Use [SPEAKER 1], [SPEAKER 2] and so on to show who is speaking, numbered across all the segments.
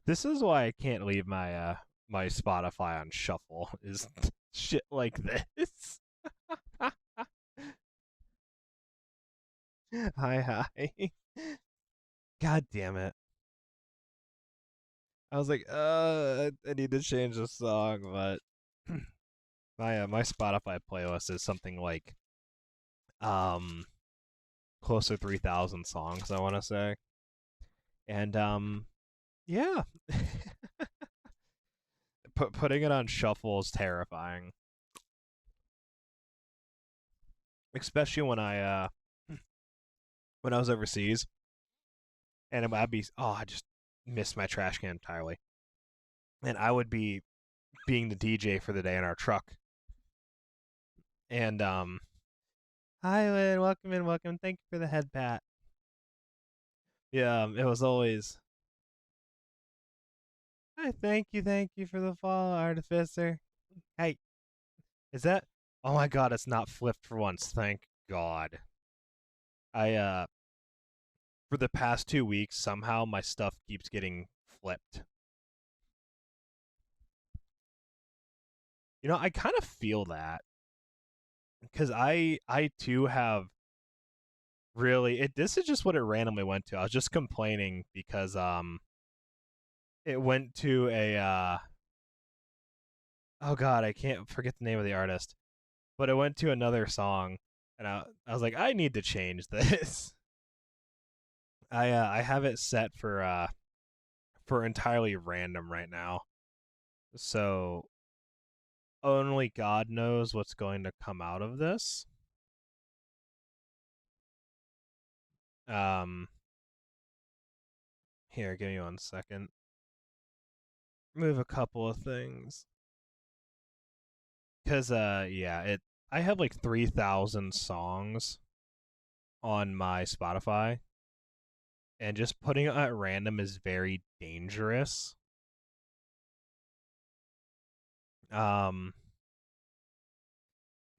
[SPEAKER 1] This is why I can't leave my Spotify on shuffle is shit like this. Hi hi. God damn it. I was like, I need to change the song, but my Spotify playlist is something like um close to 3,000 songs, I want to say. And yeah. Putting it on shuffle is terrifying, especially when I was overseas and I'd be I just missed my trash can entirely. And I would be being the DJ for the day in our truck. And hi Lynn, welcome in, welcome. Thank you for the head pat. Yeah, it was always hi, thank you for the follow, Artificer. Hey, is that oh my god, it's not flipped for once, thank God. I for the past 2 weeks somehow my stuff keeps getting flipped. I kind of feel that because I too have really it. This is just what it randomly went to. I was just complaining because it went to a oh god, I can't forget the name of the artist, but it went to another song, and I was like, I need to change this. I have it set for entirely random right now, so only God knows what's going to come out of this. Um, Here, give me 1 second. Move a couple of things. Cause yeah, it I have like 3,000 songs on my Spotify, and just putting it at random is very dangerous. Um,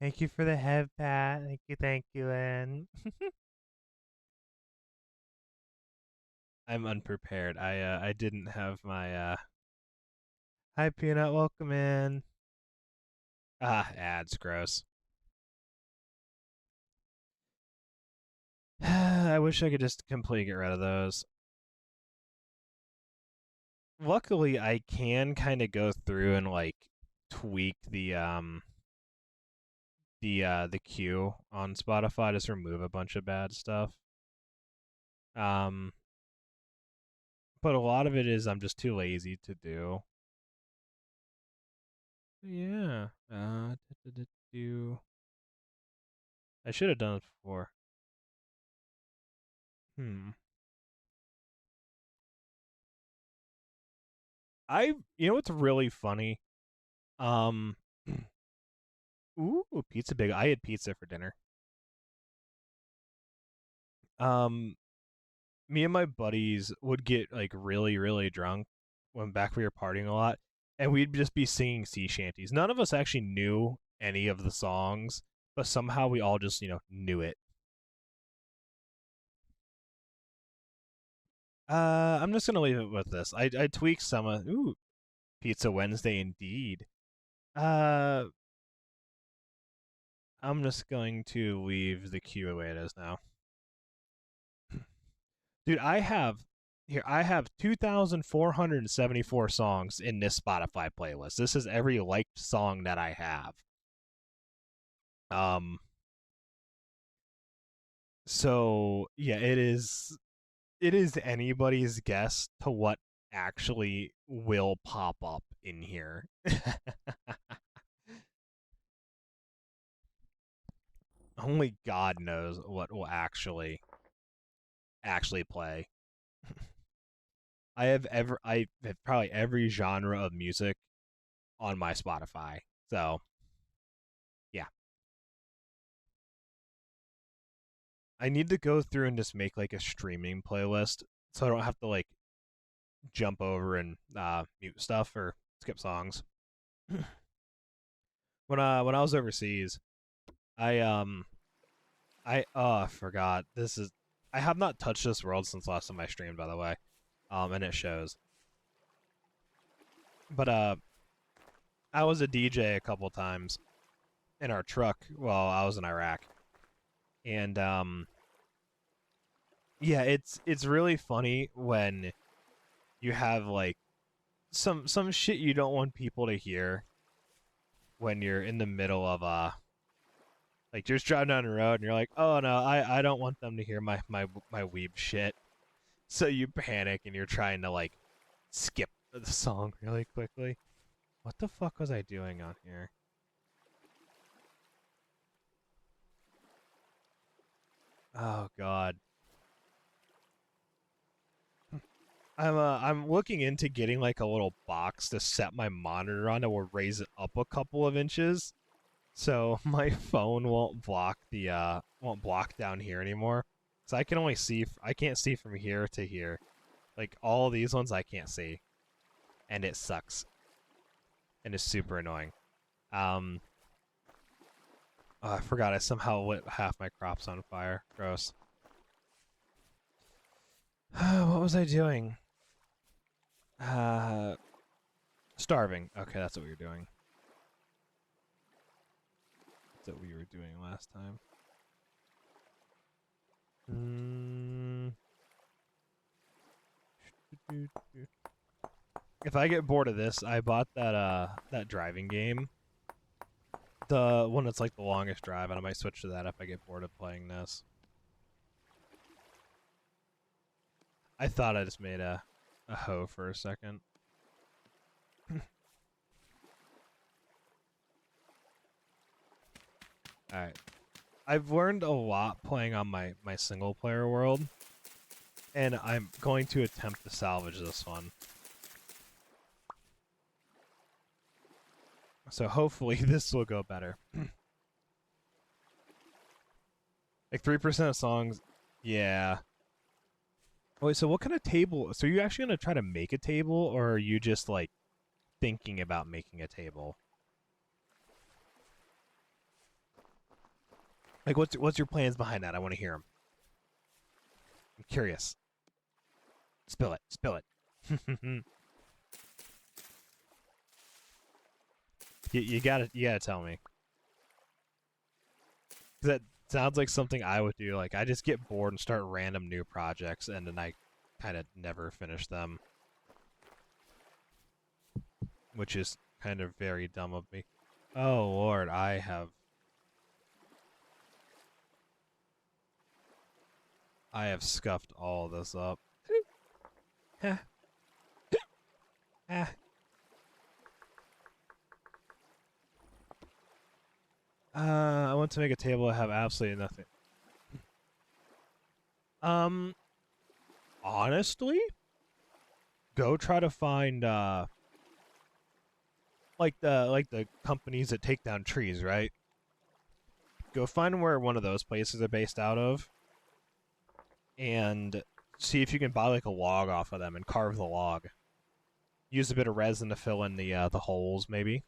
[SPEAKER 1] Thank you for the head pat. Thank you, Anne. I'm unprepared. I didn't have my hi Peanut, welcome in. Ads, gross. I wish I could just completely get rid of those. Luckily, I can kind of go through and like tweak the queue on Spotify, just remove a bunch of bad stuff. Um, but a lot of it is I'm just too lazy to do. Yeah. I should have done it before. Hmm. You know what's really funny? Um, ooh, pizza big. I had pizza for dinner. Um, Me and my buddies would get like really, really drunk when back we were partying a lot, and we'd just be singing sea shanties. None of us actually knew any of the songs, but somehow we all just knew it. I'm just gonna leave it with this. I tweaked some of Pizza Wednesday indeed. Uh, I'm just going to leave the queue the way it is now. Dude, I have 2,474 songs in this Spotify playlist. This is every liked song that I have. Um so yeah, it is anybody's guess to what actually will pop up in here. Only God knows what will actually play. I have probably every genre of music on my Spotify. So, yeah. I need to go through and just make like a streaming playlist so I don't have to like jump over and mute stuff or skip songs. When I was overseas, I I forgot. I have not touched this world since last time I streamed, by the way. And it shows. But I was a DJ a couple times in our truck while I was in Iraq, and yeah, it's really funny when you have like some shit you don't want people to hear when you're in the middle of like you're just driving down the road and you're like, oh no, I don't want them to hear my weeb shit. So you panic and you're trying to like skip the song really quickly. What the fuck was I doing on here? Oh god. I'm looking into getting like a little box to set my monitor on that will raise it up a couple of inches so my phone won't block down here anymore. So I can only see I can't see from here to here. Like all these ones I can't see. And it sucks. And it's super annoying. Um oh, I forgot I somehow lit half my crops on fire. Gross. What was I doing? Uh Starving. Okay, that's what we were doing. That's what we were doing last time. If I get bored of this, I bought that driving game. The one that's like the longest drive, and I might switch to that if I get bored of playing this. I thought I just made a hoe for a second. Alright. I've learned a lot playing on my single player world, and I'm going to attempt to salvage this one. So hopefully this will go better. Like 3% of songs, yeah. Wait, so what kind of table? So are you actually going to try to make a table, or are you just like thinking about making a table? Like what's your plans behind that? I want to hear them. I'm curious. Spill it. Spill it. You gotta tell me. 'Cause that sounds like something I would do. Like I just get bored and start random new projects, and then I kind of never finish them, which is kind of very dumb of me. Oh Lord, I have scuffed all this up. I want to make a table. I have absolutely nothing. Um, honestly, go try to find like the companies that take down trees, right? Go find where one of those places are based out of, and see if you can buy like a log off of them and carve the log. Use a bit of resin to fill in the holes, maybe,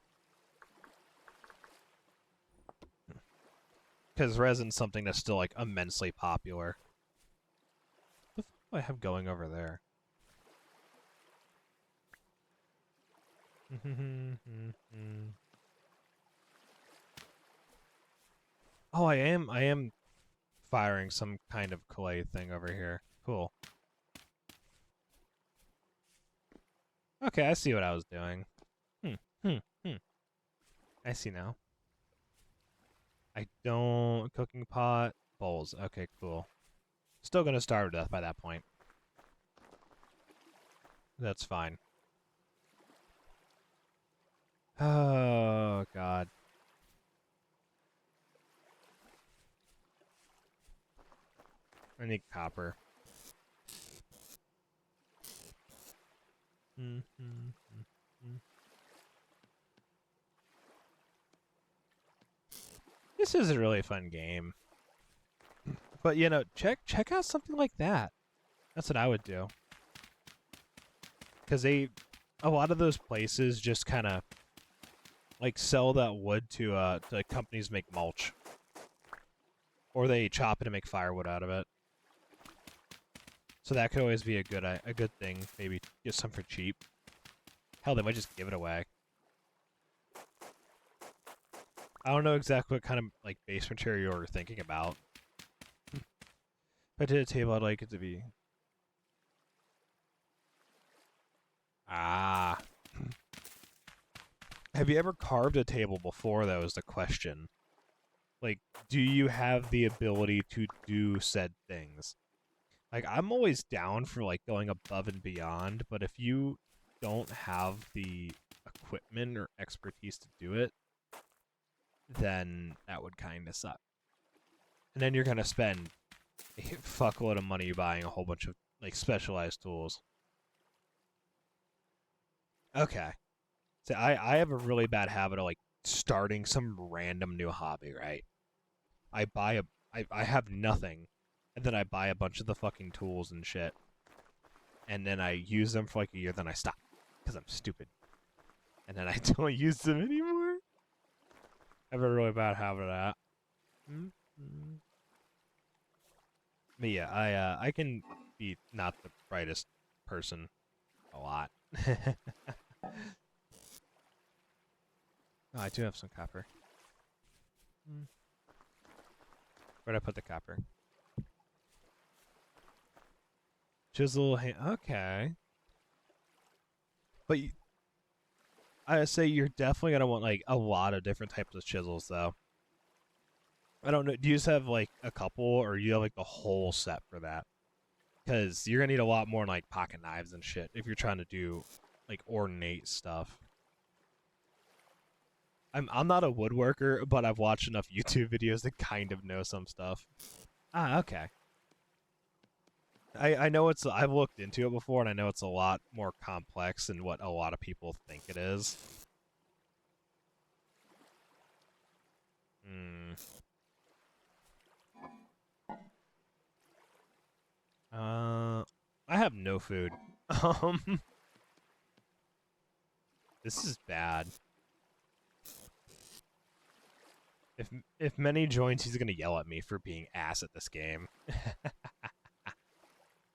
[SPEAKER 1] because resin's something that's still like immensely popular. What the fuck do I have going over there? Oh, I am firing some kind of clay thing over here. Cool. Okay, I see what I was doing. Hmm, hmm, hmm. I see now. I don't... Cooking pot, bowls. Okay, cool. Still gonna starve to death by that point. That's fine. Oh, God. I need copper. This is a really fun game. But, you know, check out something like that. That's what I would do. Because a lot of those places just kind of, like, sell that wood to companies make mulch. Or they chop it and make firewood out of it. So that could always be a good thing. Maybe get some for cheap. Hell, they might just give it away. I don't know exactly what kind of like base material you're thinking about. If I did a table, I'd like it to be. Ah. Have you ever carved a table before? That was the question. Like, do you have the ability to do said things? Like, I'm always down for like going above and beyond, but if you don't have the equipment or expertise to do it, then that would kind of suck. And then you're gonna spend a fuckload of money buying a whole bunch of like specialized tools. Okay. So I have a really bad habit of like starting some random new hobby, right? I buy a I have nothing, and then I buy a bunch of the fucking tools and shit, and then I use them for like a year, then I stop because I'm stupid, and then I don't use them anymore. I have a really bad habit of that. Mm-hmm. But yeah, I can be not the brightest person a lot. Oh, I do have some copper. Where'd I put the copper? Chisel. Okay, but I say you're definitely gonna want like a lot of different types of chisels, though. I don't know. Do you just have like a couple, or you have like the whole set for that? Because you're gonna need a lot more like pocket knives and shit if you're trying to do like ornate stuff. I'm not a woodworker, but I've watched enough YouTube videos to kind of know some stuff. Ah, okay. I know it's I've looked into it before, and I know it's a lot more complex than what a lot of people think it is. Hmm. I have no food. Um, this is bad. If if Many joins, he's gonna yell at me for being ass at this game.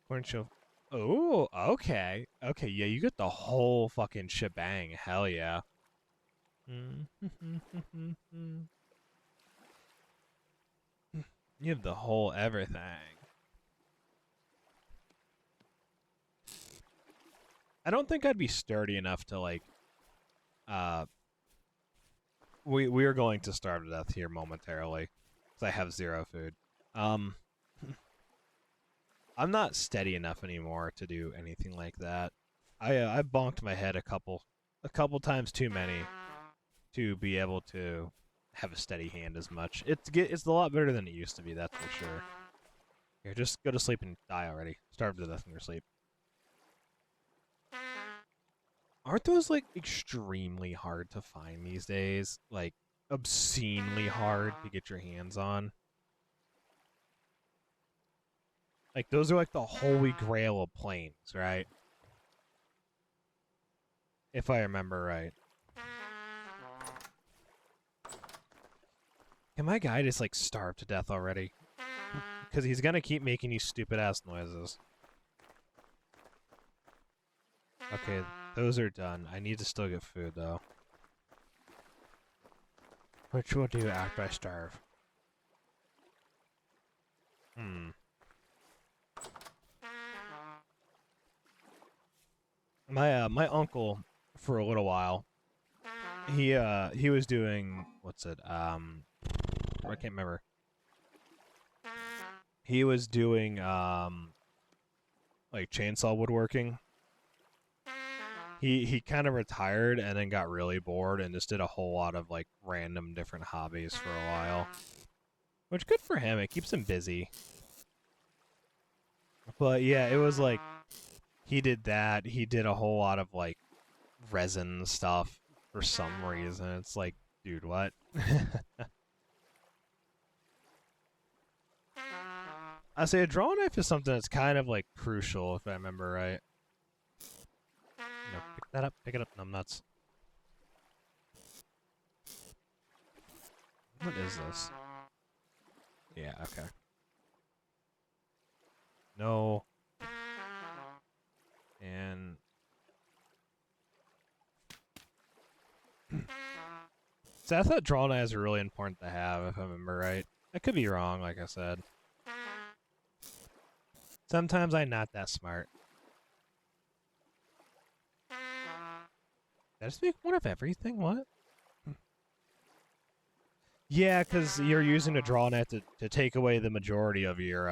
[SPEAKER 1] Corn show. Oh, okay, okay, yeah, you get the whole fucking shebang. Hell yeah. You have the whole everything. I don't think I'd be sturdy enough to like. Uh, we are going to starve to death here momentarily, because I have zero food. Um, I'm not steady enough anymore to do anything like that. I bonked my head a couple times too many to be able to have a steady hand as much. It's a lot better than it used to be, that's for sure. Here, just go to sleep and die already. Starve to death in your sleep. Aren't those like extremely hard to find these days? Like obscenely hard to get your hands on. Like those are like the holy grail of planes, right? If I remember right. Can my guy just like starve to death already? Because he's gonna keep making these stupid ass noises. Okay, those are done. I need to still get food though. Which we'll do after I starve. Hmm. My uncle, for a little while, he was doing what's it? I can't remember. He was doing like chainsaw woodworking. He kind of retired and then got really bored and just did a whole lot of like random different hobbies for a while. Which good for him. It keeps him busy. But yeah, it was like he did that. He did a whole lot of like resin stuff for some reason. It's like, dude, what? I say a drawing knife is something that's kind of like crucial, if I remember right. No, pick that up, pick it up, numbnuts. What is this? Yeah, okay. No. And So I thought draw knives are really important to have, if I remember right. I could be wrong, like I said. Sometimes I'm not that smart. Did I just make one of everything? What? Yeah, because you're using a draw net to take away the majority of your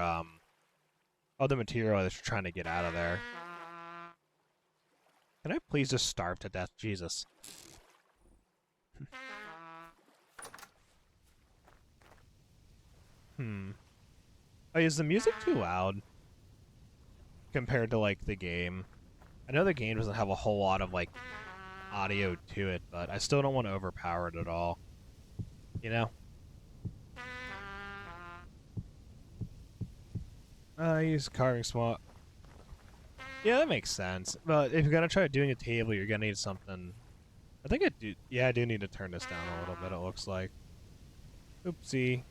[SPEAKER 1] other material that you're trying to get out of there. Can I please just starve to death? Jesus. Oh, is the music too loud compared to like the game? I know the game doesn't have a whole lot of like audio to it, but I still don't want to overpower it at all. You know? Use carving small. Yeah, that makes sense. But if you're gonna try doing a table, you're gonna need something. I think I do. Yeah, I do need to turn this down a little bit. It looks like. Oopsie.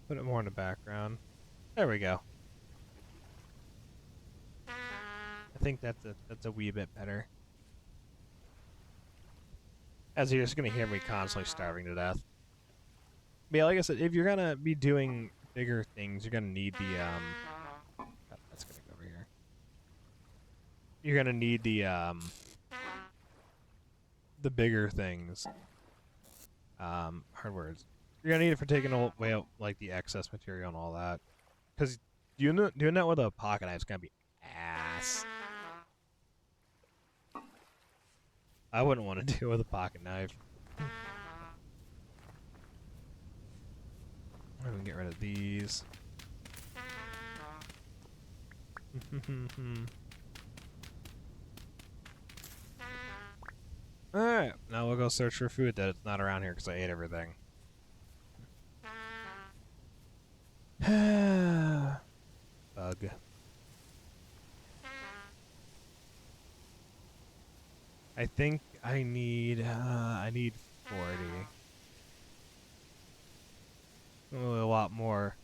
[SPEAKER 1] Put it more in the background. There we go. I think that's a wee bit better. As you're just gonna hear me constantly starving to death. But yeah, like I said, if you're gonna be doing bigger things, you're gonna need the that's gonna go over here. You're gonna need the bigger things. Hard words. You're gonna need it for taking away out like the excess material and all that. Because doing that with a pocket knife is gonna be ass. I wouldn't want to do it with a pocket knife. I'm gonna get rid of these. Alright, now we'll go search for food that it's not around here because I ate everything. Bug. I think I need 40. Oh, a lot more.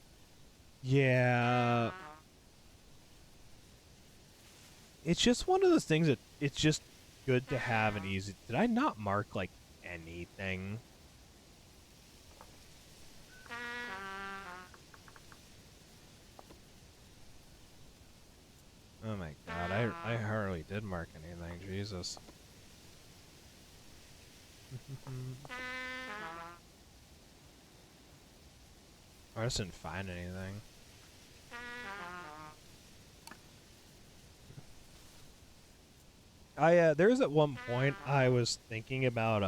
[SPEAKER 1] Yeah. It's just one of those things that it's just good to have and easy. Did I not mark like anything? Oh my god, I hardly did mark anything, Jesus. I just didn't find anything. There was at one point I was thinking about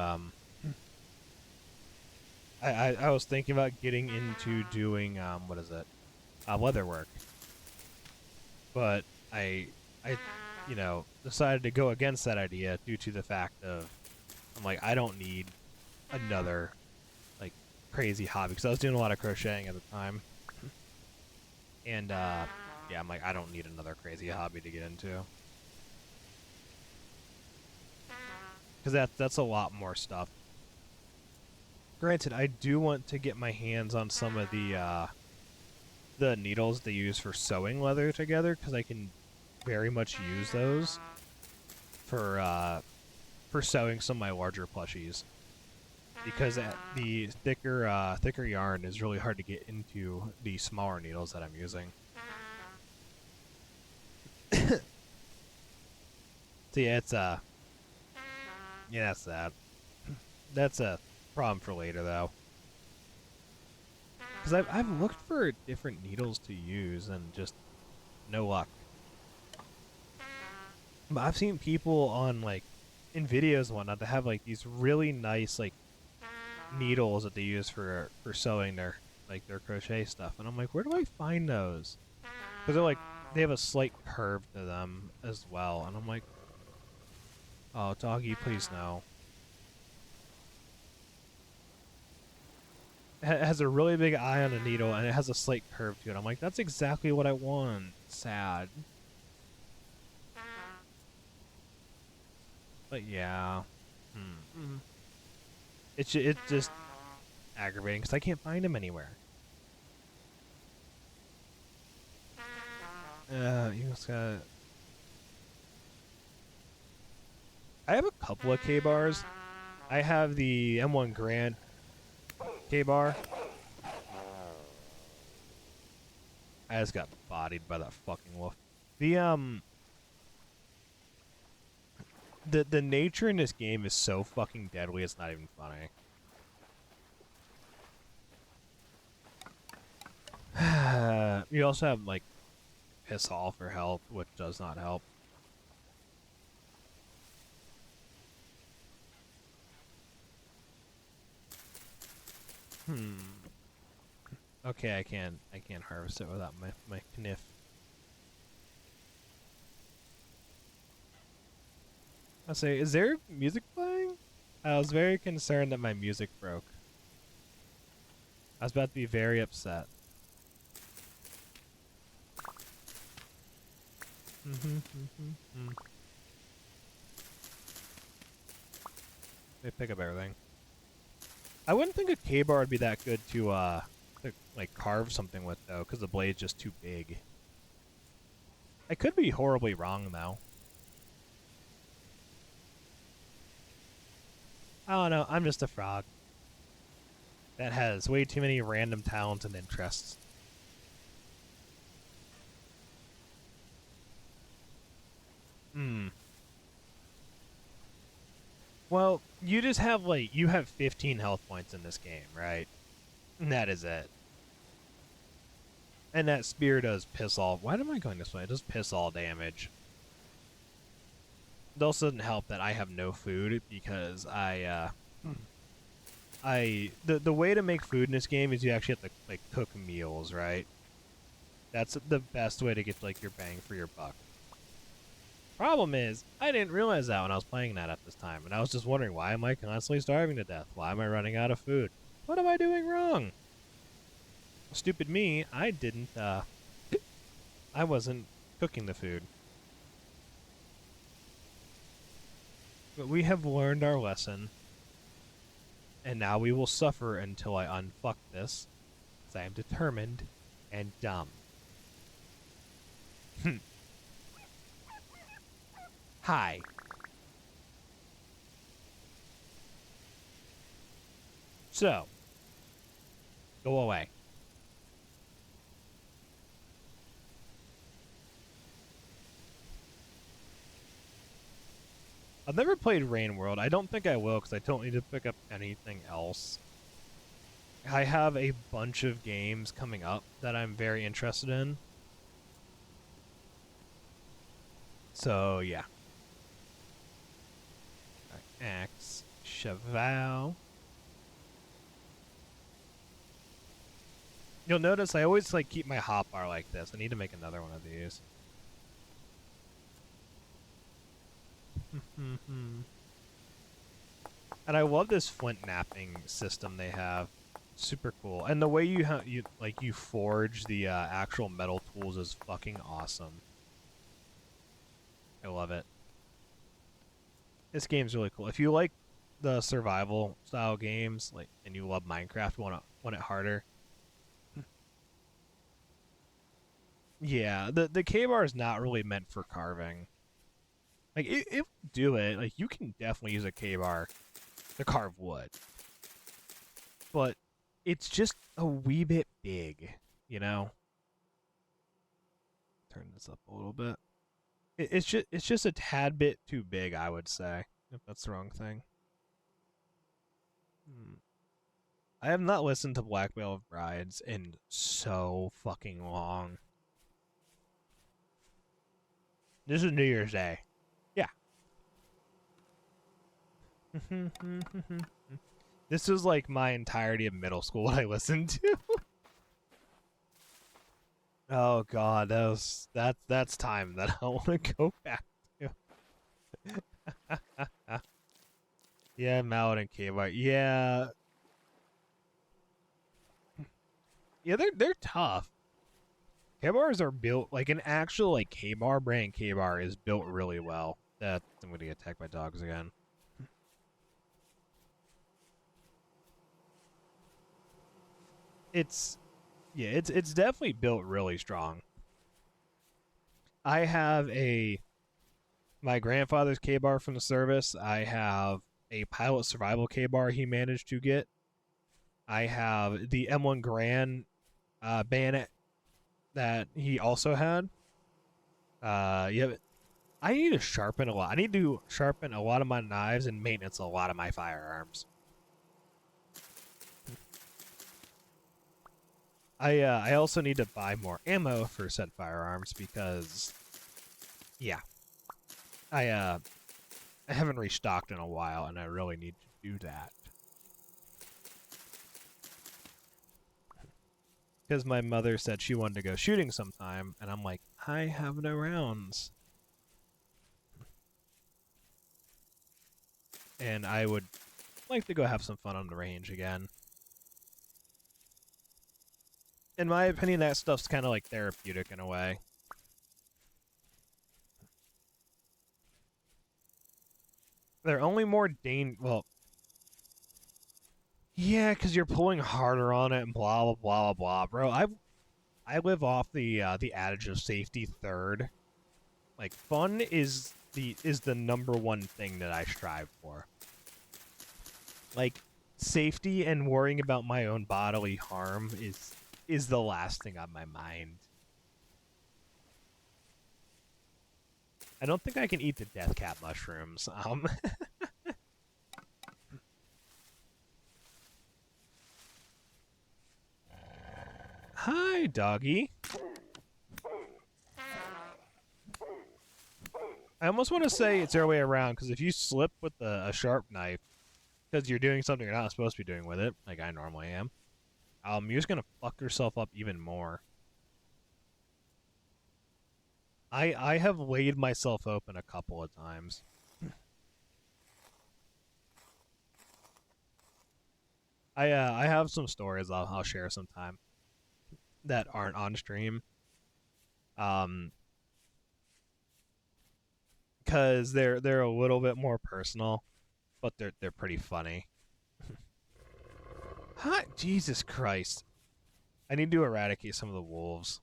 [SPEAKER 1] I was thinking about getting into doing what is it? Leather work. But I you know, decided to go against that idea due to the fact of I'm like I don't need another like crazy hobby because I was doing a lot of crocheting at the time. And yeah, I'm like I don't need another crazy hobby to get into. Cuz that's a lot more stuff. Granted, I do want to get my hands on some of the needles they use for sewing leather together because I can very much use those for sewing some of my larger plushies. Because the thicker yarn is really hard to get into the smaller needles that I'm using. So yeah, it's yeah, that's that. That's a problem for later though. Because I've looked for different needles to use and just no luck. But I've seen people on like in videos and whatnot that have like these really nice like needles that they use for sewing their crochet stuff, and I'm like, where do I find those? Because they're like they have a slight curve to them as well, and I'm like, oh doggy, please no. It has a really big eye on the needle, and it has a slight curve to it. I'm like, that's exactly what I want. Sad. But yeah. It's just aggravating because I can't find them anywhere. You just gotta. I have a couple of K-bars. I have the M1 Grand K-bar. I just got bodied by that fucking wolf. The the nature in this game is so fucking deadly. It's not even funny. You also have like piss off for health, which does not help. Hmm. Okay, I can't harvest it without my kniff. I say, is there music playing? I was very concerned that my music broke. I was about to be very upset. They pick up everything. I wouldn't think a K-bar would be that good to like carve something with though, because the blade's just too big. I could be horribly wrong though. I don't know. I'm just a frog that has way too many random talents and interests. Hmm. Well, you just have like you have 15 health points in this game, right? And that is it. And that spear does piss all. Why am I going this way? It does piss all damage. It also doesn't help that I have no food because the way to make food in this game is you actually have to like cook meals, right? That's the best way to get like your bang for your buck. Problem is, I didn't realize that when I was playing that at this time, and I was just wondering, why am I constantly starving to death? Why am I running out of food? What am I doing wrong? Stupid me, I didn't, I wasn't cooking the food. But we have learned our lesson, and now we will suffer until I unfuck this, because I am determined and dumb. Hi. So, go away. I've never played Rain World. I don't think I will because I don't need to pick up anything else. I have a bunch of games coming up that I'm very interested in. So, yeah. Right, Axe, Cheval. You'll notice I always like keep my hotbar like this. I need to make another one of these. And I love this flint knapping system they have. Super cool. And the way you forge the actual metal tools is fucking awesome. I love it. This game's really cool. If you like the survival style games, like, and you love Minecraft, want it harder. Yeah, the K-bar is not really meant for carving. Like, it do it. Like, you can definitely use a K-bar to carve wood, but it's just a wee bit big, you know. Turn this up a little bit. It's just a tad bit too big, I would say. If that's the wrong thing. I have not listened to Black Veil of Brides in so fucking long. This is New Year's Day. Yeah. This was like my entirety of middle school what I listened to. Oh god, that's time that I want to go back to. Yeah, Mallet and K-Bar. Yeah. Yeah, they're tough. K-bars are built like an actual like K-bar brand K-bar is built really well. That I'm gonna get attacked by dogs again. It's yeah, it's definitely built really strong. I have a my grandfather's K-bar from the service. I have a pilot survival K-bar he managed to get. I have the M1 Garand bayonet that he also had. Yeah, I need to sharpen a lot. I need to sharpen a lot of my knives and maintenance a lot of my firearms. I also need to buy more ammo for said firearms because, yeah, I haven't restocked in a while and I really need to do that. Because my mother said she wanted to go shooting sometime, and I'm like, I have no rounds. And I would like to go have some fun on the range again. In my opinion, that stuff's kind of like therapeutic in a way. They're only more well, yeah, because you're pulling harder on it and blah blah blah blah blah, bro. I live off the adage of safety third. Like fun is the number one thing that I strive for. Like safety and worrying about my own bodily harm is the last thing on my mind. I don't think I can eat the death cap mushrooms. Hi, doggy. I almost want to say it's the other way around, because if you slip with a sharp knife, because you're doing something you're not supposed to be doing with it, like I normally am, you're just gonna fuck yourself up even more. I have laid myself open a couple of times. I have some stories I'll share sometime that aren't on stream. Um, because they're a little bit more personal, but they're pretty funny. Hi, Jesus Christ! I need to eradicate some of the wolves,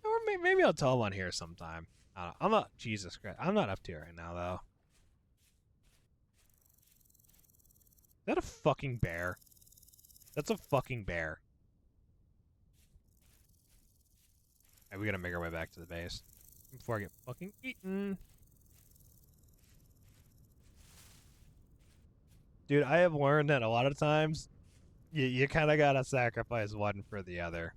[SPEAKER 1] or maybe I'll tell one here sometime. I'm not Jesus Christ. I'm not up to it right now though. Is that a fucking bear? That's a fucking bear. Alright, we gotta make our way back to the base before I get fucking eaten. Dude, I have learned that a lot of times you kind of gotta sacrifice one for the other.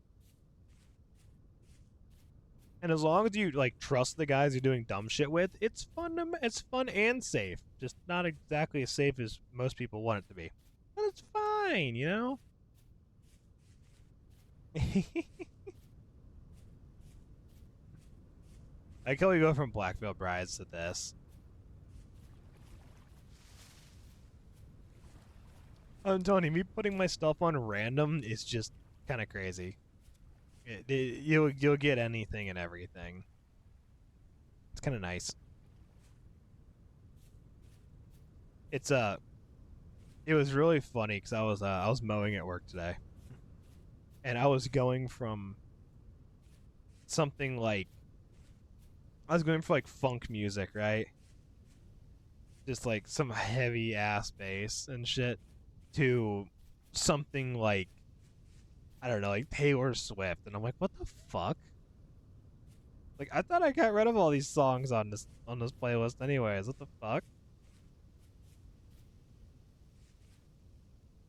[SPEAKER 1] And as long as you like trust the guys you're doing dumb shit with, it's fun. It's fun and safe. Just not exactly as safe as most people want it to be, but it's fine, you know. I can only go from Black Veil Brides to this. I'm telling you, me putting my stuff on random is just kind of crazy. You'll get anything and everything. It's kind of nice. It's it was really funny because I was mowing at work today, and I was going from something like I was going for like funk music, right? Just like some heavy ass bass and shit, to something like I don't know, like Taylor Swift, and I'm like, what the fuck? Like I thought I got rid of all these songs on this playlist anyways. What the fuck?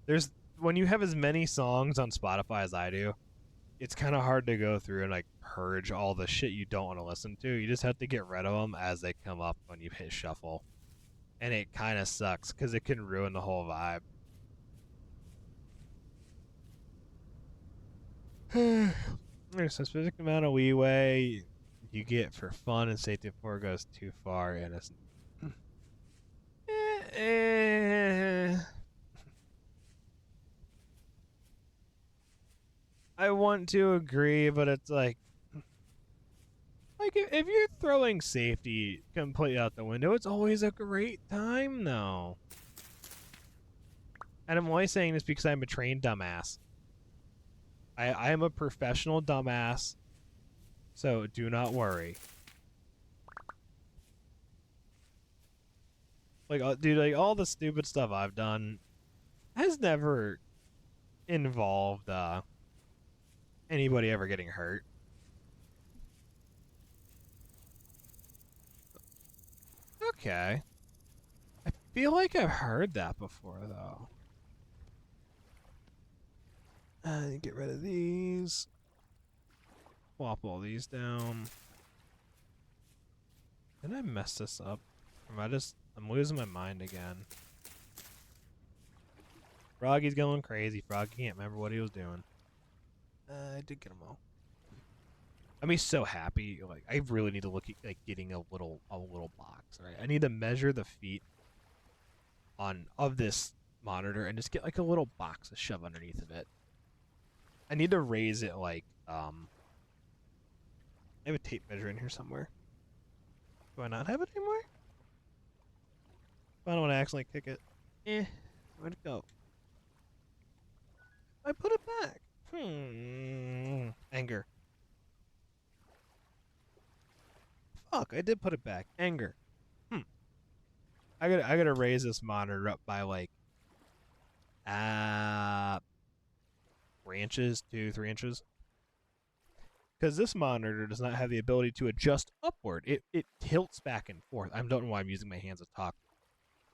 [SPEAKER 1] There's when you have as many songs on Spotify as I do, it's kind of hard to go through and like purge all the shit you don't want to listen to. You just have to get rid of them as they come up when you hit shuffle. And it kind of sucks because it can ruin the whole vibe. There's a specific amount of leeway you get for fun and safety before it goes too far, and it's I want to agree, but it's like if you're throwing safety completely out the window, it's always a great time though. And I'm only saying this because I'm a trained dumbass. I am a professional dumbass, so do not worry. Like, dude, like all the stupid stuff I've done has never involved anybody ever getting hurt. Okay. I feel like I've heard that before though. Get rid of these. Swap all these down. Did I mess this up? Or am I just... I'm losing my mind again. Froggy's going crazy. Froggy can't remember what he was doing. I did get them all. I mean, so happy. Like, I really need to look at like getting a little box. Right, I need to measure the feet of this monitor and just get like a little box to shove underneath of it. I need to raise it like I have a tape measure in here somewhere. Do I not have it anymore? I don't want to accidentally kick it. Where'd it go? I put it back. Anger. Fuck, I did put it back. Anger. I gotta raise this monitor up by like 3 inches, 3 inches. Because this monitor does not have the ability to adjust upward. It tilts back and forth. I don't know why I'm using my hands to talk.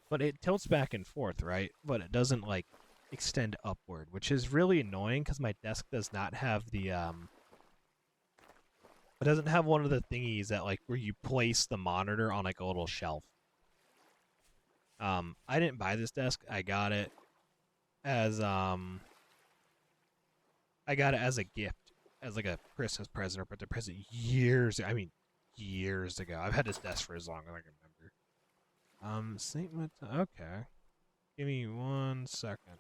[SPEAKER 1] But it tilts back and forth, right? But it doesn't like extend upward, which is really annoying because my desk does not have the it doesn't have one of the thingies that like where you place the monitor on like a little shelf. I didn't buy this desk. I got it as a gift, as like a Christmas present or birthday present years ago. I've had this desk for as long as I can remember. Saint Matthias. Okay. Give me 1 second.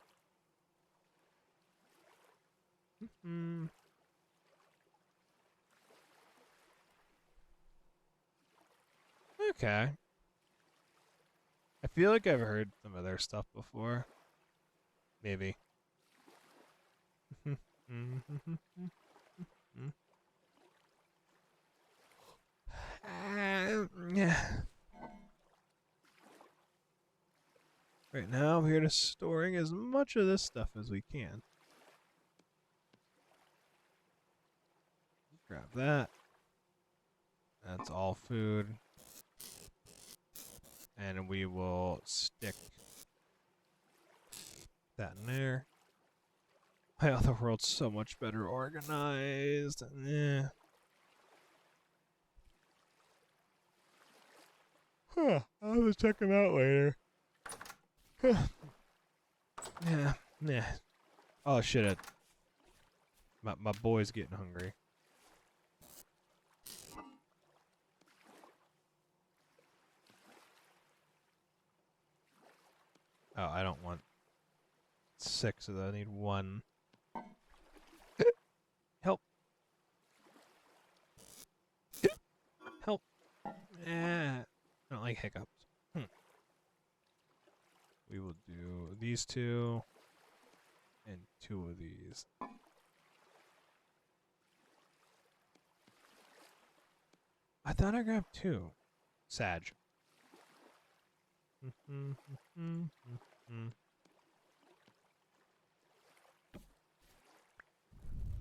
[SPEAKER 1] Okay. I feel like I've heard some of their stuff before. Maybe. Yeah. Right now, I'm here to storing as much of this stuff as we can. Grab that. That's all food. And we will stick that in there. My other world's so much better organized. Huh. I'll check them out later. Yeah. Oh shit! My boy's getting hungry. Oh, I don't want 6 of that. I need 1. Help! Help! I don't like hiccups. We will do these 2 and 2 of these. I thought I grabbed 2. Sag.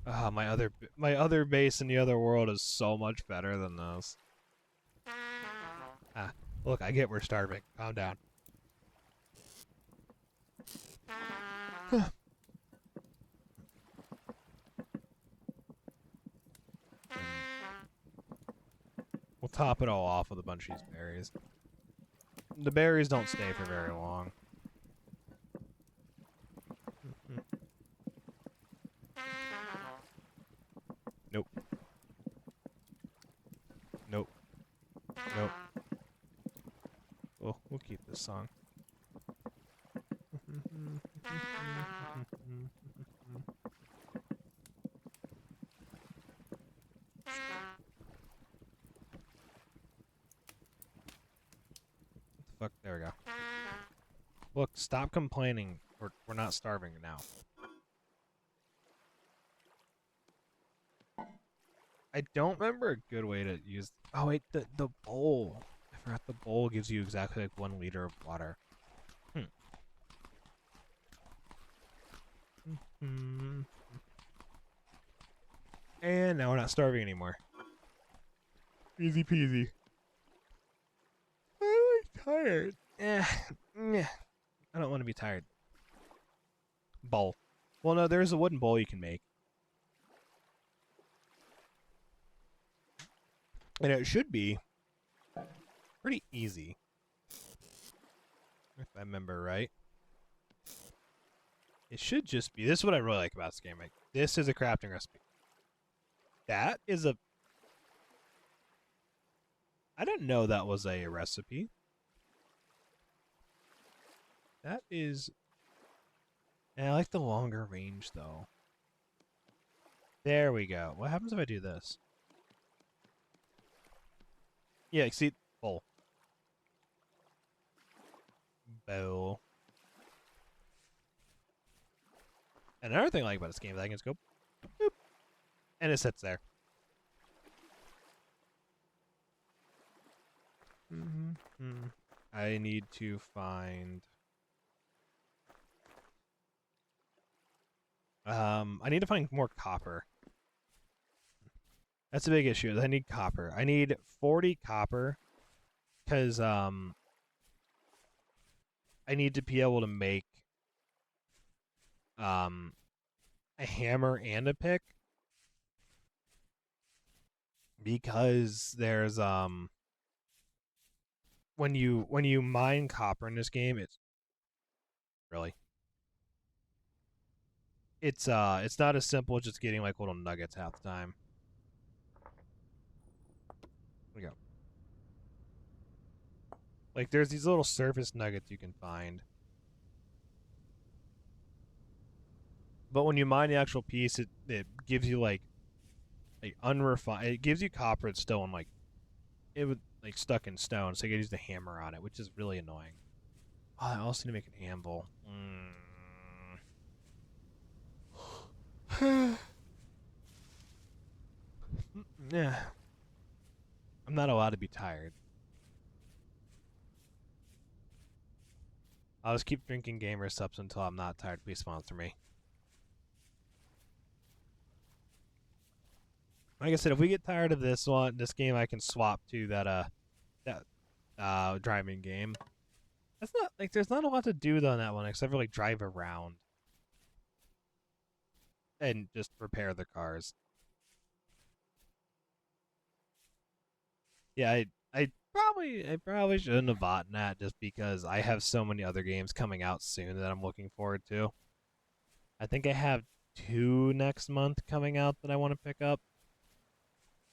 [SPEAKER 1] Ah, my other base in the other world is so much better than this. Ah, look, I get we're starving. Calm down. We'll top it all off with a bunch of these berries. The berries don't stay for very long. Nope. Nope. Nope. Well, we'll keep this song. What the fuck? There we go. Look, stop complaining. We're not starving now. I don't remember a good way to use... Oh, wait, the bowl. I forgot the bowl gives you exactly like 1 liter of water. Hmm. And now we're not starving anymore. Easy peasy. I'm tired. I don't want to be tired. Bowl. Well, no, there's a wooden bowl you can make. And it should be pretty easy. If I remember right. It should just be. This is what I really like about this game. Like, this is a crafting recipe. That is a... I didn't know that was a recipe. That is... And I like the longer range, though. There we go. What happens if I do this? Yeah, see... Bowl. Bowl. And another thing I like about this game is I can just go... Boop, and it sits there. I need to find... I need to find more copper. That's a big issue. I need copper. I need 40 copper because I need to be able to make a hammer and a pick because there's when you mine copper in this game, it's really it's not as simple as just getting like little nuggets half the time. There we go. Like there's these little surface nuggets you can find. But when you mine the actual piece, it gives you like unrefined. It gives you copper and stone like it would like stuck in stone, so you can use the hammer on it, which is really annoying. Oh, I also need to make an anvil. Yeah, I'm not allowed to be tired. I'll just keep drinking gamer subs until I'm not tired. Please sponsor me. Like I said, if we get tired of this game, I can swap to that driving game. That's not like there's not a lot to do though on that one except for like drive around and just repair the cars. Yeah, I probably shouldn't have bought that just because I have so many other games coming out soon that I'm looking forward to. I think I have 2 next month coming out that I want to pick up.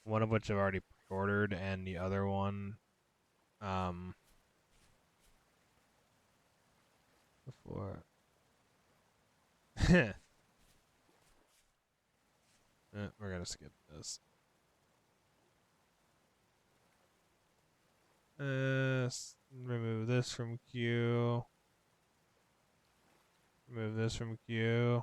[SPEAKER 1] One of which I've already pre-ordered, and the other one, um, before. We're gonna skip this. Remove this from queue. Remove this from queue.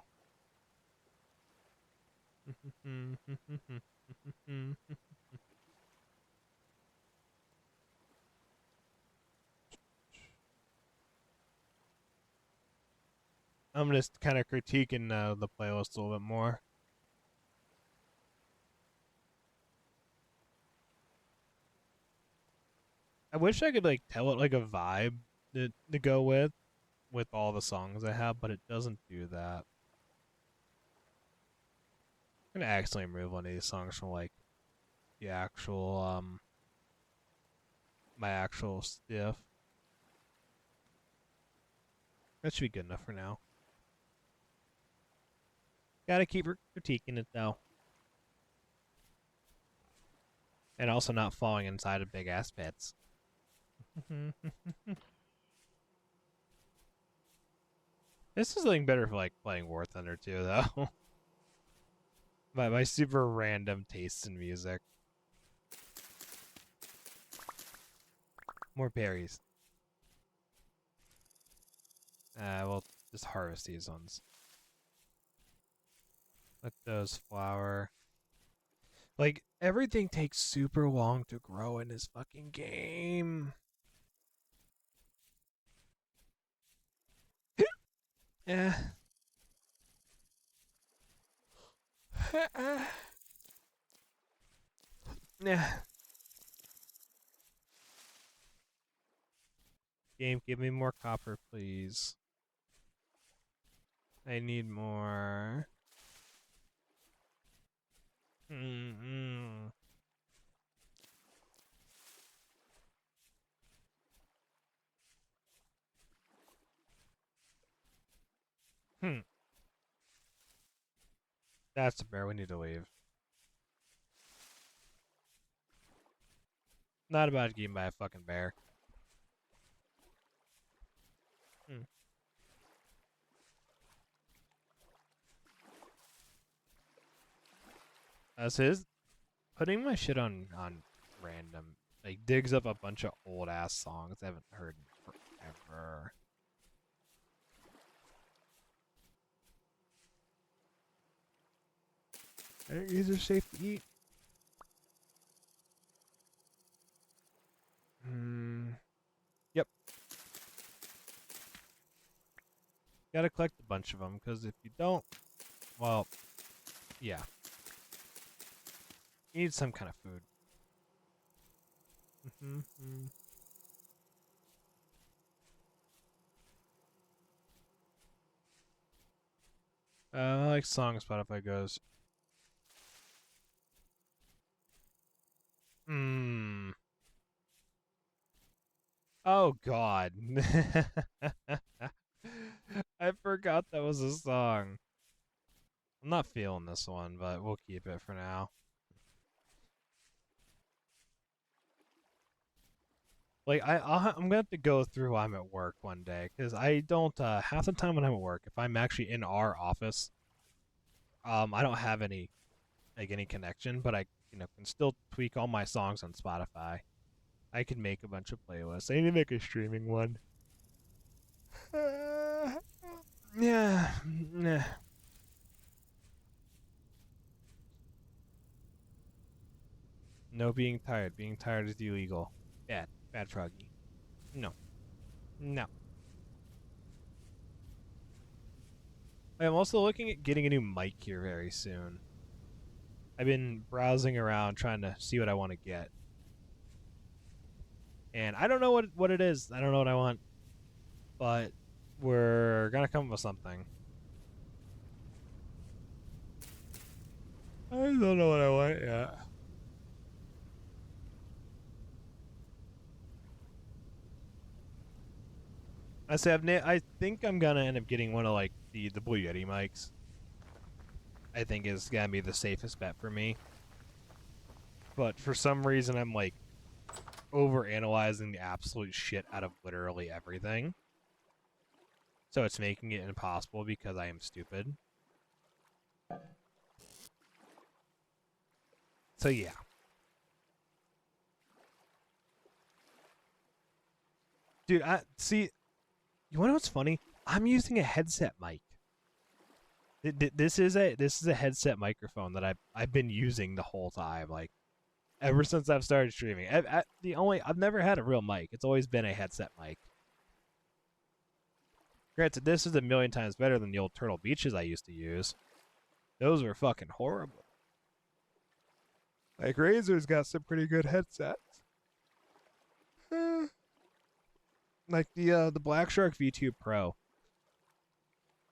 [SPEAKER 1] I'm just kind of critiquing the playlist a little bit more. I wish I could like tell it like a vibe to go with all the songs I have, but it doesn't do that. I'm gonna accidentally remove one of these songs from like the actual my actual stuff. That should be good enough for now. Gotta keep critiquing it though. And also not falling inside of big ass pits. This is like better for like playing War Thunder 2 though. my super random tastes in music. More berries. We'll just harvest these ones. Let those flower. Like, everything takes super long to grow in this fucking game. Yeah. Yeah. Game, give me more copper, please. I need more. Mm-mm. Hmm. That's a bear. We need to leave. Not about to get eaten by a fucking bear. Hmm. That's his. Putting my shit on random like digs up a bunch of old ass songs I haven't heard in forever. These are safe to eat. Hmm. Yep. Gotta collect a bunch of them because if you don't, well, yeah, you need some kind of food. Mm-hmm. I like song Spotify goes. Hmm. Oh God. I forgot that was a song. I'm not feeling this one, but we'll keep it for now. Like I'm gonna have to go through while I'm at work one day because I don't half the time when I'm at work, if I'm actually in our office, I don't have any connection, but I can still tweak all my songs on Spotify. I can make a bunch of playlists. I need to make a streaming one. Yeah, yeah. No being tired. Being tired is illegal. Bad, bad froggy. No, no. I'm also looking at getting a new mic here very soon. I've been browsing around trying to see what I want to get. And I don't know what it is. I don't know what I want, but we're gonna come up with something. I don't know what I want yet. I think I'm gonna end up getting one of like the Blue Yeti mics. I think is gonna be the safest bet for me. But for some reason, I'm like over analyzing the absolute shit out of literally everything. So it's making it impossible because I am stupid. So yeah. Dude, I see. You want to know what's funny? I'm using a headset mic. This is a headset microphone that I've been using the whole time, like ever since I've started streaming. I've never had a real mic. It's always been a headset mic. Granted, this is a million times better than the old Turtle Beaches I used to use. Those were fucking horrible. Like Razer's got some pretty good headsets. Like the Black Shark V2 Pro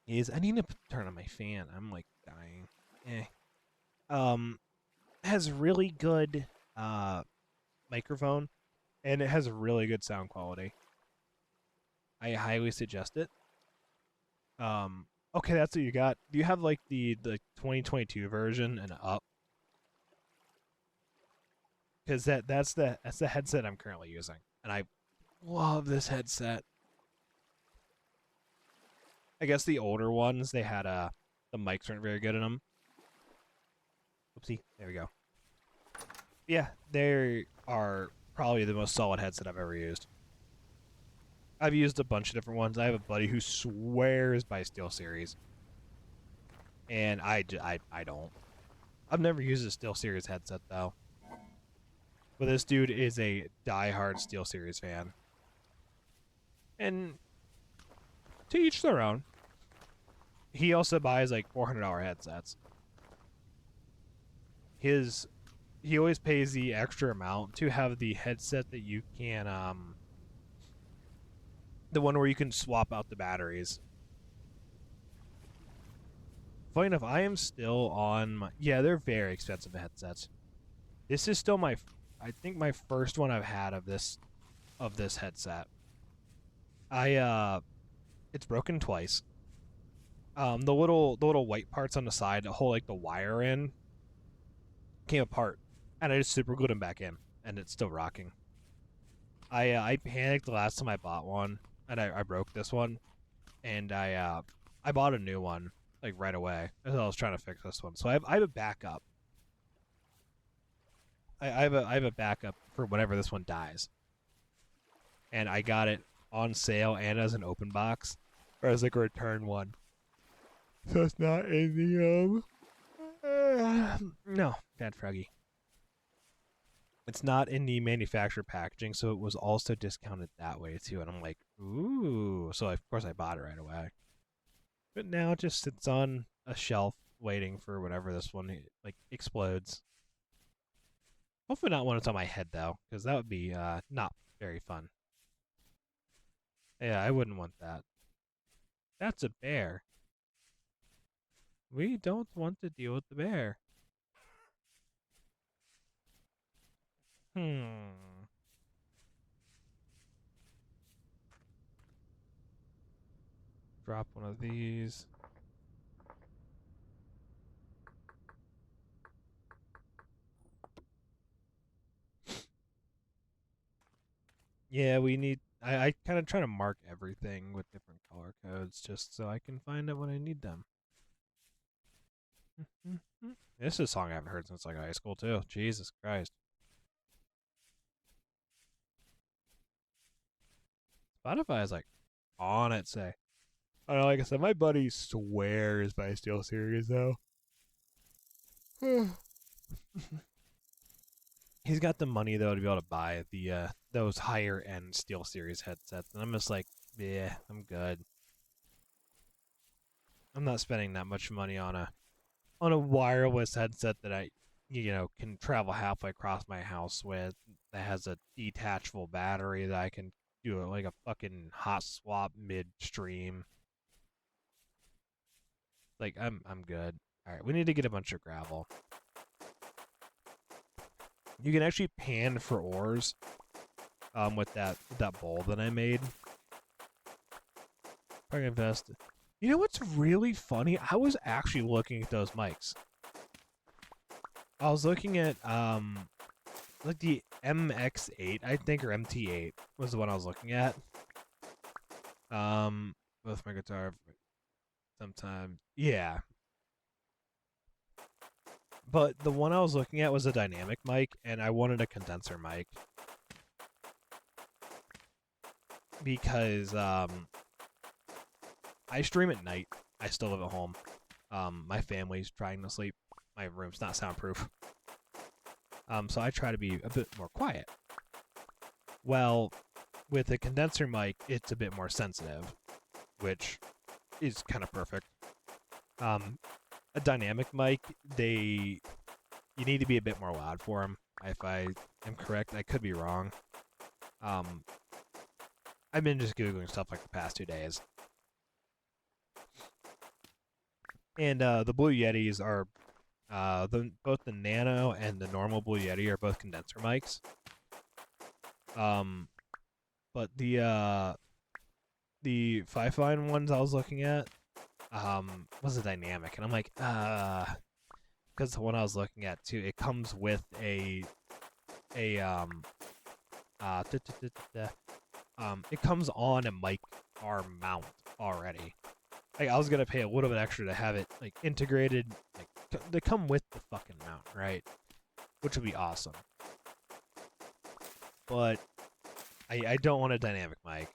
[SPEAKER 1] is. I need to turn on my fan. I'm like dying. Eh. Um, has really good microphone and it has really good sound quality. I highly suggest it. Okay, that's what you got. Do you have like the 2022 version and up? Because that's the headset I'm currently using, and I love this headset. I guess the older ones they had the mics weren't very good in them. Oopsie, there we go. Yeah, they are probably the most solid headset I've ever used. I've used a bunch of different ones. I have a buddy who swears by SteelSeries, and I don't. I've never used a SteelSeries headset though. But this dude is a diehard SteelSeries fan, and to each their own. he also buys like $400 headsets. He always pays the extra amount to have the headset that you can the one where you can swap out the batteries. Funny enough, I am still on my they're very expensive headsets. This is still I think my first one I've had of this headset. It's broken twice. The little white parts on the side that hold like the wire in came apart, and I just super glued them back in, and it's still rocking. I panicked the last time I bought one, and I broke this one, and I bought a new one like right away as I was trying to fix this one. So I have a backup. I have a backup for whenever this one dies, and I got it on sale and as an open box, or as like a return one. So it's not in the no, bad froggy. It's not in the manufacturer packaging, so it was also discounted that way too. And I'm like, ooh. So of course I bought it right away. But now it just sits on a shelf waiting for whenever this one like explodes. Hopefully not when it's on my head though, because that would be not very fun. Yeah, I wouldn't want that. That's a bear. We don't want to deal with the bear. Drop one of these. Yeah, we need. I kind of try to mark everything with different color codes just so I can find it when I need them. This is a song I haven't heard since like high school too. Jesus Christ. Spotify is like on it. Say, I don't know. Like I said, my buddy swears by SteelSeries though. He's got the money though to be able to buy the those higher end SteelSeries headsets, and I'm just like, yeah, I'm good. I'm not spending that much money on a wireless headset that I can travel halfway across my house with, that has a detachable battery that I can do like a fucking hot swap midstream. Like I'm good. All right, we need to get a bunch of gravel. You can actually pan for ores with that bowl that I made. Probably invest. You know what's really funny? I was actually looking at those mics. I was looking at like the MX8, I think, or MT8 was the one I was looking at. With my guitar sometime. Yeah. But the one I was looking at was a dynamic mic, and I wanted a condenser mic. Because I stream at night. I still live at home. My family's trying to sleep. My room's not soundproof. So I try to be a bit more quiet. Well, with a condenser mic, it's a bit more sensitive, which is kind of perfect. A dynamic mic, you need to be a bit more loud for them. If I am correct, I could be wrong. I've been just Googling stuff like the past 2 days. And the Blue Yetis are both the Nano and the normal Blue Yeti are both condenser mics. But the Fifine ones I was looking at was a dynamic, and I'm like, because the one I was looking at too, it comes with it comes on a mic arm mount already. Like I was gonna pay a little bit extra to have it like integrated, like they come with the fucking mount, right? Which would be awesome. But I don't want a dynamic mic.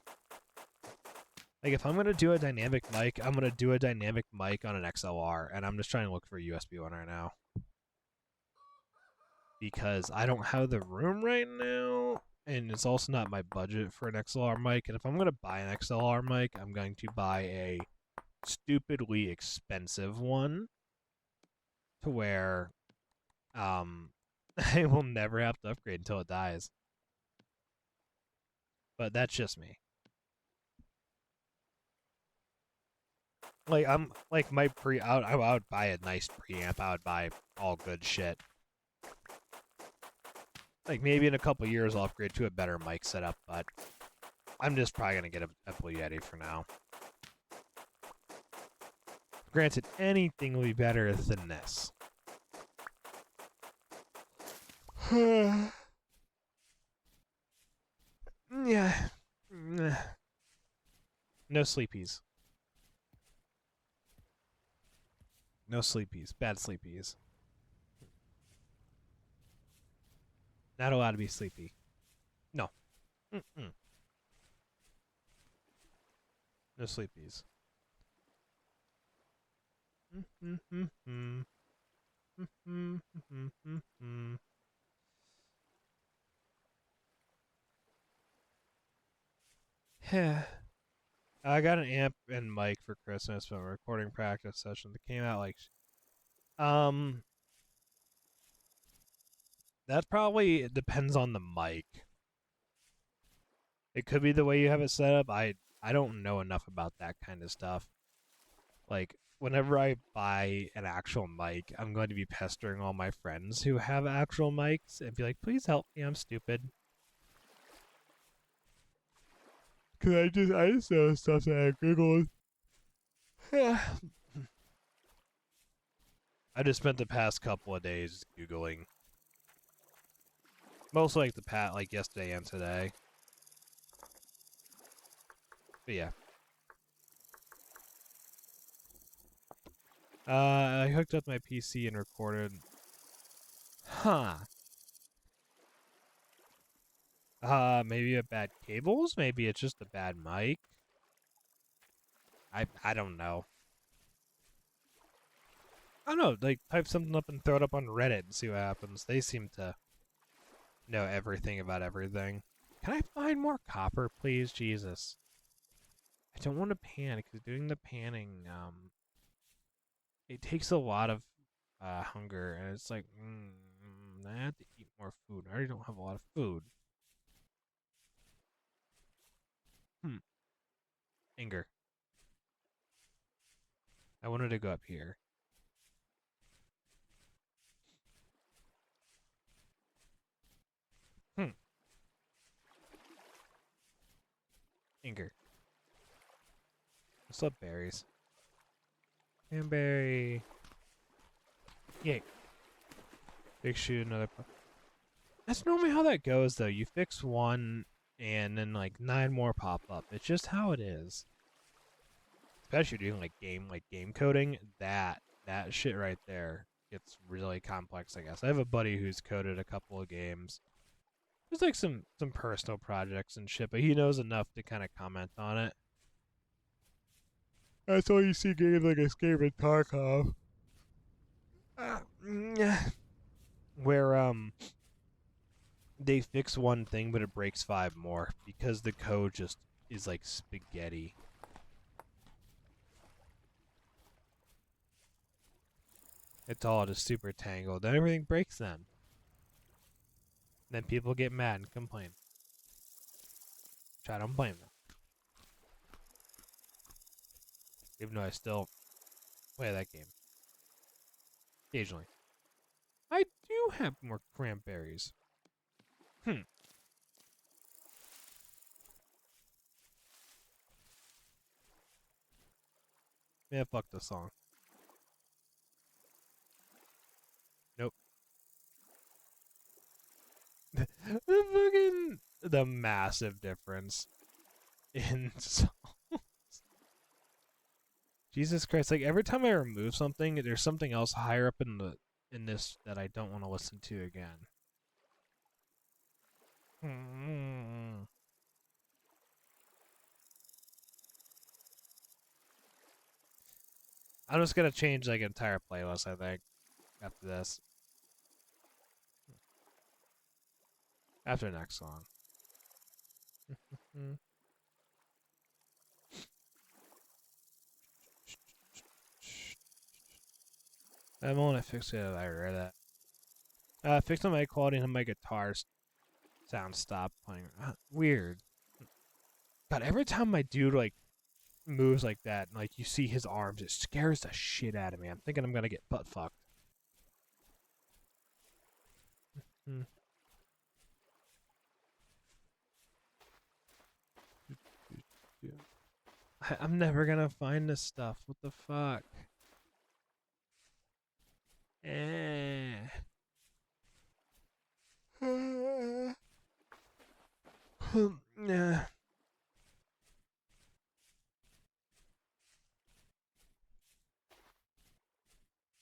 [SPEAKER 1] Like if I'm gonna do a dynamic mic, I'm gonna do a dynamic mic on an XLR, and I'm just trying to look for a USB one right now because I don't have the room right now, and it's also not my budget for an XLR mic. And if I'm gonna buy an XLR mic, I'm going to buy a stupidly expensive one to where I will never have to upgrade until it dies. But that's just me. Like I'm like my I would buy a nice preamp. I would buy all good shit. Like maybe in a couple years I'll upgrade to a better mic setup, but I'm just probably gonna get a Blue Yeti for now. Granted, anything will be better than this. Yeah. No sleepies. No sleepies. Bad sleepies. Not allowed to be sleepy. No. Mm-mm. No sleepies. I got an amp and mic for Christmas from a recording practice session that came out like um that probably depends on the mic. It could be the way you have it set up. I don't know enough about that kind of stuff. Like whenever I buy an actual mic, I'm going to be pestering all my friends who have actual mics and be like, "Please help me. I'm stupid." Cause I just know stuff that I googled. Yeah. I just spent the past couple of days googling, mostly like like yesterday and today. But yeah. I hooked up my PC and recorded. Huh. Maybe a bad cables. Maybe it's just a bad mic. I don't know. I don't know. Like type something up and throw it up on Reddit and see what happens. They seem to know everything about everything. Can I find more copper, please? Jesus. I don't want to pan because doing the panning, it takes a lot of hunger, and it's like, I have to eat more food. I already don't have a lot of food. Hmm. Anger. I wanted to go up here. Hmm. Anger. What's up, berries? Cranberry. Yay. Big shoot another. That's normally how that goes, though. You fix one, and then like 9 more pop up. It's just how it is. Especially doing like game coding. That shit right there gets really complex. I guess I have a buddy who's coded a couple of games. There's like some personal projects and shit, but he knows enough to kind of comment on it. That's all you see games like Escape and Tarkov. Where they fix one thing but it breaks 5 more because the code just is like spaghetti. It's all just super tangled. Then everything breaks then. Then people get mad and complain. Which I don't blame them. Even though I still play that game. Occasionally. I do have more cranberries. Yeah, fuck the song. Nope. The massive difference in songs. Jesus Christ! Like every time I remove something, there's something else higher up in this that I don't want to listen to again. I'm just gonna change like entire playlist. I think after this, after the next song. I'm only fixated. I read that. Fix the mic quality and my guitar sound stop playing. Weird. God, every time my dude like moves like that, and, like you see his arms, it scares the shit out of me. I'm thinking I'm gonna get butt fucked. Hmm. I'm never gonna find this stuff. What the fuck? Eh. Yeah.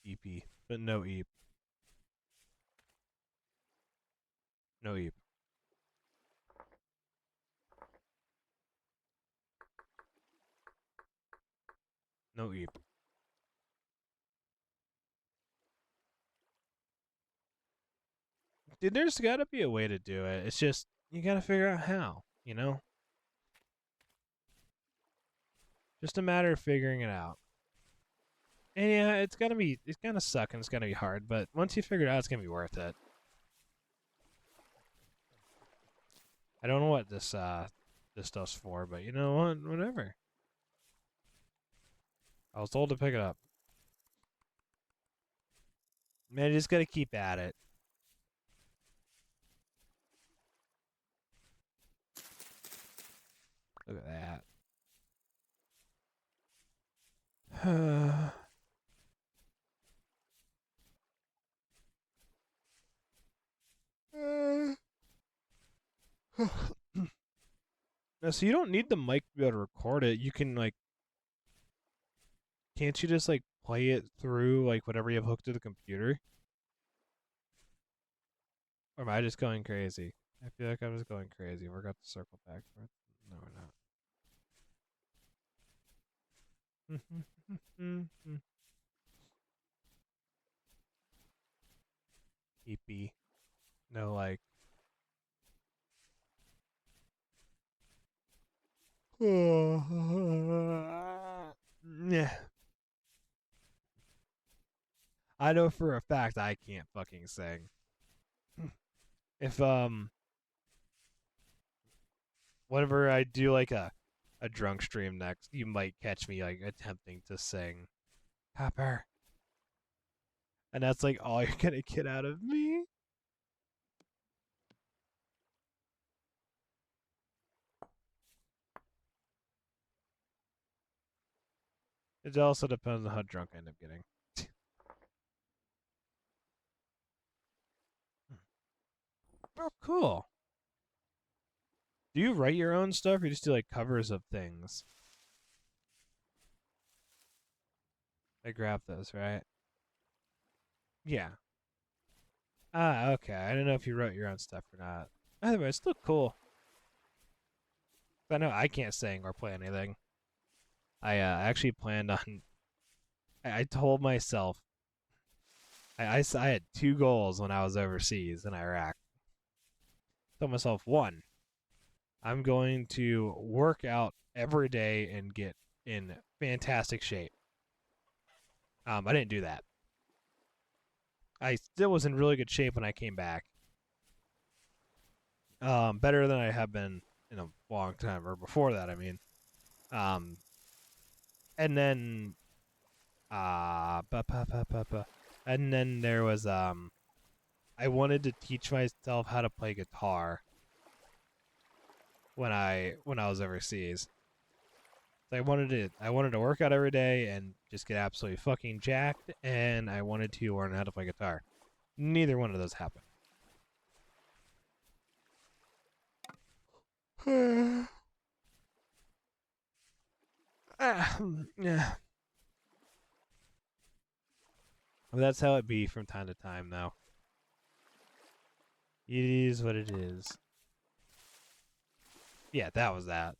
[SPEAKER 1] EP, but no eep. No eep. No eep. Dude, there's gotta be a way to do it. It's just you gotta figure out how, you know? Just a matter of figuring it out. And yeah, it's gonna suck and it's gonna be hard, but once you figure it out, it's gonna be worth it. I don't know what this stuff's for, but you know what? Whatever. I was told to pick it up. Man, you just gotta keep at it. Look at that. Now, so you don't need the mic to be able to record it. You can like, can't you just like play it through like whatever you have hooked to the computer? Or am I just going crazy? I feel like I'm just going crazy. We're got to circle back for it. No, we're not. EP. No, like. Yeah. I know for a fact I can't fucking sing. If whenever I do like a drunk stream next, you might catch me like attempting to sing Pepper. And that's like all you're gonna get out of me. It also depends on how drunk I end up getting. Oh, cool. Do you write your own stuff or you just do like covers of things? I grab those, right? Yeah. Ah, okay. I don't know if you wrote your own stuff or not. Either way, it's still cool. I know I can't sing or play anything. I actually planned on. I told myself I had two goals when I was overseas in Iraq. I told myself one, I'm going to work out every day and get in fantastic shape. I didn't do that. I still was in really good shape when I came back. Better than I have been in a long time, or before that. I mean, um, and then and then there was I wanted to teach myself how to play guitar when I was overseas. So I wanted to work out every day and just get absolutely fucking jacked, and I wanted to learn how to play guitar. Neither one of those happened. Yeah. That's how it be from time to time, though. It is what it is. Yeah, that was that.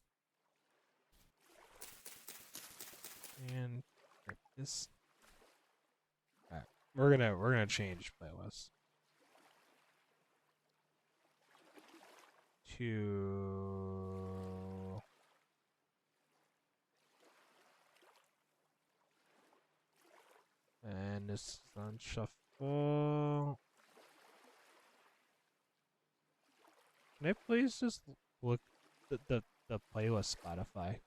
[SPEAKER 1] And this. All right, we're gonna change playlist to. And this is on shuffle. Can I please just look the playlist Spotify?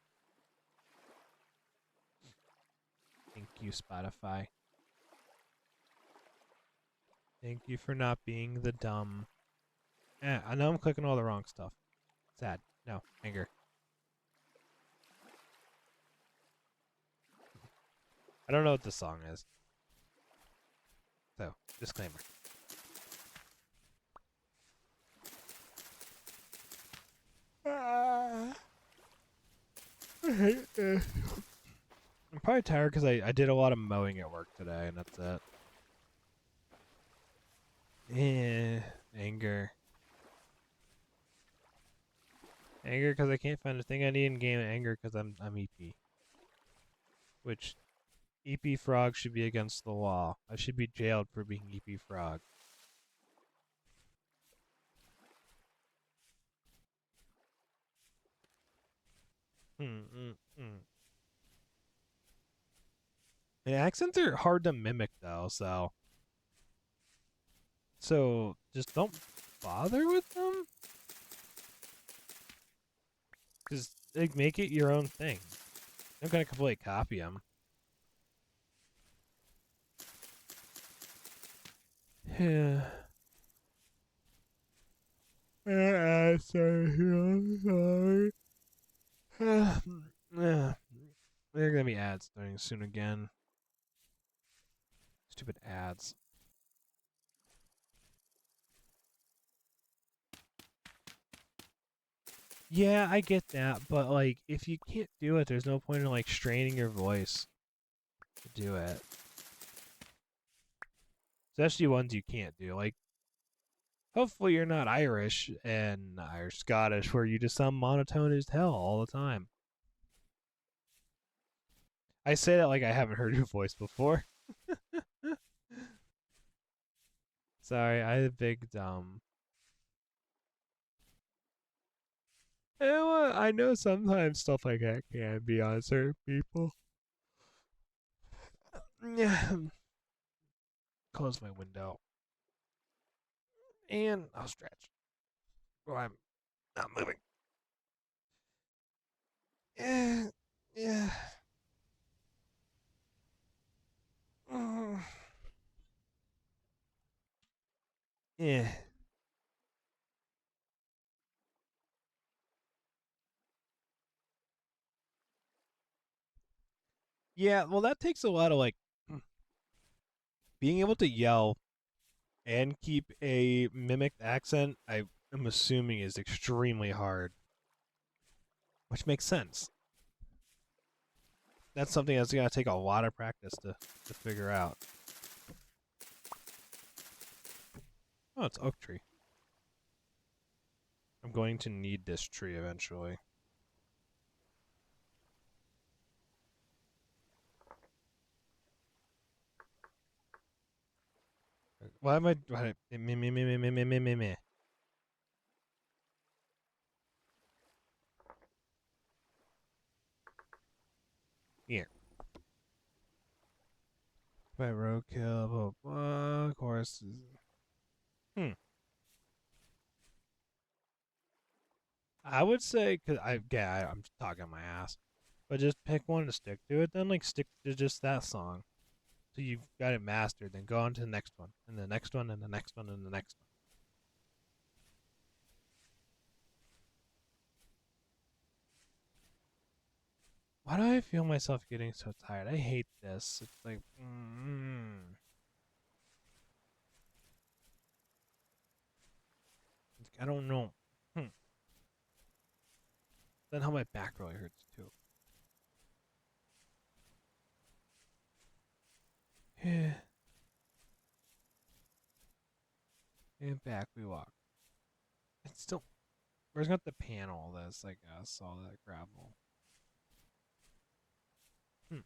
[SPEAKER 1] Thank you, Spotify. Thank you for not being the dumb. I know I'm clicking all the wrong stuff. Sad. No. Anger. I don't know what the song is. So, disclaimer. I'm probably tired because I did a lot of mowing at work today, and that's it. Anger. Anger because I can't find a thing I need in game. Anger because I'm EP. Which, EP Frog should be against the law. I should be jailed for being EP Frog. The accents are hard to mimic though, so just don't bother with them. Just like make it your own thing. I'm gonna completely copy them. Yeah. Sorry. There are gonna be ads starting soon again. Stupid ads. Yeah, I get that, but like, if you can't do it, there's no point in like straining your voice to do it. Especially ones you can't do. Like, hopefully you're not Irish and or Scottish, where you just sound monotone as hell all the time. I say that like I haven't heard your voice before. Sorry, I'm a big dumb. You know what? I know sometimes stuff like that can be on certain people. Yeah. Close my window. And I'll stretch. Well, I'm not moving. Yeah. Yeah. Yeah. Yeah, well, that takes a lot of like being able to yell and keep a mimicked accent. I am assuming is extremely hard, which makes sense. That's something that's gonna take a lot of practice to figure out. Oh, it's oak tree. I'm going to need this tree eventually. Why am I? Me. Here. By roadkill, blah, blah, of course. Hmm. I would say, cause I'm talking my ass, but just pick one to stick to it. Then like stick to just that song, so you've got it mastered. Then go on to the next one, and the next one, and the next one, and the next one. Why do I feel myself getting so tired? I hate this. It's like, I don't know. Then how my back really hurts too. Yeah. And back we walk. It's still. Where's got the panel? That's like all that gravel. Hmm.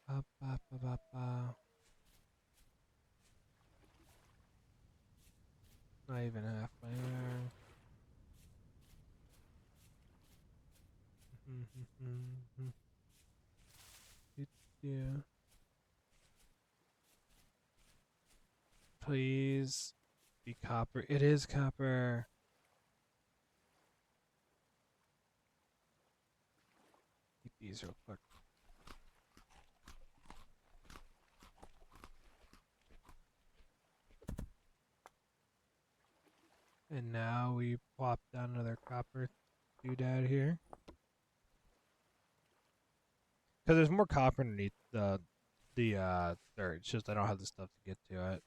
[SPEAKER 1] Ba, ba, ba, ba, ba. Not even halfway there. Yeah. Please be copper. It is copper. Eat these real quick. And now we plop down another copper doodad here. Because there's more copper underneath the dirt. It's just I don't have the stuff to get to it.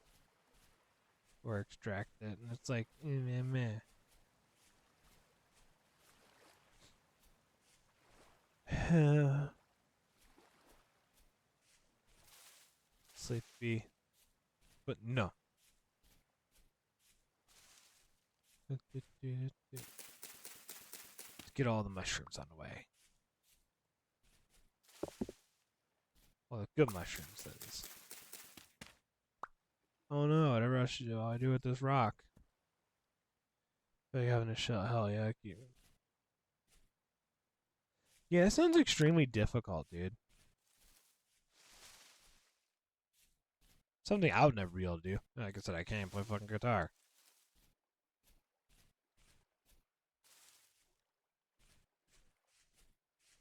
[SPEAKER 1] Or extract it. And it's like, meh, meh. Sleepy. But no. Let's get all the mushrooms on the way. Well, the good mushrooms, that is. Oh no, whatever I should do, I do with this rock. Like having a shell, hell yeah, cute. Yeah, it sounds extremely difficult, dude. Something I would never be able to do. Like I said, I can't play fucking guitar.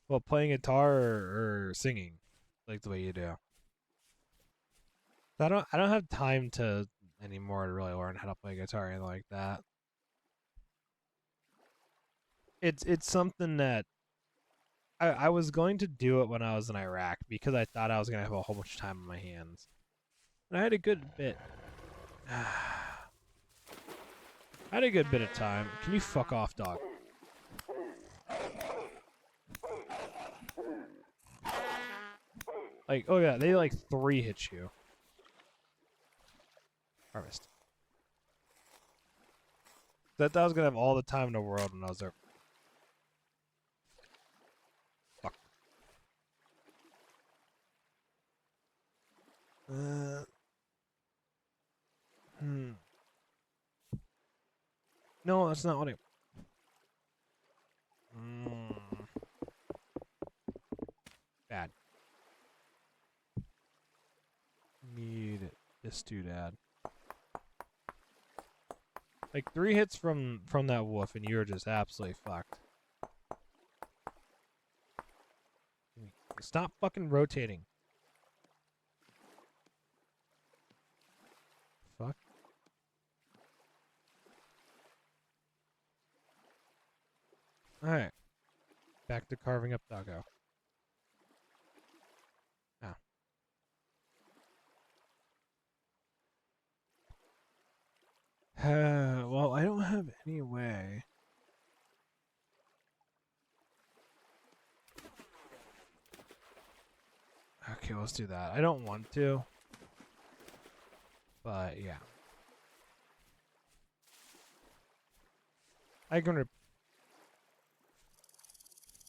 [SPEAKER 1] Well, playing guitar or singing, like the way you do. I don't have time to anymore to really learn how to play guitar or anything like that. It's something that I was going to do it when I was in Iraq because I thought I was gonna have a whole bunch of time on my hands. And I had a good bit. I had a good bit of time. Can you fuck off, dog? Like, oh yeah, they like 3 hit you. Harvest. That I was gonna have all the time in the world when I was there. Fuck. No, that's not what I. Bad. Need this doodad. Like 3 hits from that wolf, and you're just absolutely fucked. Stop fucking rotating. Fuck. Alright. Back to carving up doggo. Ah. Well, I don't have any way. Okay, let's do that. I don't want to. But, yeah. I can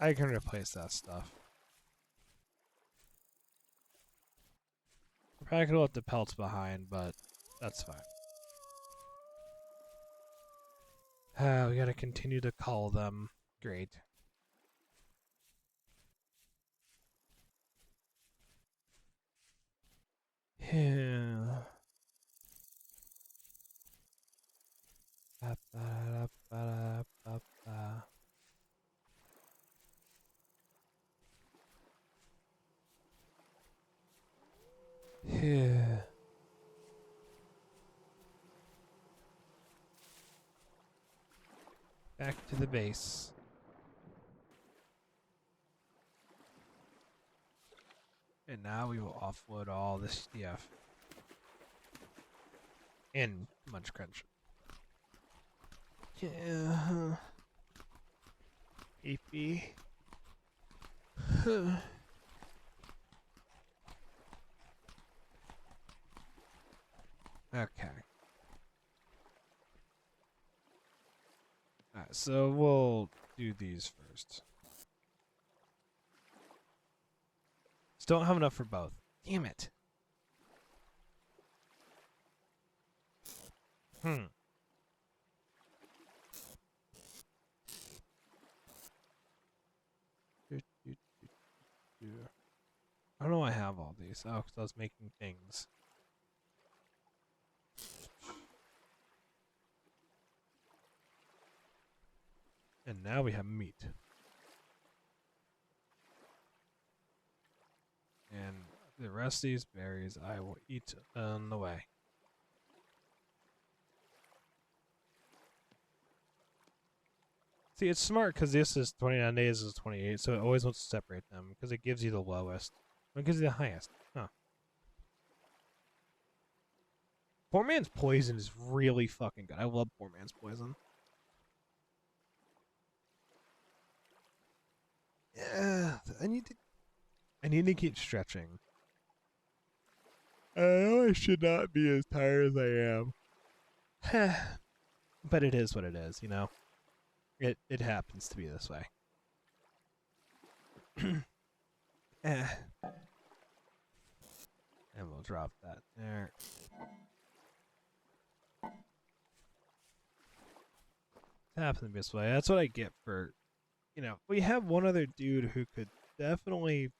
[SPEAKER 1] replace that stuff. I probably could have left the pelts behind, but that's fine. We gotta continue to call them. Great. Yeah. Yeah. Back to the base. And now we will offload all this stuff. And Munch Crunch. Yeah. AP. Okay. Alright, so we'll do these first. Still don't have enough for both. Damn it. don't know why I have all these. Oh, because I was making things. And now we have meat. And the rest of these berries I will eat on the way. See, it's smart because this is 29 days, this is 28, so it always wants to separate them because it gives you the lowest. It gives you the highest. Huh. Poor man's poison is really fucking good. I love poor man's poison. Yeah, I need to keep stretching. I know I should not be as tired as I am. But it is what it is, you know? It happens to be this way. And we'll drop that there. It happens to be this way. That's what I get for, you know, we have one other dude who could definitely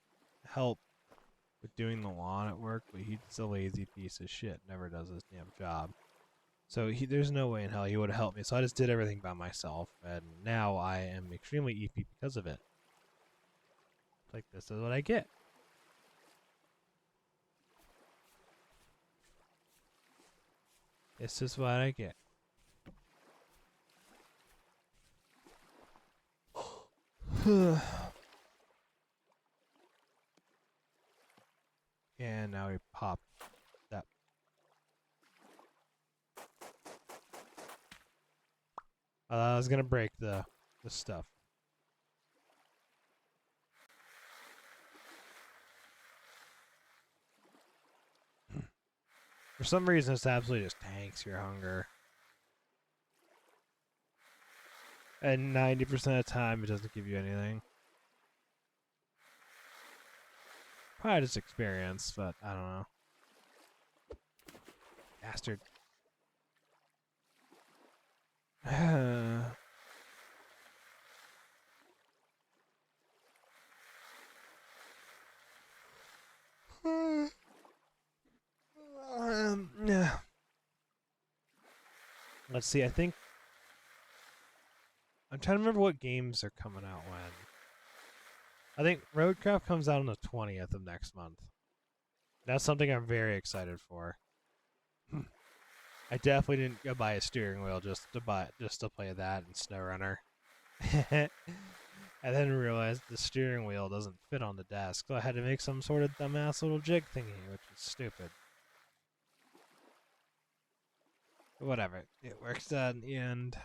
[SPEAKER 1] help with doing the lawn at work, but he's a lazy piece of shit, never does his damn job. So there's no way in hell he would have helped me. So I just did everything by myself, and now I am extremely EP because of it. Like, this is what I get. This is what I get. And now we pop that. I was gonna break the stuff. For some reason, this absolutely just tanks your hunger. And 90% of the time, it doesn't give you anything. Probably just experience, but I don't know. Bastard. Yeah. Let's see, I think I'm trying to remember what games are coming out when. I think Roadcraft comes out on the 20th of next month. That's something I'm very excited for. I definitely didn't go buy a steering wheel just to play that and SnowRunner. And then realized the steering wheel doesn't fit on the desk, so I had to make some sort of dumbass little jig thingy, which is stupid. But whatever, it works out in the end.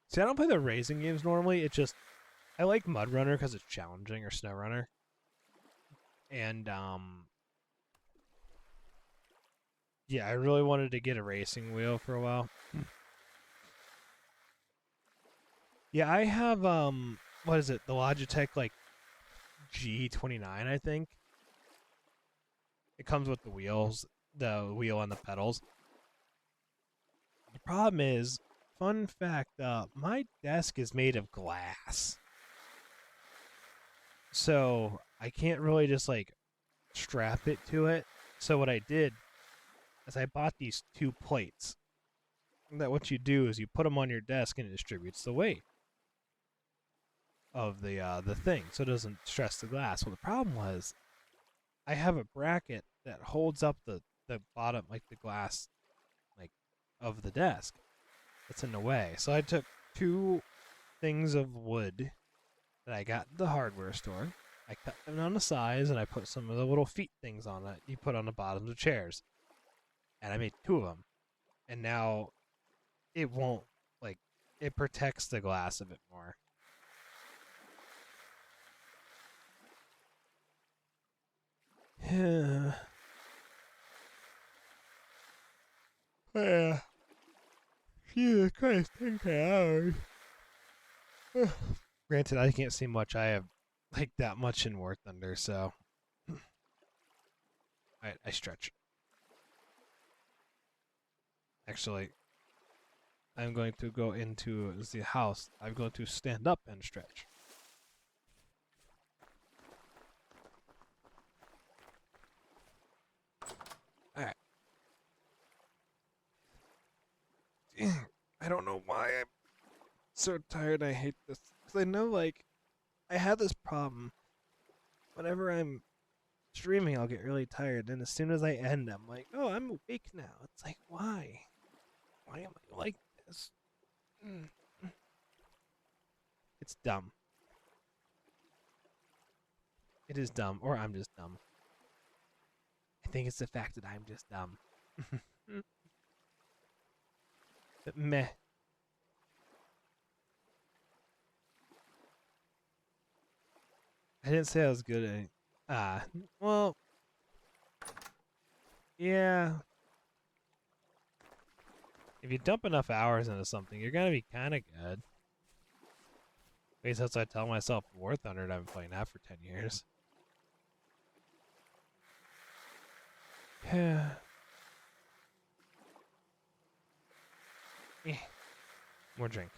[SPEAKER 1] See, I don't play the racing games normally. It just, I like Mud Runner because it's challenging, or SnowRunner. And, yeah, I really wanted to get a racing wheel for a while. Yeah, I have, what is it? The Logitech, like, G29, I think. It comes with the wheels, the wheel and the pedals. The problem is, fun fact, my desk is made of glass. So I can't really just like strap it to it. So what I did is I bought these two plates. That what you do is you put them on your desk and it distributes the weight of the thing, so it doesn't stress the glass. Well, the problem was I have a bracket that holds up the bottom, like the glass, like of the desk. It's in the way. So I took two things of wood that I got at the hardware store. I cut them down to size and I put some of the little feet things on it you put on the bottoms of chairs. And I made two of them. And now it won't, like, it protects the glass a bit more. Yeah. Yeah. Jesus Christ, 10K hours. Granted, I can't see much. I have, like, that much in War Thunder, so. Alright, I stretch. Actually, I'm going to go into the house. I'm going to stand up and stretch. Alright. I don't know why I'm so tired. I hate this. Because I know, like, I had this problem. Whenever I'm streaming, I'll get really tired. And as soon as I end, I'm like, oh, I'm awake now. It's like, why? Why am I like this? It's dumb. It is dumb. Or I'm just dumb. I think it's the fact that I'm just dumb. But meh. I didn't say I was good at it. Well, yeah. If you dump enough hours into something, you're gonna be kind of good. At least that's what I tell myself. War Thunder, I've been playing that for 10 years. Yeah. More drink.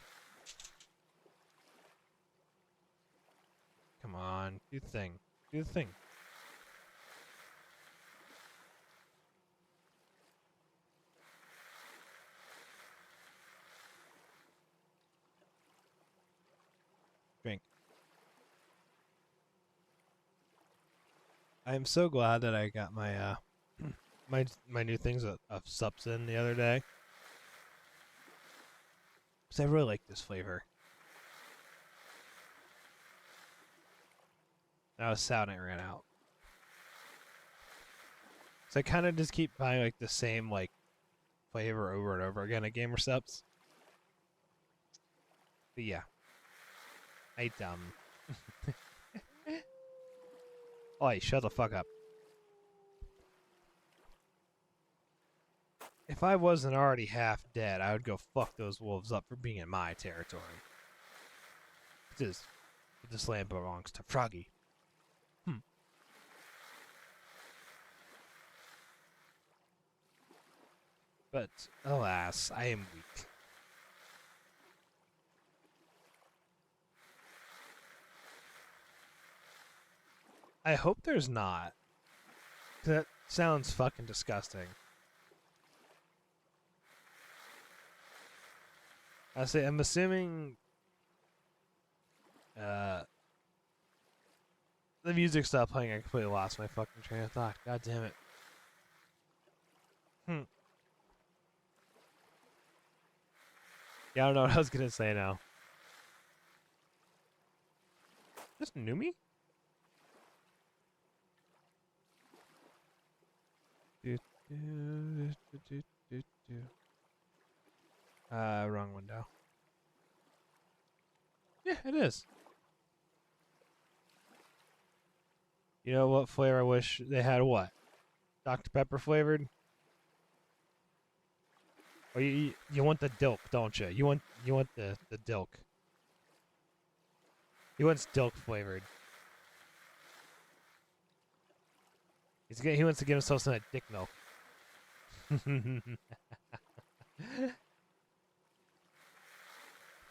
[SPEAKER 1] Come on, do the thing. Do the thing. Drink. I am so glad that I got my my new things of Supsin the other day. Because I really like this flavor. I was sad when it ran out. So I kind of just keep buying like the same like flavor over and over again at Gamer Subs. But yeah, I Oi, shut the fuck up. If I wasn't already half dead, I would go fuck those wolves up for being in my territory. This land belongs to Froggy. But alas, I am weak. I hope there's not. That sounds fucking disgusting. I'm assuming the music stopped playing. I completely lost my fucking train of thought. God damn it. Yeah, I don't know what I was gonna say now. This Numi? Wrong window. Yeah, it is. You know what flavor I wish they had? What? Dr. Pepper flavored? Or you want the Dilk, don't you? You want the Dilk. He wants Dilk flavored. He wants to give himself some of that dick milk.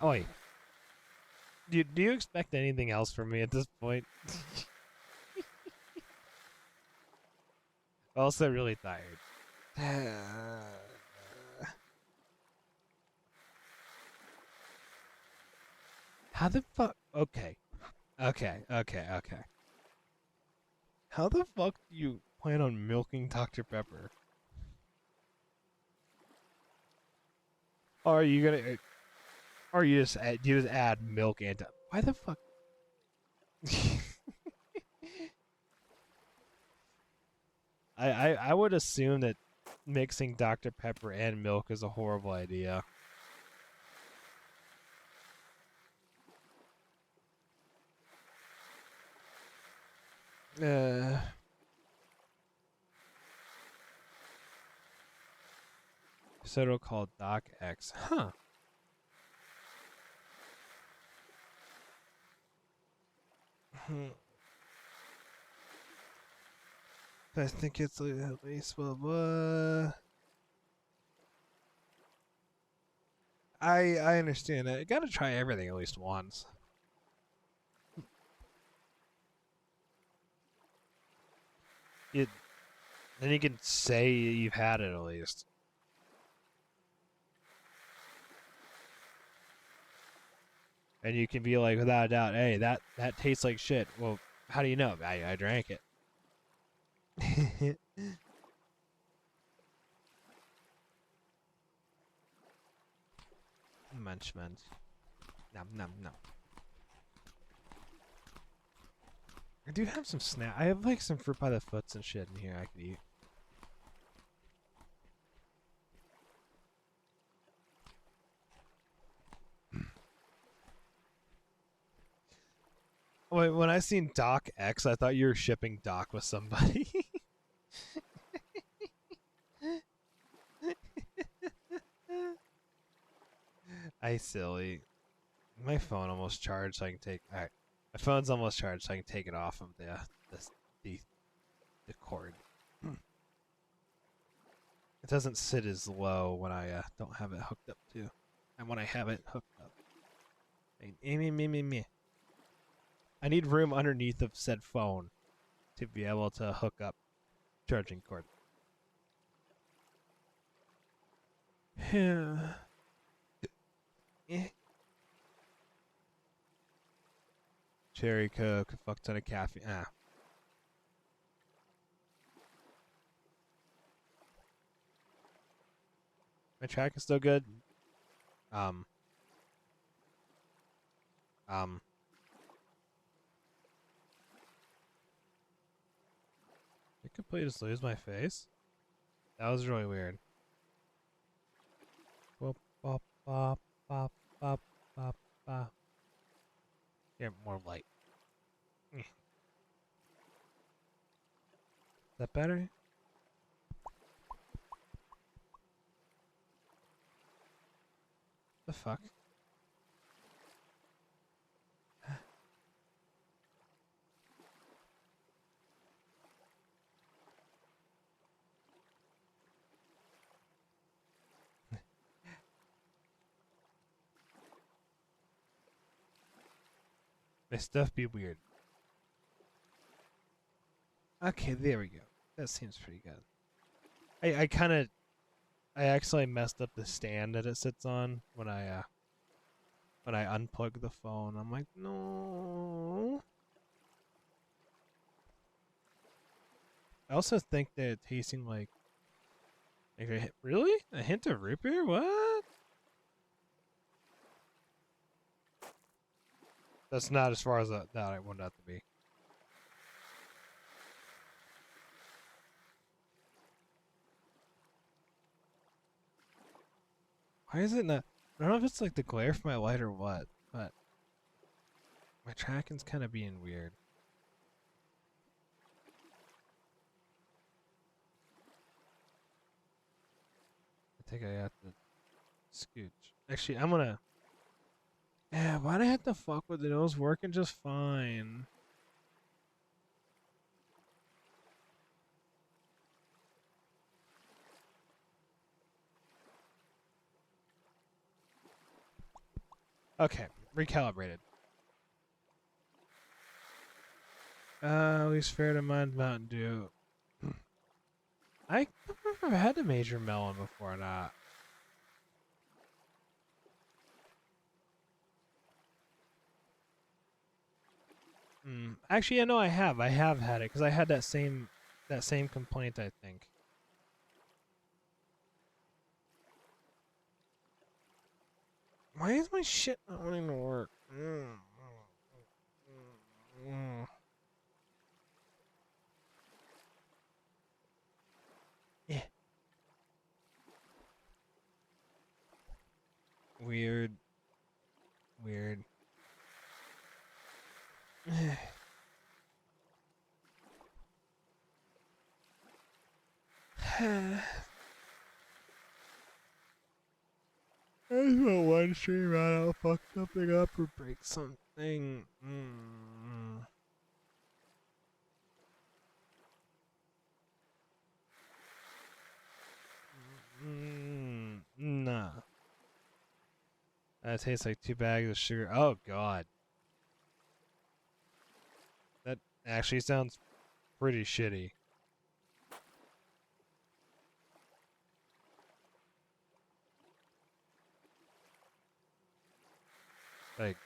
[SPEAKER 1] Oi. Do you expect anything else from me at this point? Also really tired. How the fuck? Okay. How the fuck do you plan on milking Dr. Pepper? Or are you gonna? Or you just add milk and why the fuck? I would assume that mixing Dr. Pepper and milk is a horrible idea. Uh, so it'll call Doc X. Huh. I think it's at least blah blah. I understand that. You gotta try everything at least once. You, then you can say you've had it at least. And you can be like, without a doubt, hey, that tastes like shit. Well, how do you know? I drank it. Munch munch. Nom nom nom. I do have some snack. I have like some fruit by the foots and shit in here I could eat. Wait, when I seen Doc X, I thought you were shipping Doc with somebody. I silly. My phone almost charged, so I can take. All right, my phone's almost charged, so I can take it off of the the, the cord. It doesn't sit as low when I don't have it hooked up to, and when I have it hooked up. Me. I need room underneath of said phone to be able to hook up charging cord. Eh. Cherry Coke, a fuck ton of caffeine. My track is still good. Um, um, I completely just lose my face. That was really weird. Bop, bop, bop, bop, bop, bop, bop. Get more light. Is that better? The fuck? My stuff be weird. Okay, there we go. That seems pretty good. I kind of I actually messed up the stand that it sits on when I unplug the phone. I'm like, no. I also think that it's tasting like really a hint of root beer. What? That's not as far as that I want that to be. Why is it not? I don't know if it's like the glare from my light or what, but my tracking's kind of being weird. I think I have to scooch. Actually, I'm gonna. Yeah, why'd I have to fuck with it? It was working just fine. Okay, recalibrated. At least fair to mind Mountain Dew. I never had a major melon before, not. Actually, I know I have. I have had it because I had that same complaint. I think. Why is my shit not wanting to work? Yeah. Weird. Weird. I just want one stream right out, fuck something up or break something. Nah. That tastes like 2 bags of sugar. Oh god. That actually sounds pretty shitty. Like,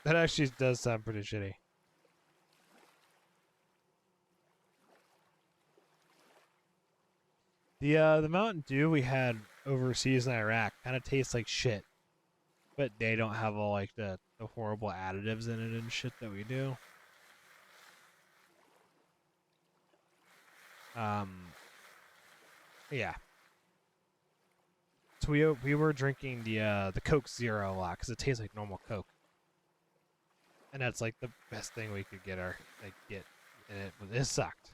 [SPEAKER 1] that actually does sound pretty shitty. The Mountain Dew we had overseas in Iraq kind of tastes like shit, but they don't have all like the horrible additives in it and shit that we do. Yeah. So we were drinking the Coke Zero a lot because it tastes like normal Coke, and that's like the best thing we could get, and it sucked.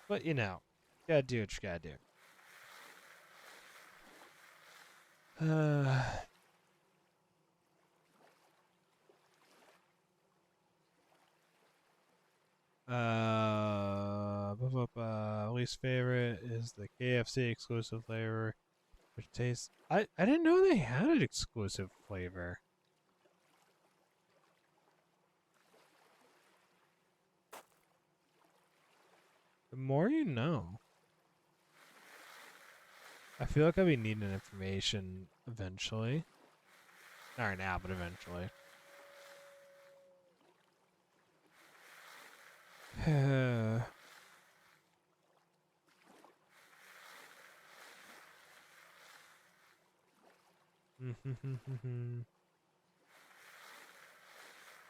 [SPEAKER 1] But you know, gotta do what you gotta do. Least favorite is the KFC exclusive flavor, which tastes. I didn't know they had an exclusive flavor. The more you know. I feel like I'll be needing information eventually. Not right now, but eventually.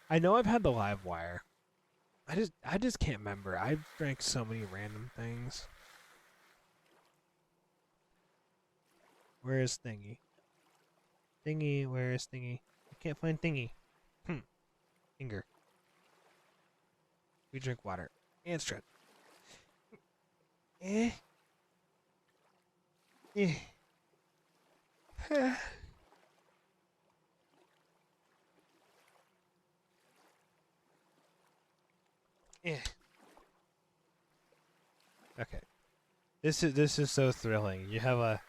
[SPEAKER 1] I know I've had the live wire. I just can't remember. I've drank so many random things. Where is Thingy? Thingy, where is Thingy? I can't find Thingy. Finger. We drink water. And stretch. Eh. Eh. Eh. Okay. This is so thrilling. You have a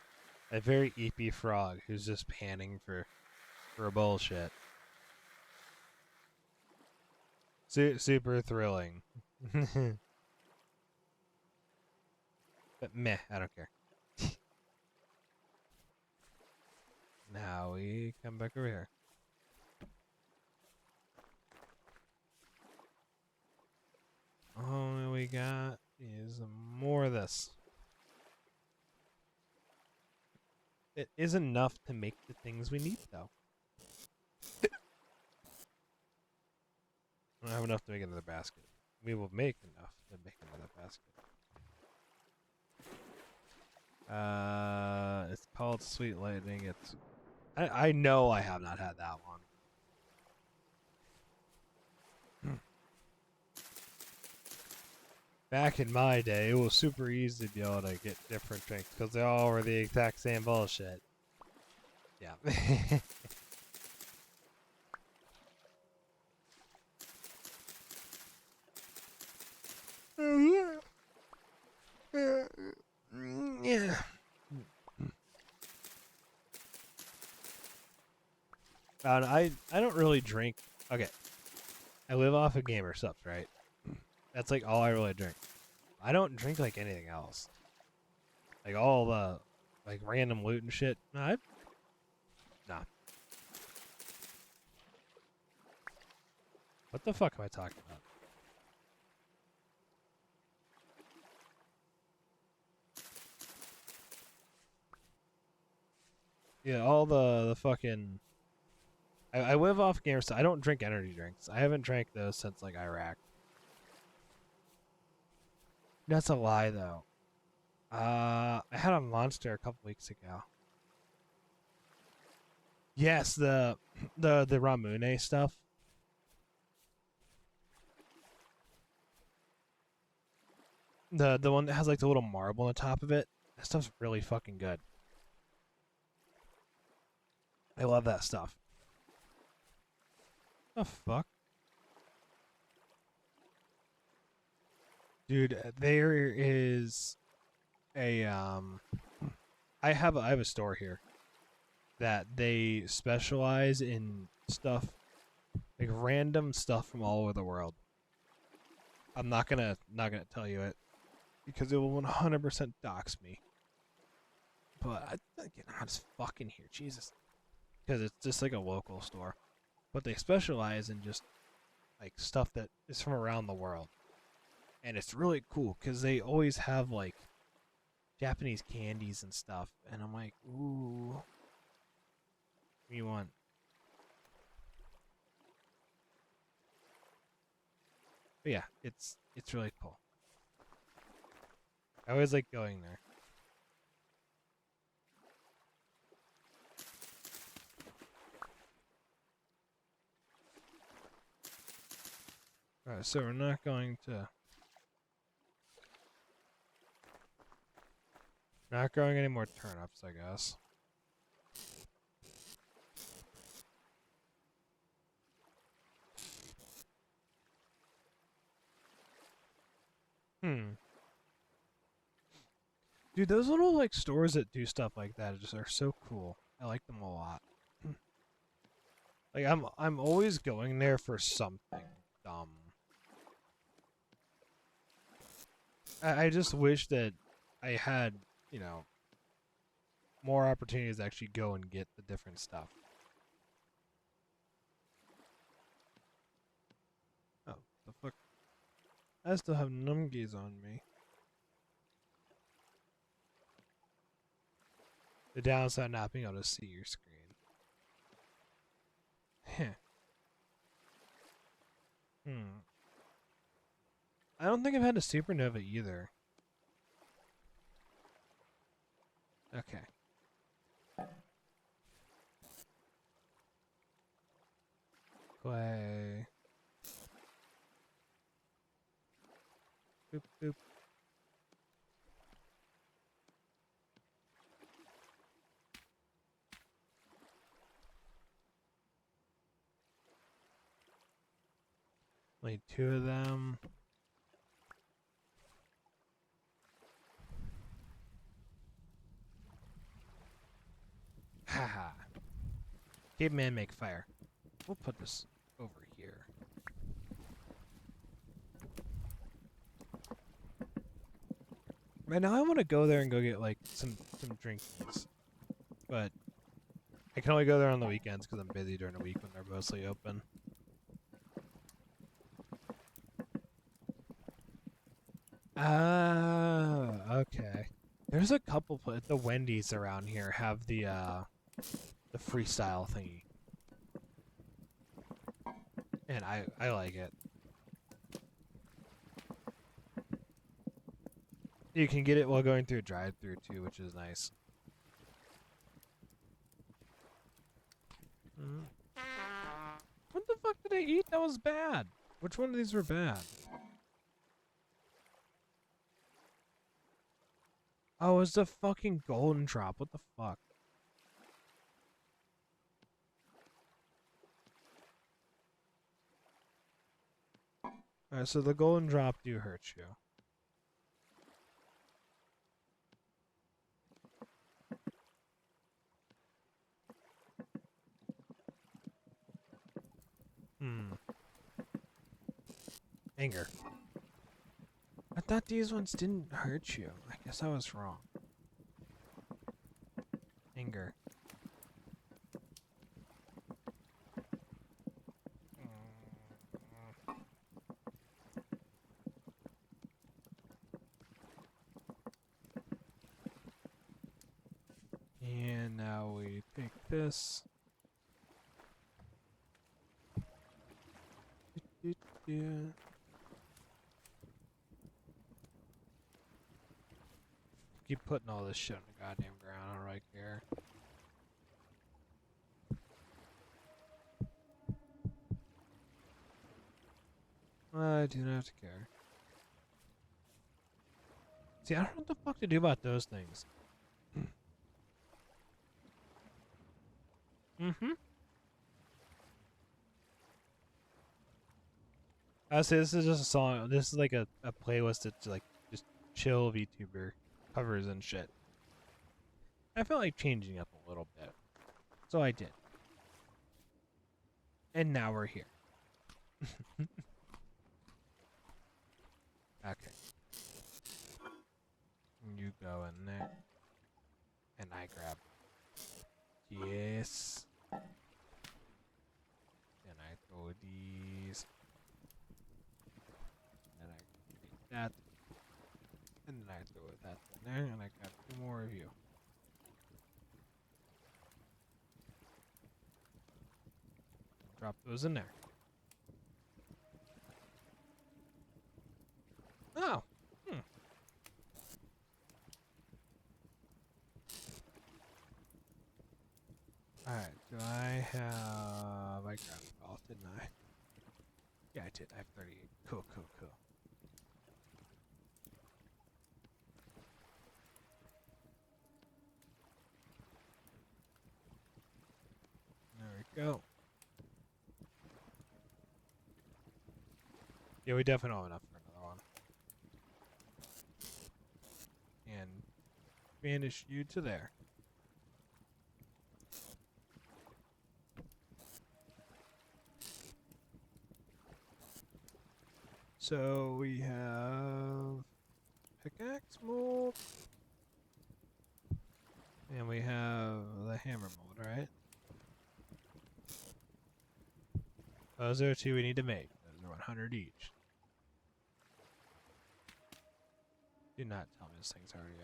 [SPEAKER 1] very eepy frog who's just panning for bullshit. Super thrilling. But meh, I don't care. Now we come back over here. All we got is more of this. It is enough to make the things we need, though. I don't have enough to make another basket. We will make enough to make another basket. It's called Sweet Lightning. I know I have not had that one. Back in my day, it was super easy to be able to get different drinks because they all were the exact same bullshit. Yeah. Yeah. I don't really drink. Okay, I live off of gamer subs, right? That's like all I really drink. I don't drink like anything else. Like all the like random loot and shit. Nah. What the fuck am I talking about? Yeah, all the fucking. I live off gamer subs. I don't drink energy drinks. I haven't drank those since like Iraq. That's a lie though. I had a Monster a couple weeks ago. Yes, the Ramune stuff. The one that has like the little marble on the top of it. That stuff's really fucking good. I love that stuff. The fuck? Dude, there is a I have a store here that they specialize in stuff like random stuff from all over the world. I'm not gonna tell you it because it will 100% dox me. But I get hot as fucking here, Jesus, because it's just like a local store. But they specialize in just like stuff that is from around the world, and it's really cool because they always have like Japanese candies and stuff, and I'm like, ooh, what do you want? But yeah, it's really cool. I always like going there. Alright, so we're not growing any more turnips, I guess. Hmm. Dude, those little like stores that do stuff like that just are so cool. I like them a lot. Like I'm always going there for something dumb. I just wish that I had, you know, more opportunities to actually go and get the different stuff. Oh, the fuck? I still have numgies on me. The downside of not being able to see your screen. Heh. Hmm. I don't think I've had a supernova either. Okay. Clay. Boop boop. Only two of them. Haha. Caveman make fire. We'll put this over here. Right now I want to go there and go get like some drinkies. But I can only go there on the weekends because I'm busy during the week when they're mostly open. Ah, okay. There's a couple the Wendy's around here have the freestyle thingy. And I like it. You can get it while going through a drive-through too, which is nice. Mm. What the fuck did I eat? That was bad. Which one of these were bad? Oh, it's the fucking golden drop. What the fuck? Alright, so the golden drop do hurt you. Hmm. Anger. I thought these ones didn't hurt you. I guess I was wrong. Anger. And now we take this. Yeah. Keep putting all this shit on the goddamn ground. I don't really care. I do not have to care. See, I don't know what the fuck to do about those things. Mm-hmm. I would say this is just a song. This is like a playlist that's like just chill VTuber covers and shit. I felt like changing up a little bit. So I did. And now we're here. Okay. You go in there. And I grab. Yes. Then I throw these. Then I take that. And then I throw that in there. And I got 2 more of you. Drop those in there. Oh. Alright, do I have... I grabbed it all, didn't I? Yeah, I did. I have 38. Cool, cool, cool. There we go. Yeah, we definitely don't have enough for another one. And banish you to there. So we have pickaxe mold. And we have the hammer mold, right? Those are 2 we need to make. Those are 100 each. Do not tell me this thing's already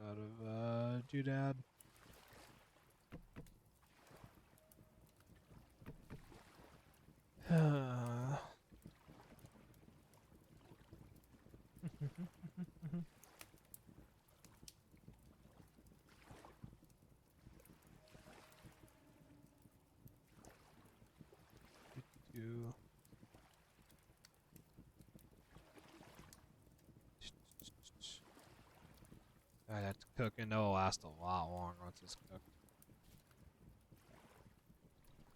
[SPEAKER 1] out of doodad. Do. Alright, that's cooking. That'll last a lot longer once it's cooked.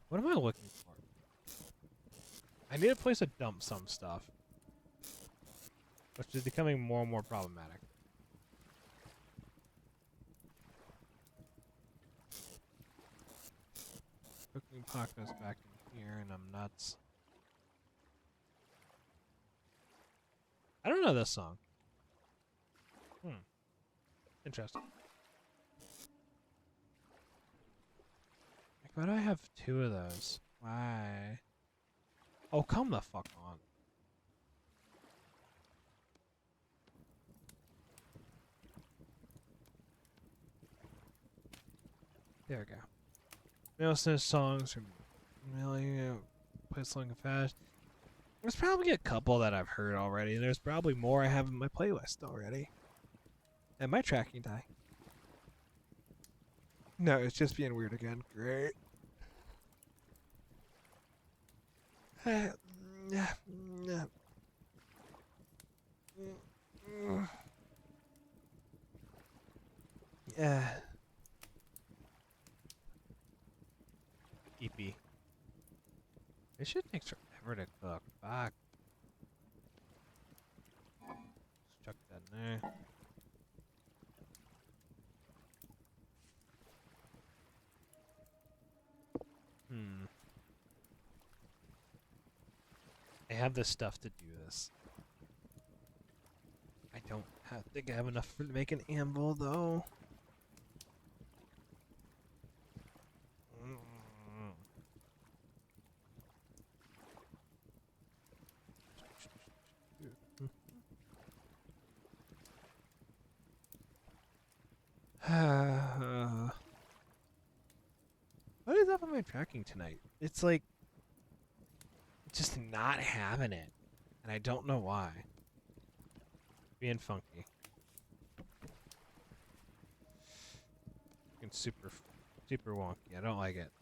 [SPEAKER 1] What am I looking for? I need a place to dump some stuff. Which is becoming more and more problematic. Cooking pot goes back in here and I'm nuts. I don't know this song. Interesting. Like, why do I have 2 of those? Why? Oh, come the fuck on. There we go. Millicent songs from Million, Place Long and Fast. There's probably a couple that I've heard already. There's probably more I have in my playlist already. And my tracking die. No, it's just being weird again. Great. Yeah. EP. This shit takes forever to cook. Fuck. Let's chuck that in there. I have the stuff to do this. I don't think I have enough to make an anvil, though. What is up with my tracking tonight? It's like just not having it, and I don't know why. Being funky. It's super wonky. I don't like it.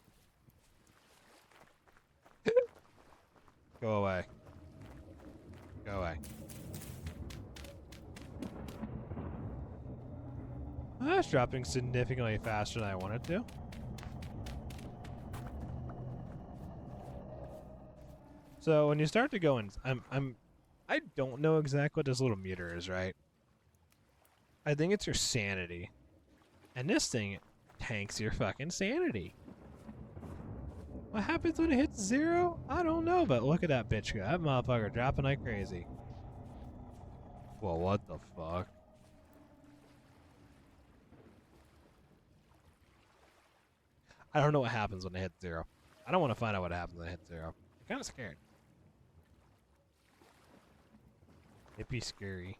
[SPEAKER 1] Go away. Go away. Well, that's dropping significantly faster than I wanted to. So when you start to go in, I don't know exactly what this little meter is, right? I think it's your sanity. And this thing tanks your fucking sanity. What happens when it hits 0? I don't know, but look at that bitch go. That motherfucker dropping like crazy. Well, what the fuck? I don't know what happens when it hits 0. I don't want to find out what happens when it hits 0. I'm kind of scared. It'd be scary.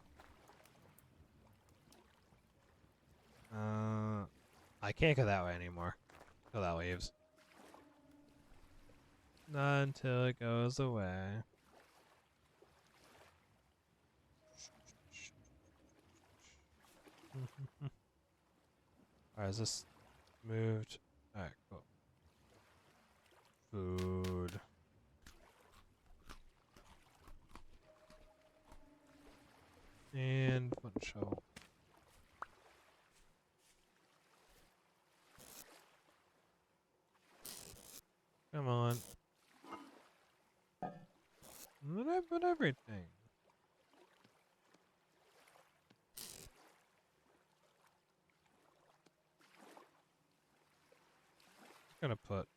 [SPEAKER 1] I can't go that way anymore. Go that waves. Not until it goes away. Alright, is this moved? Alright, cool. Food. And bunch of... Come on. What about everything? Just gonna put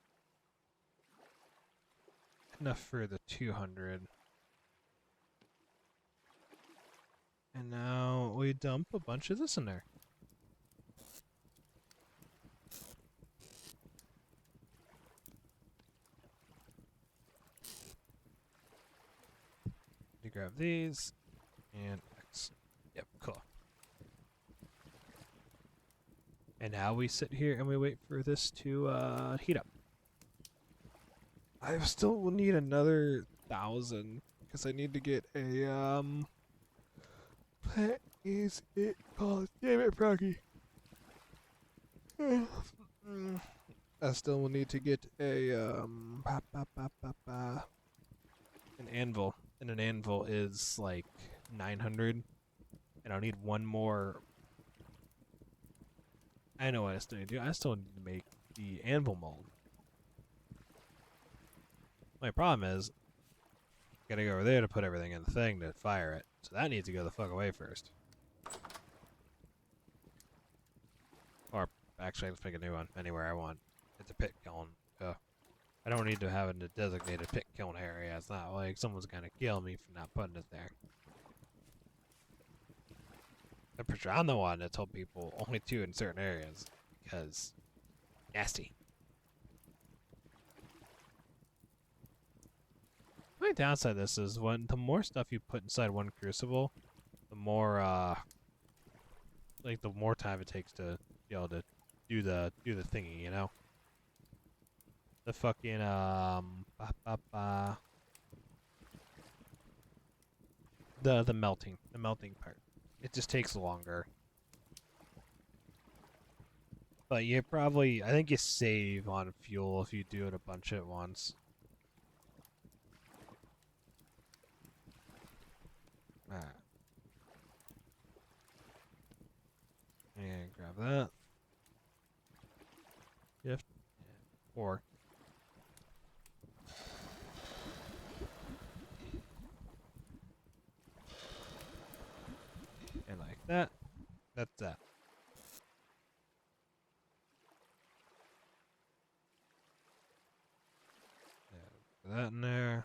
[SPEAKER 1] enough for the 200. And now we dump a bunch of this in there. You grab these and X. Yep, cool. And now we sit here and we wait for this to heat up. I still will need another 1,000 because I need to get a what is it called? Damn it, Froggy. I still will need to get a an anvil, and an anvil is like 900, and I'll need one more. I know what I still need to do. I still need to make the anvil mold. My problem is, gotta go over there to put everything in the thing to fire it. So that needs to go the fuck away first. Or actually, let's make a new one anywhere I want. It's a pit kiln. I don't need to have a designated pit kiln area. It's not like someone's gonna kill me for not putting it there. I'm pretty sure I'm the one that told people only 2 in certain areas because nasty. The only downside of this is when the more stuff you put inside one crucible, the more like the more time it takes to be able to do the thingy, you know? The fucking the melting part. It just takes longer. But you probably, I think you save on fuel if you do it a bunch at once. Alright. And grab that. Shift. 4. And like that. That's that. Put that in there.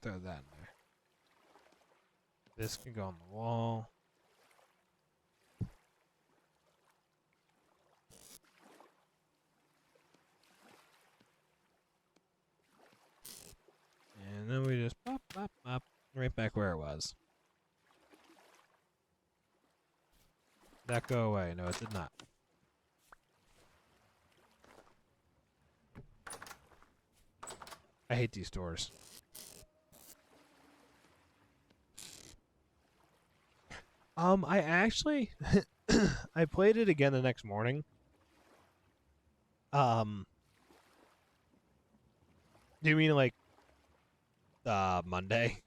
[SPEAKER 1] Throw that in there. This can go on the wall. And then we just pop, pop, pop, right back where it was. Did that go away? No, it did not. I hate these doors. I actually I played it again the next morning. Do you mean like Monday?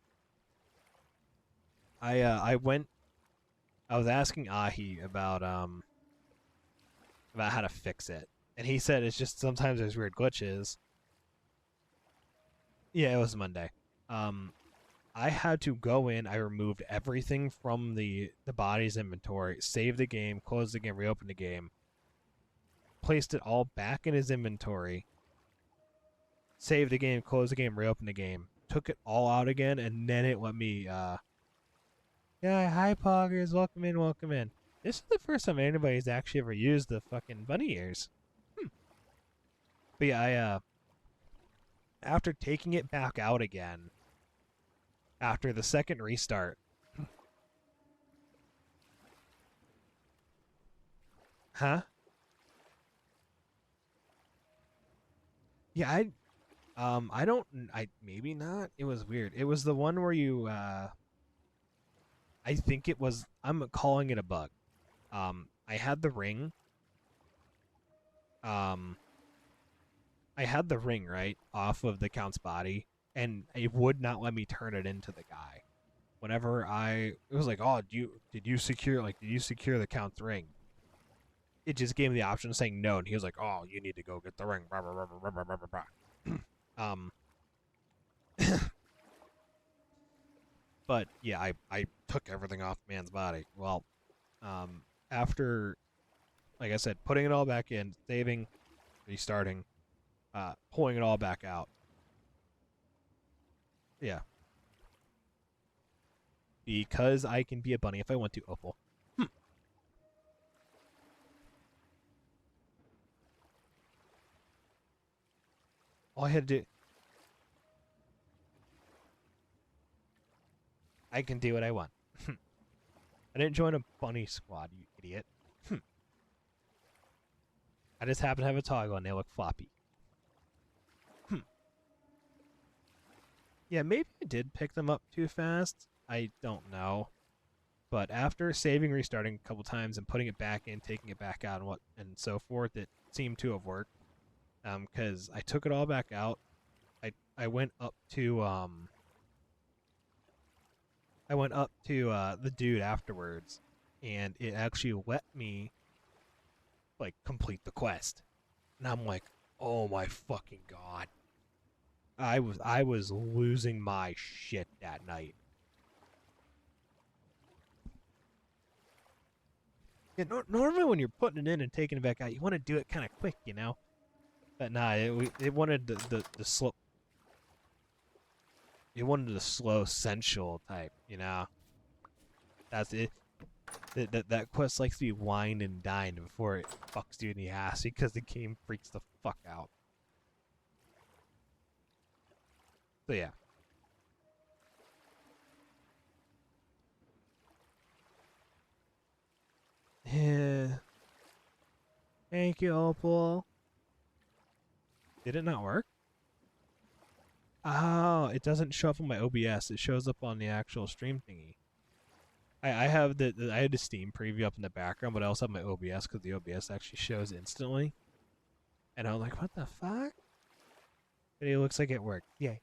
[SPEAKER 1] I was asking Ahi about how to fix it. And he said it's just sometimes there's weird glitches. Yeah, it was Monday. I had to go in. I removed everything from the body's inventory, save the game, close the game, reopen the game, placed it all back in his inventory, saved the game, closed the game, reopened the game, took it all out again, and then it let me. Yeah, hi Poggers, welcome in, welcome in. This is the first time anybody's actually ever used the fucking bunny ears. But yeah, after taking it back out again, after the second restart, huh? Yeah, I don't, I maybe not. It was weird. It was the one where you, I think it was. I'm calling it a bug. I had the ring. Um, I had the ring right off of the count's body, and it would not let me turn it into the guy. Whenever it was like, oh, did you secure the count's ring? It just gave me the option of saying no, and he was like, oh, you need to go get the ring. Blah, blah, blah, blah, blah, blah, blah, blah. But yeah, I took everything off man's body. Well, after, like I said, putting it all back in, saving, restarting, pulling it all back out. Yeah, because I can be a bunny if I want to. Opal. All I had to do, I can do what I want. I didn't join a bunny squad, you idiot. I just happen to have a toggle and they look floppy. Yeah, maybe I did pick them up too fast. I don't know. But after saving, restarting a couple times, and putting it back in, taking it back out, and so forth, it seemed to have worked. Because I took it all back out. I went up to the dude afterwards, and it actually let me like complete the quest. And I'm like, oh my fucking god! I was losing my shit that night. Yeah, normally when you're putting it in and taking it back out, you want to do it kind of quick, you know. But nah, it wanted the slow. It wanted the slow, sensual type, you know. That's it. That quest likes to be wined and dined before it fucks you in the ass because the game freaks the fuck out. So yeah. Yeah. Thank you, Opal. Did it not work? Oh, it doesn't show up on my OBS. It shows up on the actual stream thingy. I have I had the Steam preview up in the background, but I also have my OBS because the OBS actually shows instantly. And I'm like, what the fuck? But it looks like it worked. Yay.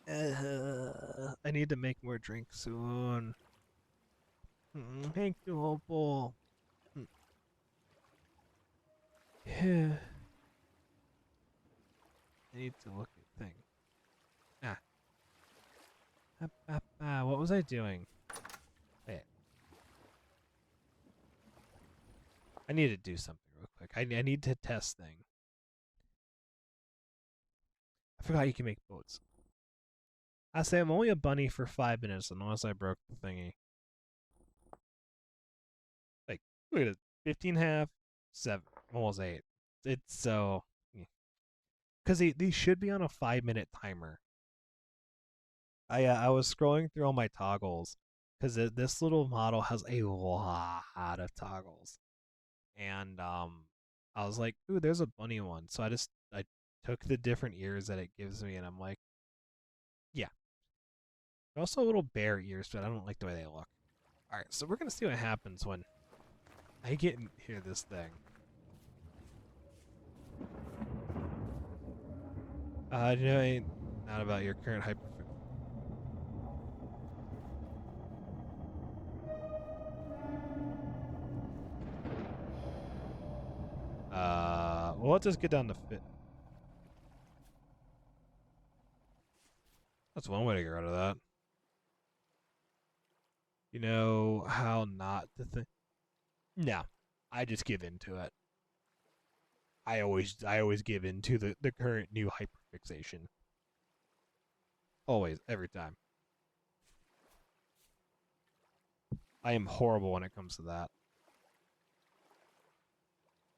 [SPEAKER 1] I need to make more drinks soon. Thank you, Opal. Yeah. I need to look at thing. Ah. What was I doing? Wait. I need to do something real quick. I need to test thing. I forgot you can make boats. I say I'm only a bunny for 5 minutes unless I broke the thingy. Like, look at it. 15 half, 7, almost 8. It's so. Because these should be on a 5 minute timer. I was scrolling through all my toggles because this little model has a lot of toggles, and I was like, ooh, there's a bunny one. So I took the different ears that it gives me, and I'm like, yeah. They're also little bear ears, but I don't like the way they look. All right, so we're gonna see what happens when I get in here this thing. You know, not about your current hyper. Well, let's just get down to fit. That's one way to get rid of that. You know how not to think? No, I just give into it. I always give in to the current new hyperfixation. Always, every time. I am horrible when it comes to that.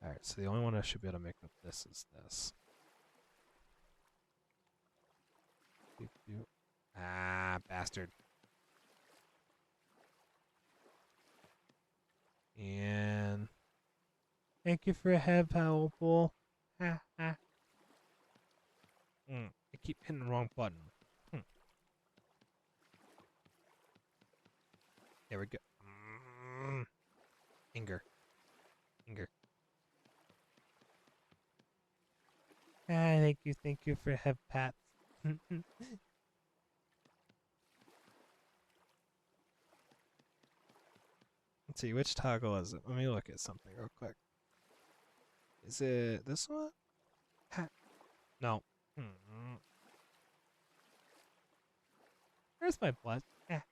[SPEAKER 1] Alright, so the only one I should be able to make with this is this. Ah, bastard. And thank you for a head powerful. Ha ha. I keep hitting the wrong button. There we go. Anger. Anger. Ah, thank you for head pats. Let's see, which toggle is it? Let me look at something real quick. Is it this one? Ha. No. Where's my blood? Ah.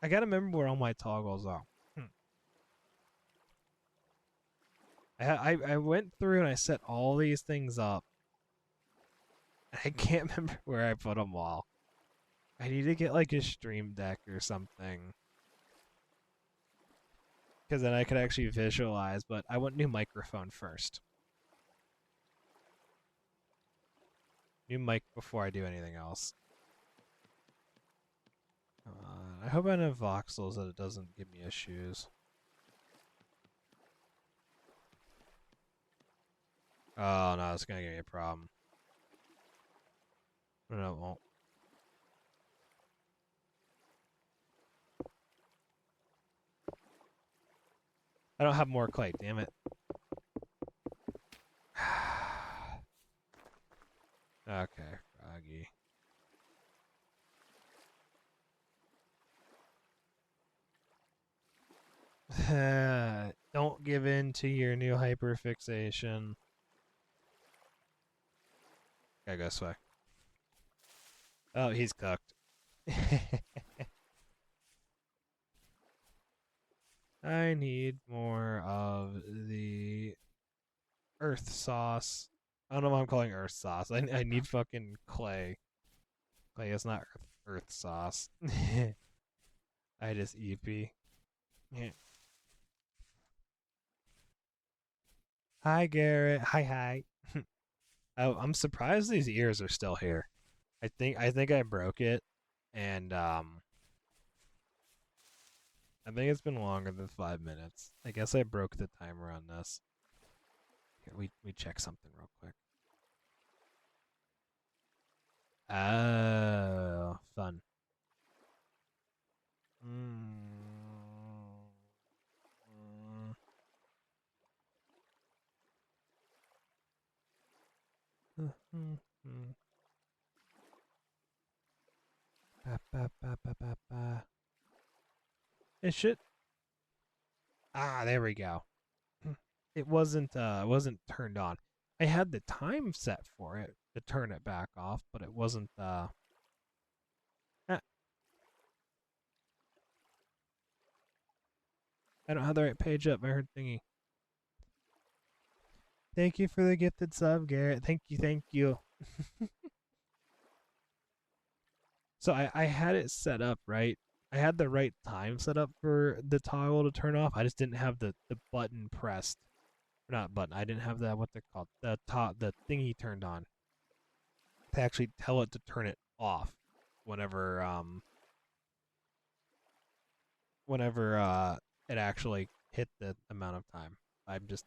[SPEAKER 1] I gotta remember where all my toggles are. I went through and I set all these things up. I can't remember where I put them all. I need to get like a stream deck or something. Because then I could actually visualize, but I want new microphone first. New mic before I do anything else. I hope I have voxels that it doesn't give me issues. Oh no, it's gonna give me a problem. No, it won't. I don't have more clay, damn it. Okay, Froggy. Don't give in to your new hyperfixation. Gotta go this way. Oh, he's cooked. I need more of the earth sauce. I don't know why I'm calling earth sauce. I need fucking clay. Clay is not earth sauce. I just EP. Hi Garrett. Hi. Oh, I'm surprised these ears are still here. I think I broke it, and I think it's been longer than 5 minutes. I guess I broke the timer on this. Here, we check something real quick. Oh, fun. It should. Ah, there we go. It wasn't turned on. I had the time set for it to turn it back off, but it wasn't I don't have the right page up. I heard thingy. Thank you for the gifted sub, Garrett. Thank you, thank you. So I had it set up right. I had the right time set up for the toggle to turn off. I just didn't have the button pressed. Or not button. I didn't have that what they're called. The thingy turned on. To actually tell it to turn it off whenever it actually hit the amount of time. I'm just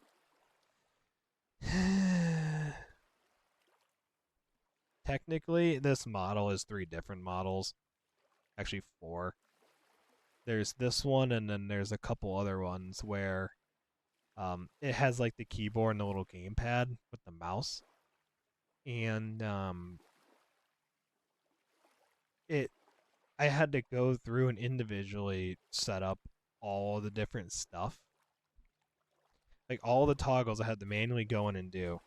[SPEAKER 1] technically this model is 3 different models. Actually 4. There's this one and then there's a couple other ones where it has like the keyboard and the little gamepad with the mouse. And it I had to go through and individually set up all the different stuff. Like all the toggles I had to manually go in and do.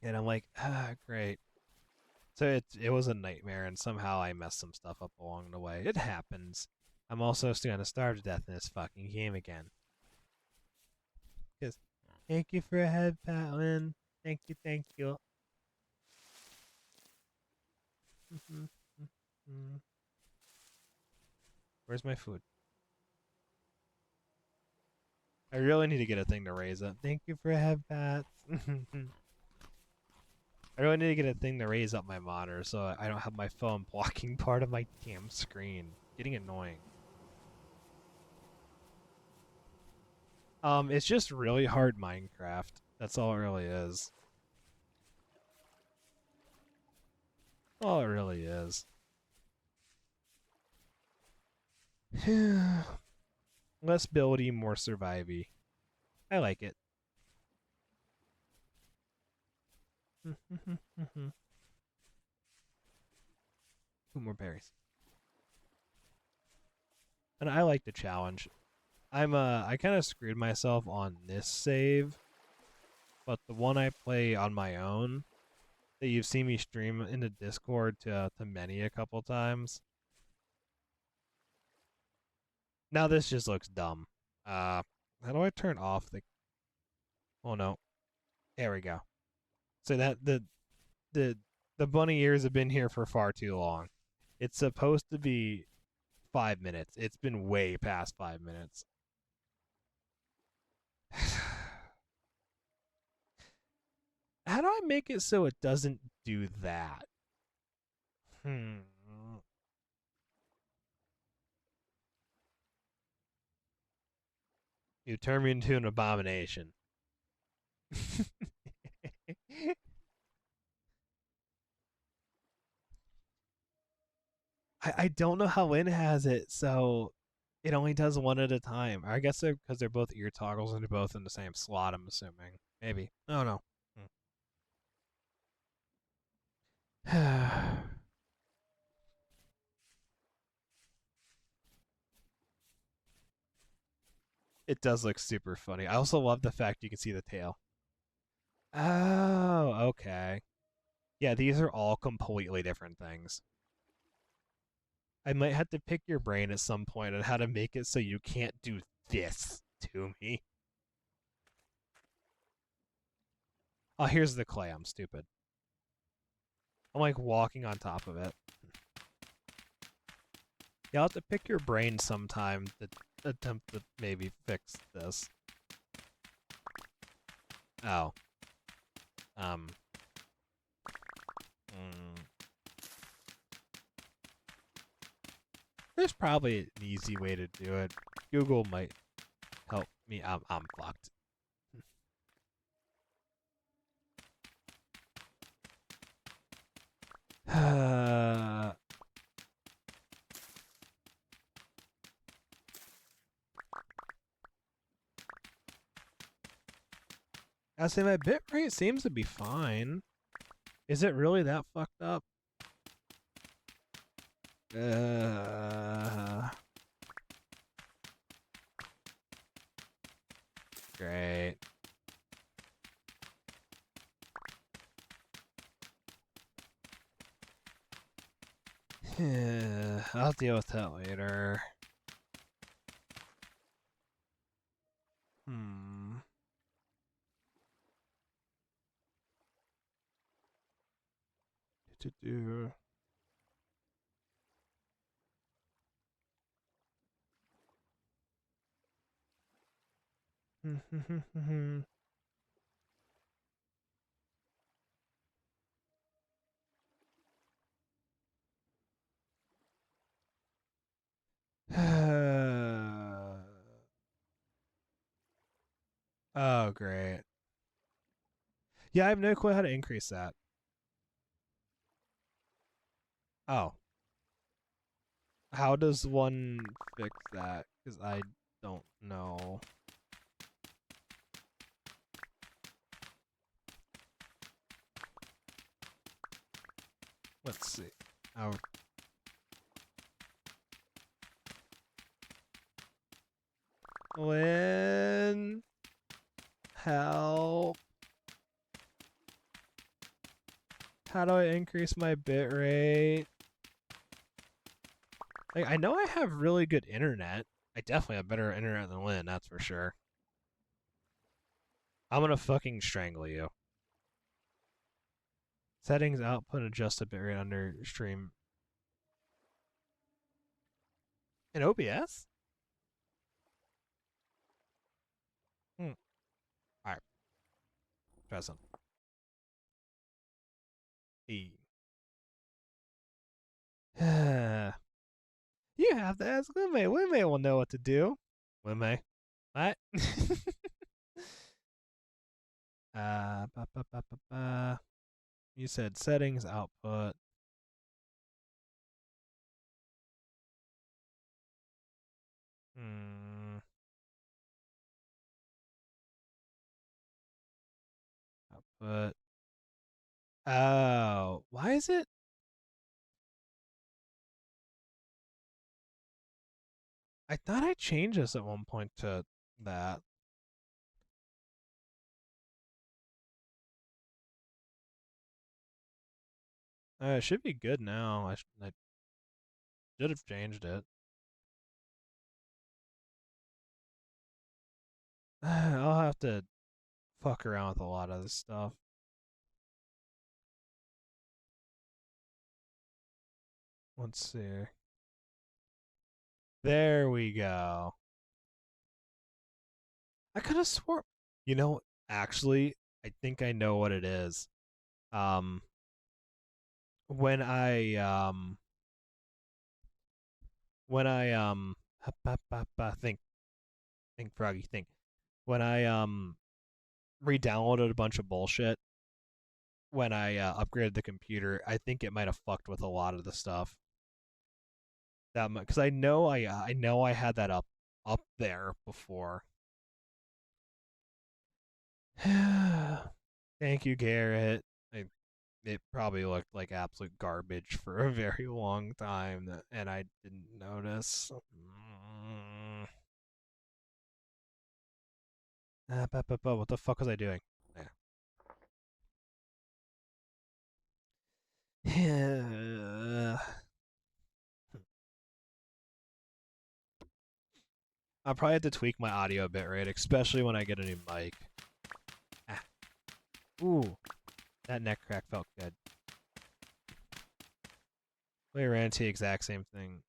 [SPEAKER 1] And I'm like, great. So it was a nightmare, and somehow I messed some stuff up along the way. It happens. I'm also still gonna starve to death in this fucking game again. Cause thank you for a head pat, Lynn. Thank you, thank you. Where's my food? I really need to get a thing to raise up. Thank you for a head pat. I really need to get a thing to raise up my monitor so I don't have my phone blocking part of my damn screen. Getting annoying. It's just really hard Minecraft. That's all it really is. All it really is. Less buildy, more survivey. I like it. Two more berries. And I like the challenge. I kind of screwed myself on this save, but the one I play on my own that you've seen me stream into Discord to many a couple times. Now this just looks dumb. How do I turn off the? Oh no, there we go. So that the the bunny ears have been here for far too long. It's supposed to be 5 minutes. It's been way past 5 minutes. How do I make it so it doesn't do that? Hmm. You turn me into an abomination. I don't know how Lynn has it, so it only does one at a time. I guess because they're both ear toggles and they're both in the same slot, I'm assuming. Maybe. Oh no. It does look super funny. I also love the fact you can see the tail. Oh, okay. Yeah, these are all completely different things. I might have to pick your brain at some point on how to make it so you can't do this to me. Oh, here's the clay. I'm stupid. I'm like walking on top of it. Yeah, I'll have to pick your brain sometime to attempt to maybe fix this. Oh. Um. Mm. There's probably an easy way to do it. Google might help me. I'm fucked. I say my bitrate seems to be fine. Is it really that fucked up? Great. I'll deal with that later. Hmm. To do. Oh, great. Yeah, I have no clue how to increase that. Oh. How does one fix that? Because I don't know. Let's see. Oh. Lynn. Help. How do I increase my bit rate? Like, I know I have really good internet. I definitely have better internet than Lynn, that's for sure. I'm gonna fucking strangle you. Settings, output, adjust a bitrate under stream. In OBS? Alright, try something. E. You have to ask Wimei. Wimei will know what to do. Wimei. What? Ba, ba, ba, ba, ba. You said settings, output. Output. Oh, why is it? I thought I changed this at one point to that. It should be good now. I should have changed it. I'll have to fuck around with a lot of this stuff. Let's see. There we go. I could have swore. You know, actually, I think I know what it is. Um, when I when I think Froggy think when I re-downloaded a bunch of bullshit when I upgraded the computer, I think it might have fucked with a lot of the stuff. That because I know I had that up there before. Thank you, Garrett. It probably looked like absolute garbage for a very long time, and I didn't notice. What the fuck was I doing? Yeah. I'll probably have to tweak my audio bitrate, especially when I get a new mic. Ah. Ooh, that neck crack felt good. We ran into the exact same thing.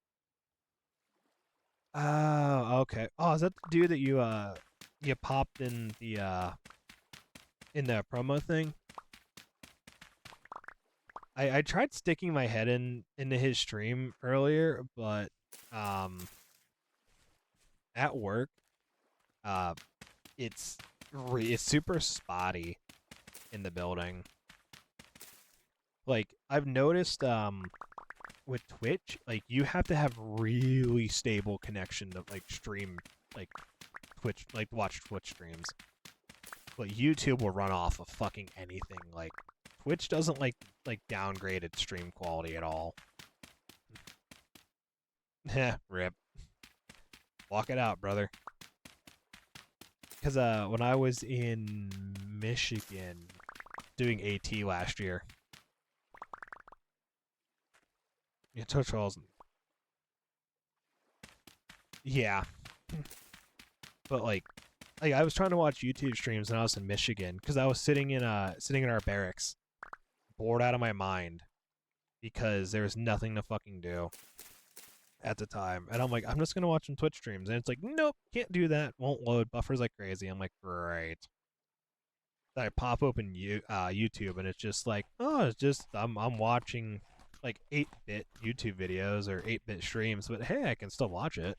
[SPEAKER 1] Oh, okay. Oh, is that the dude that you popped in the promo thing? I tried sticking my head into his stream earlier, but um at work, uh it's super spotty in the building. Like I've noticed with Twitch, like you have to have really stable connection to like stream like Twitch, like watch Twitch streams. But YouTube will run off of fucking anything. Like Twitch doesn't like downgrade its stream quality at all. Heh, rip. Walk it out, brother. Because when I was in Michigan doing AT last year, yeah, Twitch was, yeah, but like I was trying to watch YouTube streams when I was in Michigan because I was sitting in our barracks, bored out of my mind because there was nothing to fucking do at the time. And I'm like, I'm just gonna watch some Twitch streams, and it's like, nope, can't do that. Won't load. Buffers like crazy. I'm like, great. I pop open YouTube, and it's just like, oh, it's just I'm watching like 8-bit YouTube videos or 8-bit streams, but hey, I can still watch it.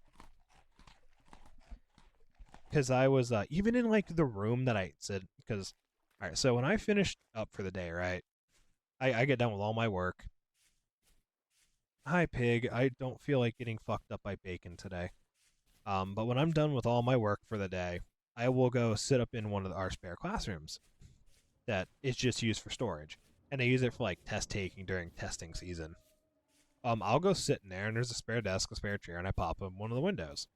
[SPEAKER 1] Because I was even in like the room that I said, because all right, so when I finished up for the day, right, I get done with all my work. Hi, pig. I don't feel like getting fucked up by bacon today. But when I'm done with all my work for the day, I will go sit up in one of our spare classrooms that is just used for storage, and I use it for like test taking during testing season. I'll go sit in there, and there's a spare desk, a spare chair, and I pop in one of the windows.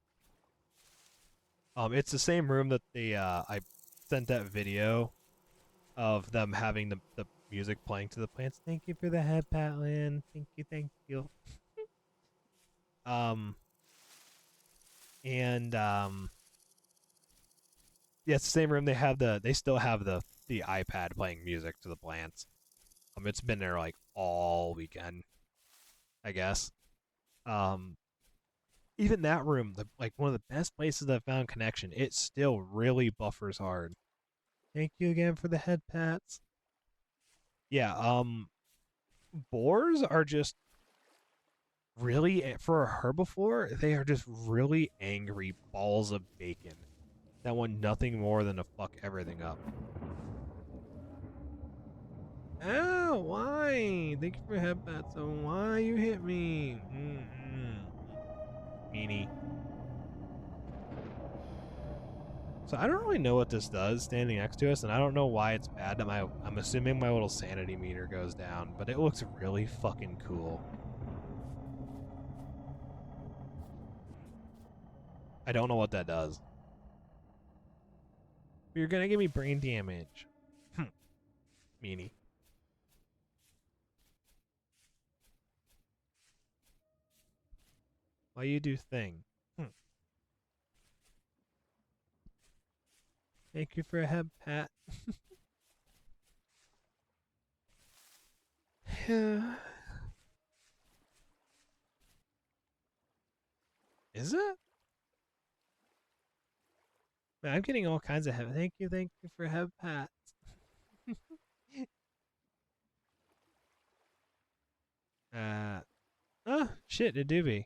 [SPEAKER 1] It's the same room that sent that video of them having the music playing to the plants. Thank you for the head pat, Lynn. Thank you, thank you. Um, and yeah, it's the same room. They still have the iPad playing music to the plants. It's been there like all weekend, I guess. Um, Even that room, like one of the best places I've found connection, it still really buffers hard. Thank you again for the head pats. Yeah, boars are just really, for a herbivore, they are just really angry balls of bacon that want nothing more than to fuck everything up. Oh, why? Thank you for head pats. So why you hit me? Meanie. So I don't really know what this does standing next to us, and I don't know why it's bad that I'm assuming my little sanity meter goes down, but it looks really fucking cool. I don't know what that does. But you're gonna give me brain damage. Meanie. Why you do thing? Thank you for a head pat. Is it? Man, I'm getting all kinds of head. Thank you for head pats. Oh shit, it do be.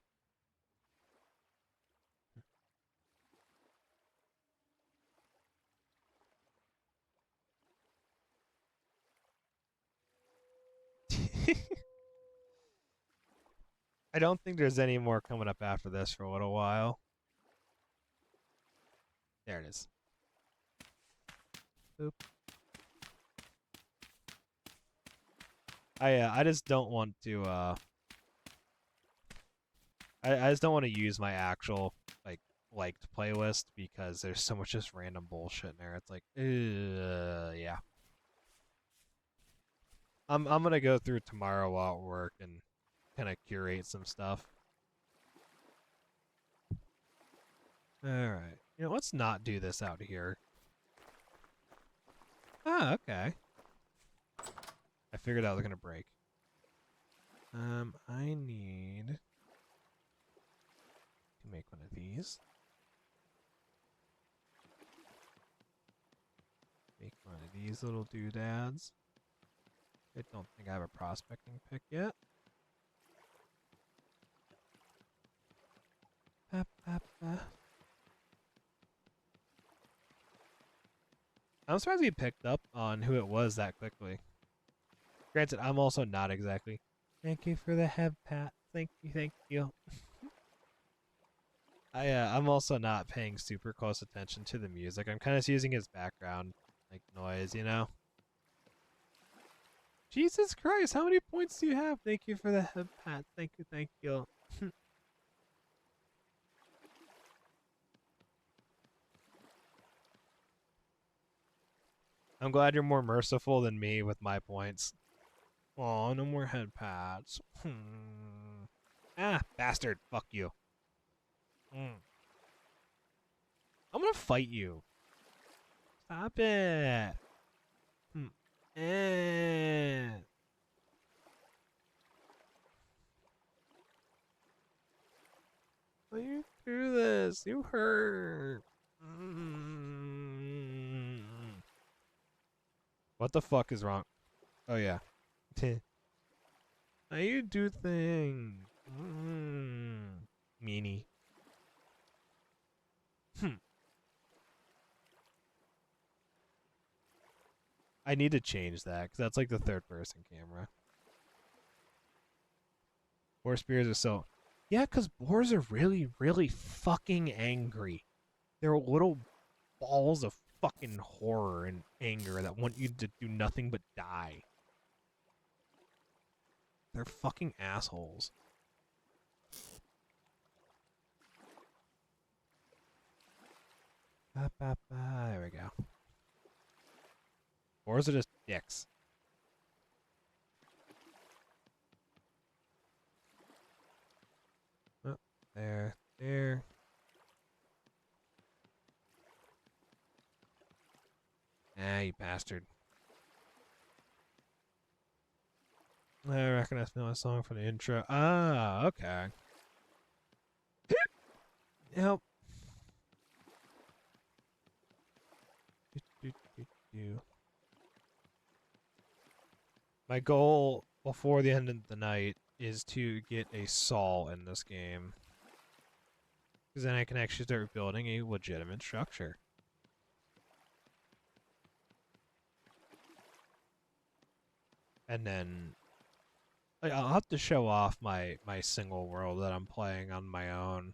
[SPEAKER 1] I don't think there's any more coming up after this for a little while. There it is. Boop. I just don't want to I just don't want to use my actual liked playlist because there's so much just random bullshit in there. It's like, yeah. I'm gonna go through tomorrow while at work and kind of curate some stuff. All right, let's not do this out here. Ah, okay. I figured out they're gonna break. I need to make one of these. Make one of these little doodads. I don't think I have a prospecting pick yet. Ba, ba, ba. I'm surprised we picked up on who it was that quickly. Granted, I'm also not exactly. Thank you for the head pat. Thank you. I'm also not paying super close attention to the music. I'm kind of using his background noise, Jesus Christ, how many points do you have? Thank you for the head pat. Thank you. I'm glad you're more merciful than me with my points. Oh, no more head pats. Ah, bastard. Fuck you. I'm gonna fight you. Stop it. Eh. Why you do this? You hurt. What the fuck is wrong? Oh yeah. How you do things? Meanie. I need to change that because that's like the third person camera. Boar spears are so. Yeah, because boars are really, really fucking angry. They're little balls of fucking horror and anger that want you to do nothing but die. They're fucking assholes. There we go. Dwarves are just dicks. Oh, there. Ah, you bastard. I recognize my song from the intro. Ah, okay. Yep. My goal before the end of the night is to get a Saul in this game. Because then I can actually start building a legitimate structure. And then like, I'll have to show off my single world that I'm playing on my own.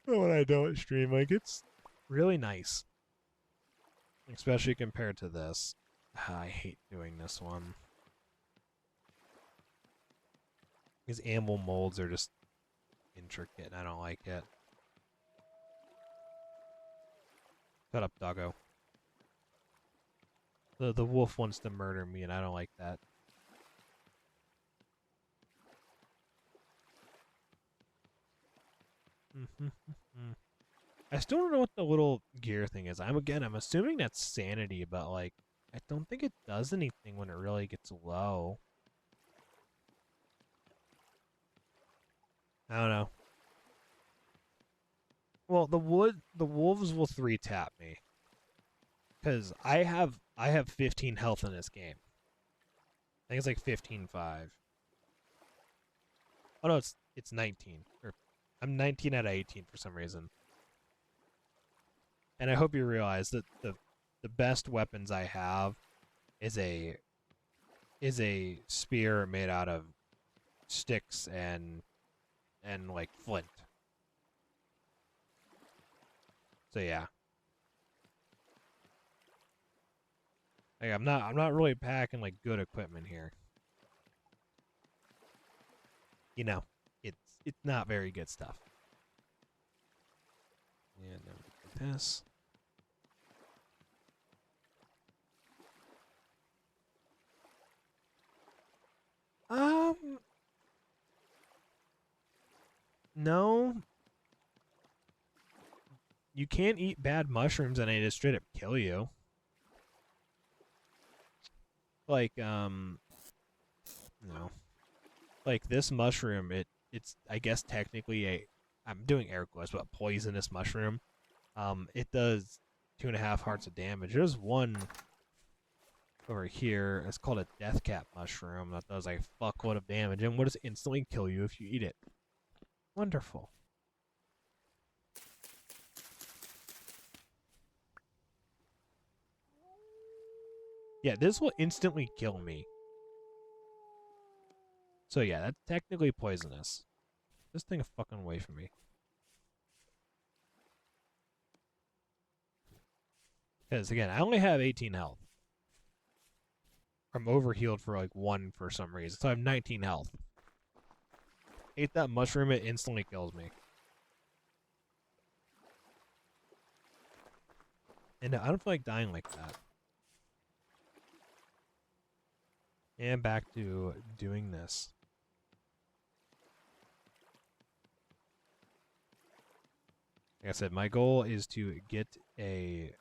[SPEAKER 1] But when I don't stream, like it's really nice. Especially compared to this. I hate doing this one. These amble molds are just intricate and I don't like it. Shut up, doggo. The wolf wants to murder me and I don't like that. I still don't know what the little gear thing is. I'm assuming that's sanity, but like I don't think it does anything when it really gets low. I don't know. Well, the wolves will 3-tap me. Cuz I have 15 health in this game. I think it's like 15-5. Oh no, it's 19. Or I'm 19 out of 18 for some reason. And I hope you realize that the best weapons I have is a spear made out of sticks and like flint. So yeah. Like, I'm not really packing like good equipment here. You know, it's not very good stuff. And then we do this. No. You can't eat bad mushrooms and they just straight up kill you. Like, no. Like this mushroom, it's I guess technically I'm doing air quotes, but poisonous mushroom. It does 2.5 hearts of damage. There's one over here. It's called a death cap mushroom that does like a fuckload of damage and will just instantly kill you if you eat it. Wonderful. Yeah, this will instantly kill me. So yeah, that's technically poisonous. This thing is fucking away from me. Because again, I only have 18 health. I'm overhealed for like 1 for some reason. So I have 19 health. Ate that mushroom, it instantly kills me. And I don't feel like dying like that. And back to doing this. Like I said, my goal is to get a...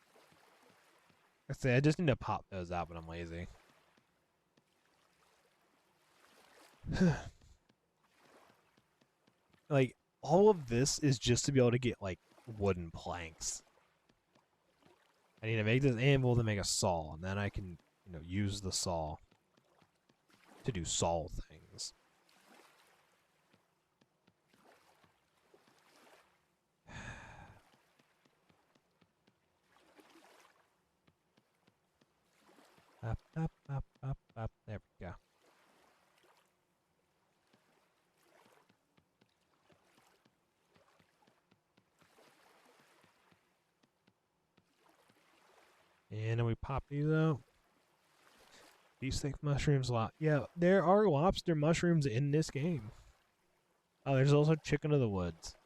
[SPEAKER 1] I just need to pop those out, but I'm lazy. Like, all of this is just to be able to get, like, wooden planks. I need to make this anvil to make a saw, and then I can, use the saw to do saw things. Up, up, up, up, up. There we go. And then we pop these out. These thick mushrooms a lot. Yeah, there are lobster mushrooms in this game. Oh, there's also chicken of the woods.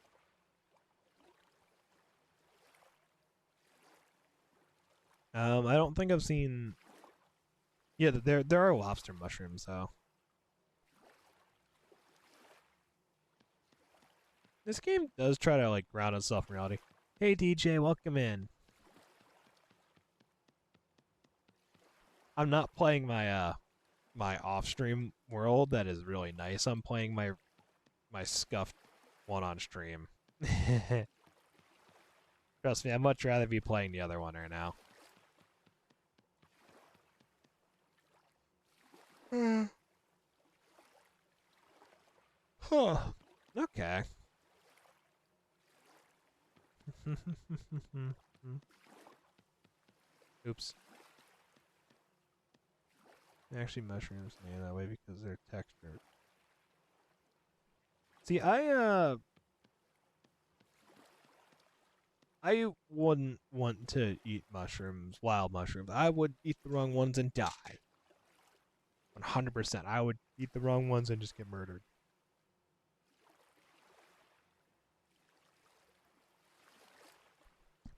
[SPEAKER 1] I don't think I've seen. Yeah, there are lobster mushrooms though. This game does try to like ground itself in reality. Hey DJ, welcome in. I'm not playing my off-stream world that is really nice. I'm playing my scuffed one on stream. Trust me, I'd much rather be playing the other one right now. Huh. Okay. Oops. Actually, mushrooms stay that way because they're textured. See, I wouldn't want to eat mushrooms, wild mushrooms. I would eat the wrong ones and die. 100%. I would eat the wrong ones and just get murdered.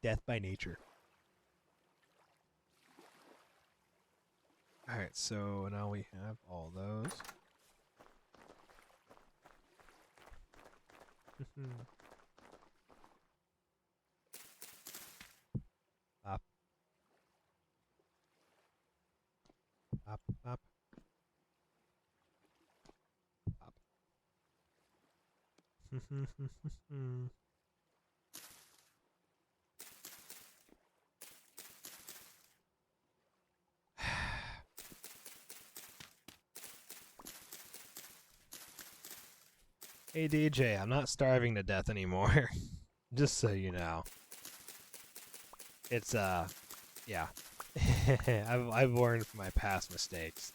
[SPEAKER 1] Death by nature. Alright, so now we have all those. Up. Up, up. Up. Hey DJ, I'm not starving to death anymore. Just so you know. It's yeah. I've learned from my past mistakes.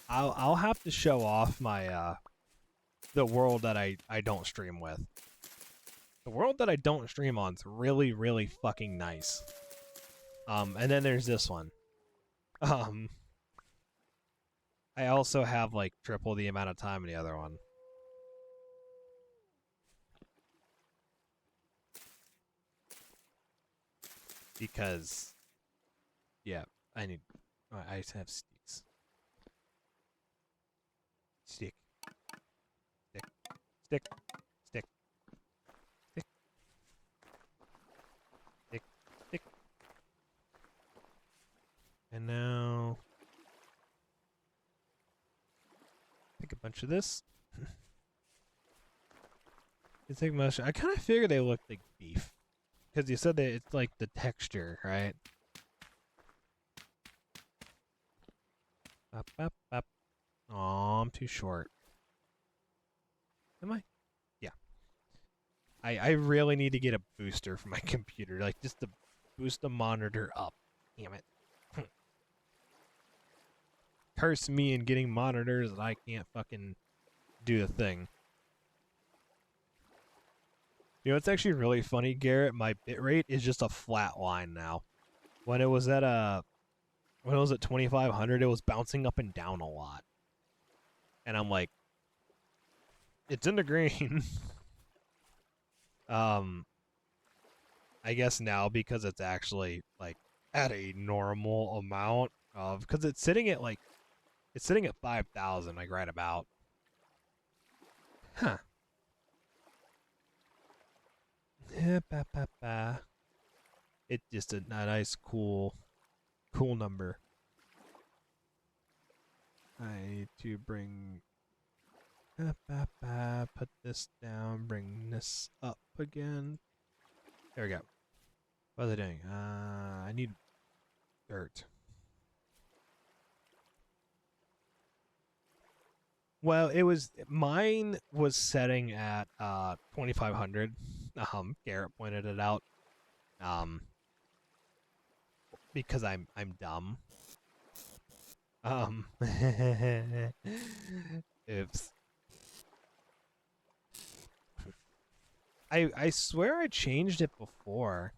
[SPEAKER 1] I'll have to show off my the world that I don't stream with. The world that I don't stream on is really, really fucking nice. And then there's this one. I also have like triple the amount of time in the other one. Because, yeah, I have sticks. Stick. Stick. Stick. Stick. Stick. Stick. Stick. And now take a bunch of this. You take mushroom. I kind of figured they looked like beef. Because you said that it's like the texture, right? Up, up, up. Aw, I'm too short. Am I? Yeah. I really need to get a booster for my computer. Like, just to boost the monitor up. Damn it. Curse me in getting monitors that I can't fucking do the thing. You know, it's actually really funny, Garrett. My bitrate is just a flat line now. When it was at 2500, it was bouncing up and down a lot. And I'm like, it's in the green. I guess now because it's actually like at a normal amount of, because it's sitting at 5,000, like right about. Huh. It's just a nice, cool number. I need to bring. Put this down. Bring this up again. There we go. What are they doing? I need dirt. Well, mine was setting at 2500. Garrett pointed it out. Because I'm dumb. Oops. I swear I changed it before.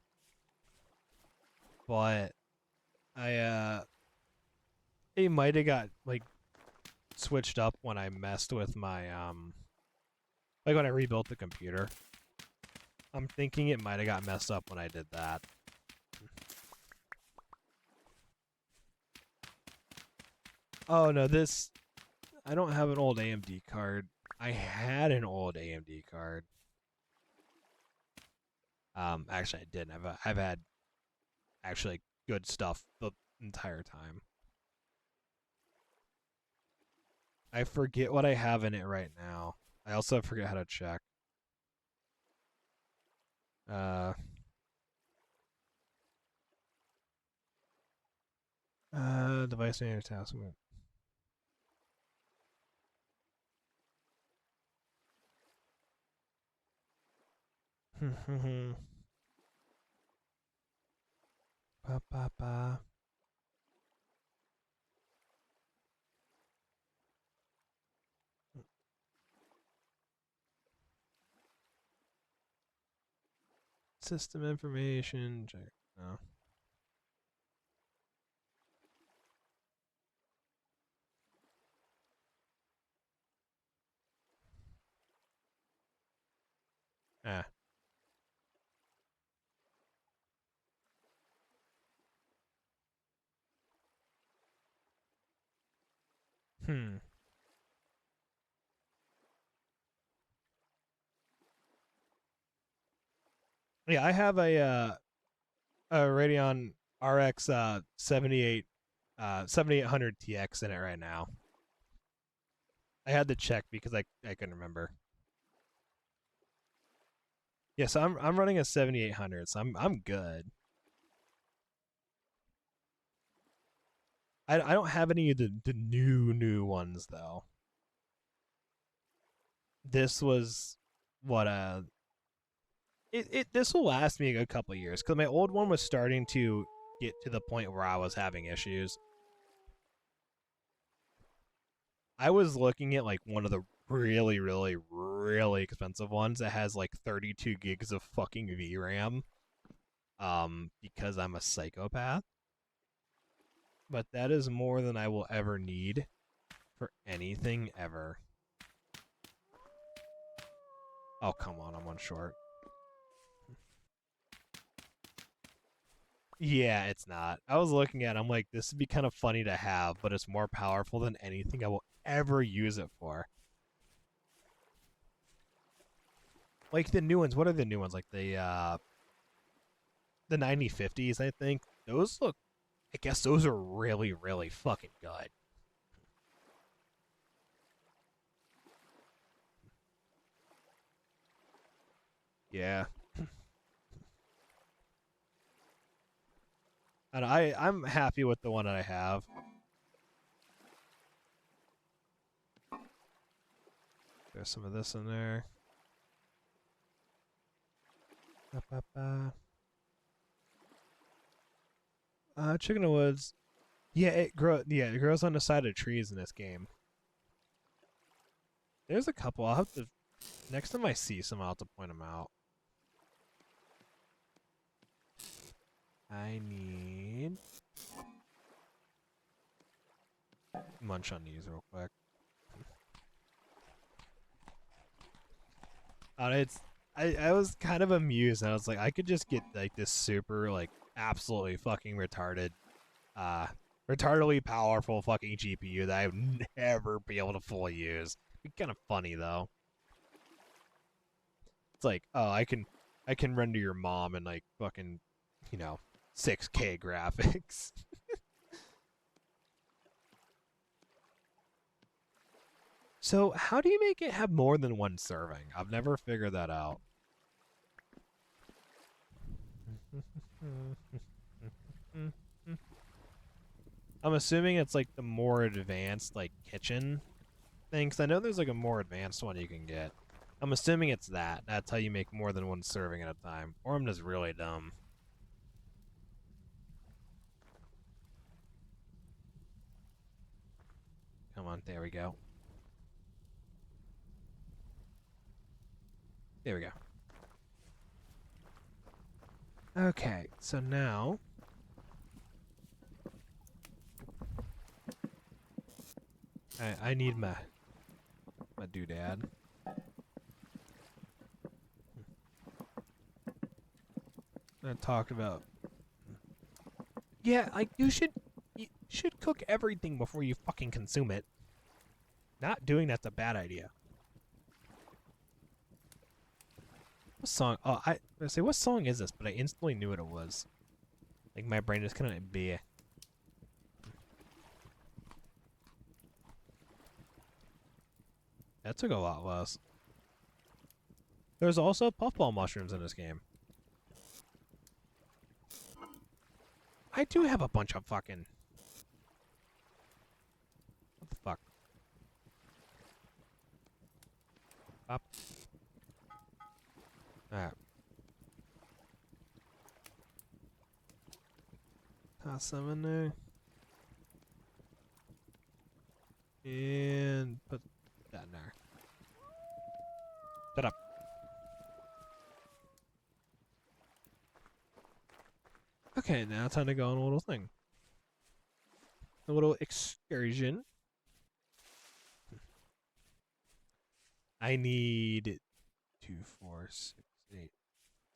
[SPEAKER 1] but I it might have got like switched up when I messed with my like when I rebuilt the computer. I'm thinking it might have got messed up when I did that. Oh no, this I don't have an old AMD card. I had an old AMD card. Actually I didn't. I've had actually good stuff the entire time. I forget what I have in it right now. I also forget how to check. Uh, device name attachment. Ba ba ba. System information. Check. No. Ah. Hmm. Yeah, I have a Radeon RX 7800 TX in it right now. I had to check because I couldn't remember. Yes, I'm running a 7800, so I'm good. I don't have any of the new ones though. This was what this will last me a couple of years because my old one was starting to get to the point where I was having issues. I was looking at like one of the really expensive ones that has like 32 gigs of fucking VRAM because I'm a psychopath. But that is more than I will ever need for anything ever. Oh, come on, I'm one short. Yeah, it's not. I was looking at it, I'm like, this would be kind of funny to have, but it's more powerful than anything I will ever use it for. Like the new ones, what are the new ones? Like the 9050s, I think. Those look I guess those are really fucking good. Yeah. And I'm happy with the one that I have. There's some of this in there. Ba, ba, ba. Chicken of Woods. Yeah, it grows on the side of trees in this game. There's a couple. I'll have to next time I see some, I'll have to point them out. I need munch on these real quick. It's I was kind of amused. And I was like, I could just get like this super like absolutely fucking retarded, uh, retardedly powerful fucking GPU that I would never be able to fully use. It'd be kind of funny though. It's like, oh, I can render your mom in like fucking, you know, 6K graphics. So how do you make it have more than one serving? I've never figured that out. I'm assuming it's like the more advanced like kitchen thing. 'Cause I know there's like a more advanced one you can get. I'm assuming it's that. That's how you make more than one serving at a time. Or I'm just really dumb. Come on, there we go. There we go. Okay, so now I need my doodad. I talked about. Yeah, like you should cook everything before you fucking consume it. Not doing that's a bad idea. What song? Oh, I say what song is this? But I instantly knew what it was. Like my brain just couldn't be. That took a lot less. There's also puffball mushrooms in this game. I do have a bunch of fucking. What the fuck? Up. Alright. Toss some in there. And put that in there. Shut up. Okay, now time to go on a little thing. A little excursion. I need 2, 4, 6, 8,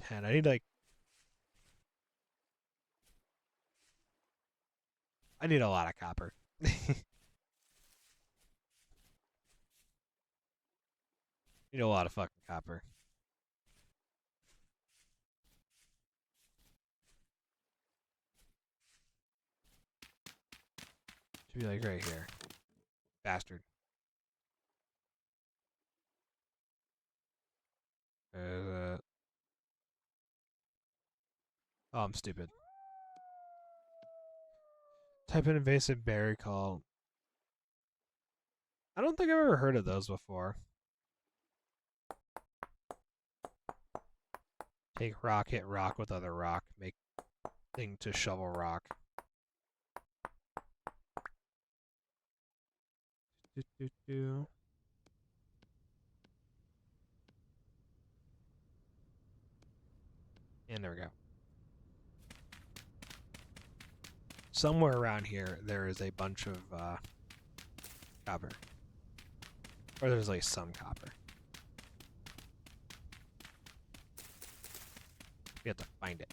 [SPEAKER 1] 10. I need like. I need a lot of copper. Need a lot of fucking copper. Should be like right here. Bastard. Oh, I'm stupid. Type in invasive berry call. I don't think I've ever heard of those before. Take rock, hit rock with other rock. Make thing to shovel rock. Do, do, do. And there we go. Somewhere around here, there is a bunch of copper. Or there's like some copper. We have to find it.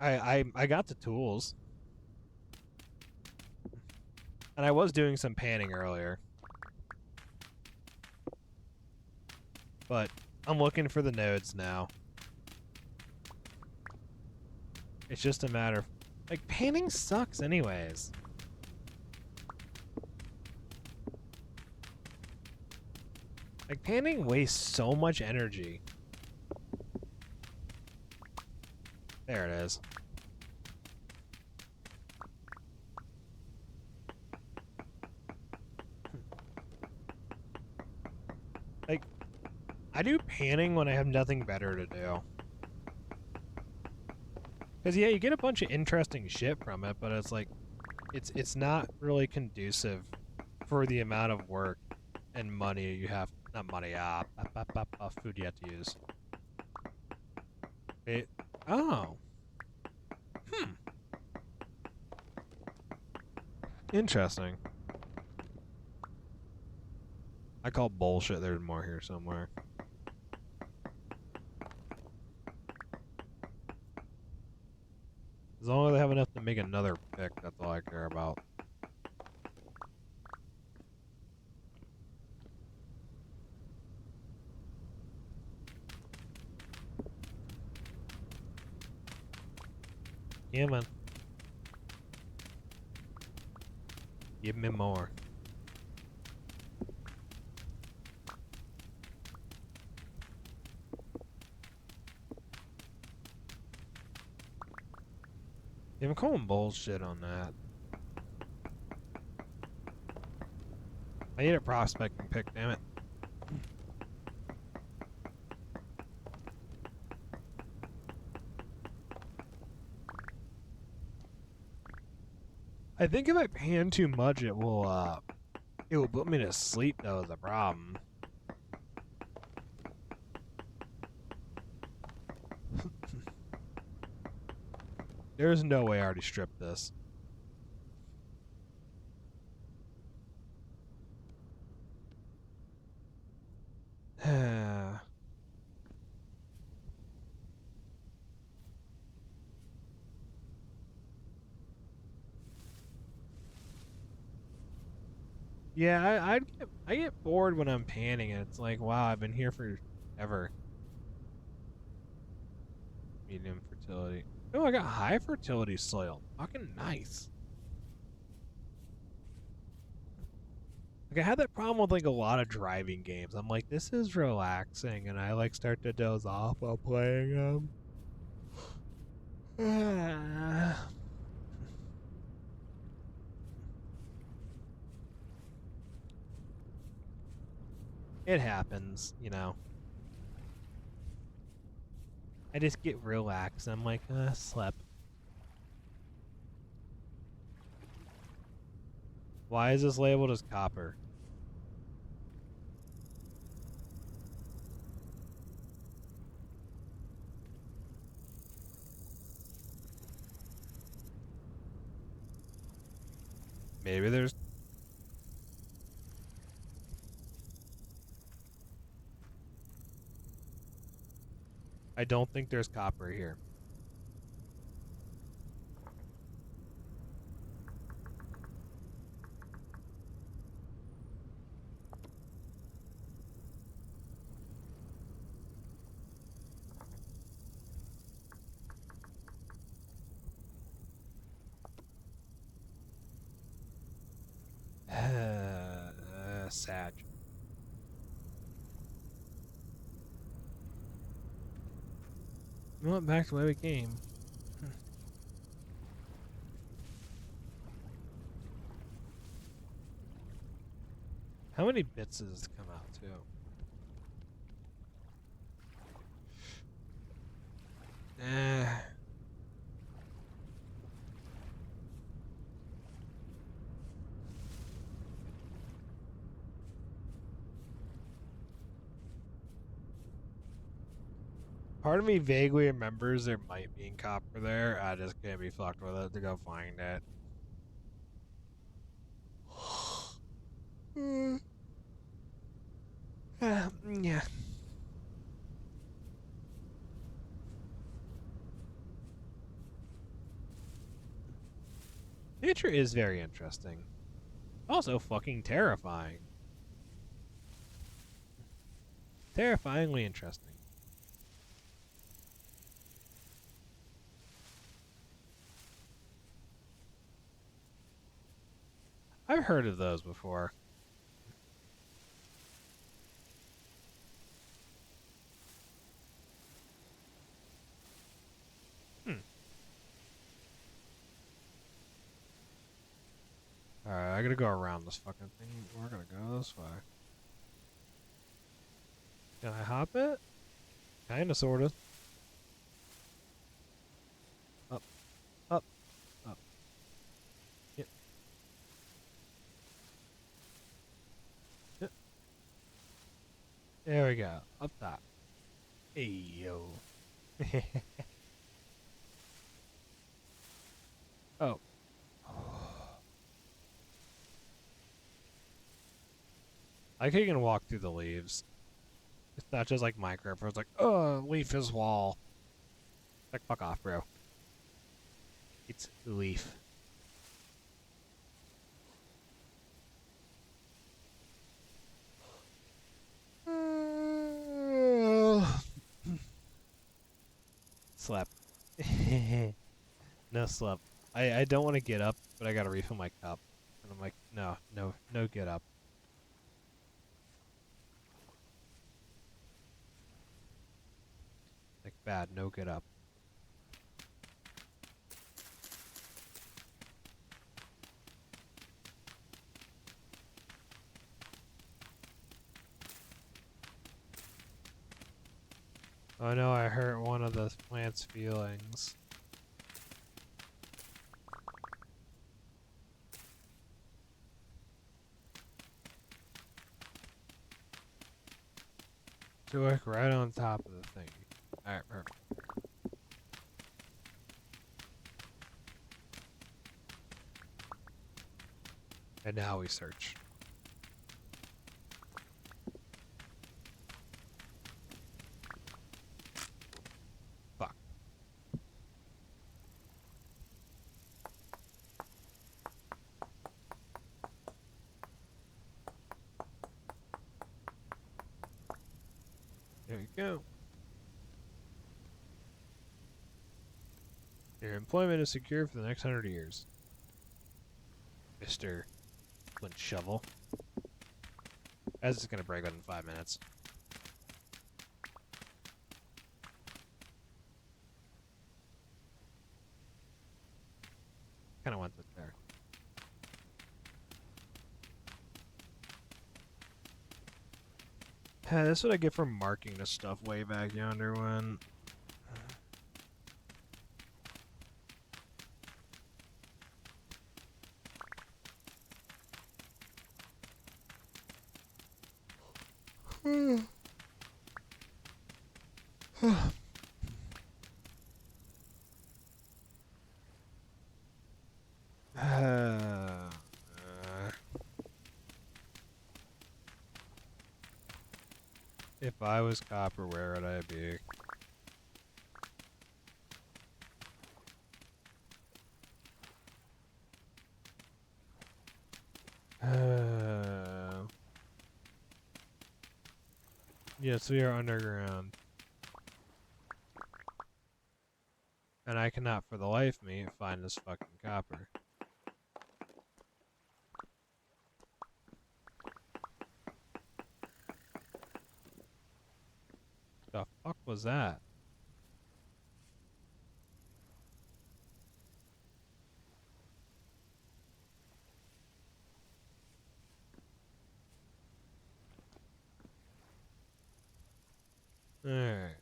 [SPEAKER 1] I got the tools. And I was doing some panning earlier. But I'm looking for the nodes now. It's just a matter of... Like, panning sucks anyways. Like, panning wastes so much energy. There it is. Like, I do panning when I have nothing better to do. Because, yeah, you get a bunch of interesting shit from it, but it's like, it's not really conducive for the amount of work and money you have. Not money, food you have to use. It, oh. Interesting. I call bullshit there's more here somewhere. As long as I have enough to make another pick, that's all I care about. Yeah, man. Give me more. Yeah, I'm calling bullshit on that. I need a prospecting pick, damn it. I think if I pan too much, it will It will put me to sleep, though, is the problem. There's no way I already stripped this. Yeah, I get bored when I'm panning and it's like, wow, I've been here for ever. Medium fertility. Oh, I got high fertility soil. Fucking nice. Like I had that problem with like a lot of driving games. I'm like, this is relaxing, and I like start to doze off while playing them. It happens, you know. I just get relaxed. I'm like, slept. Why is this labeled as copper? Maybe there's... I don't think there's copper here. Sag. We went back to where we came. How many bits does this come out to? Part of me vaguely remembers there might be copper there. I just can't be fucked with it to go find it. Yeah. Nature is very interesting. Also fucking terrifying. Terrifyingly interesting. I've heard of those before. Alright, I gotta go around this fucking thing. We're gonna go this way. Can I hop it? Kinda, sorta. Up, up, up. Yep. Yep. There we go. Up top. Hey, yo. Oh. I think you can walk through the leaves. It's not just like Minecraft where it's like, oh, leaf is wall. Like, fuck off, bro. It's leaf. Slap. No slap. I don't want to get up, but I gotta refill my cup. And I'm like, no, no, no get up. Like, bad, no get up. Oh no, I hurt one of the plant's feelings. to like right on top of the thing. Alright, perfect. And now we search. Fuck. There we go. Your employment is secure for the next 100 years. Mr. Flint Shovel. As it's gonna break within 5 minutes. Kinda want it there. That's what I get for marking the stuff way back yonder when... If I was copper, where would I be? Yes, we are underground. And I cannot for the life of me find this fucking copper. The fuck was that? Alright.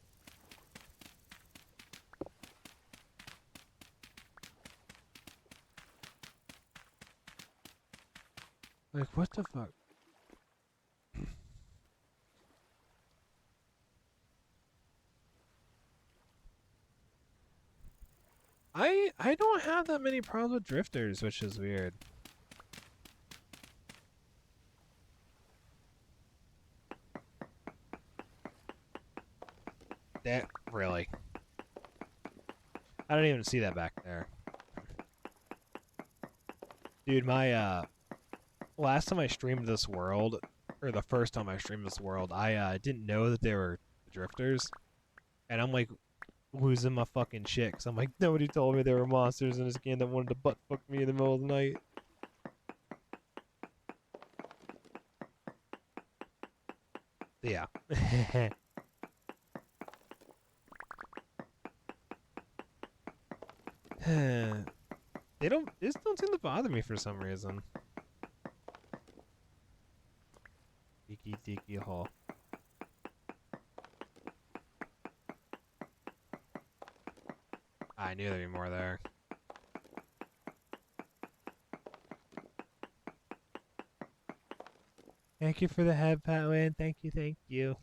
[SPEAKER 1] Like, what the fuck? I don't have that many problems with drifters, which is weird. That really? I don't even see that back there. Dude, my last time I streamed this world, or the first time I streamed this world, I didn't know that there were drifters. And I'm like losing my fucking shit because I'm like, nobody told me there were monsters in this game that wanted to butt fuck me in the middle of the night. Yeah. They just don't seem to bother me for some reason. Tiki Tiki Hall. I knew there'd be more there. Thank you for the head pat, Wayne. Thank you, thank you.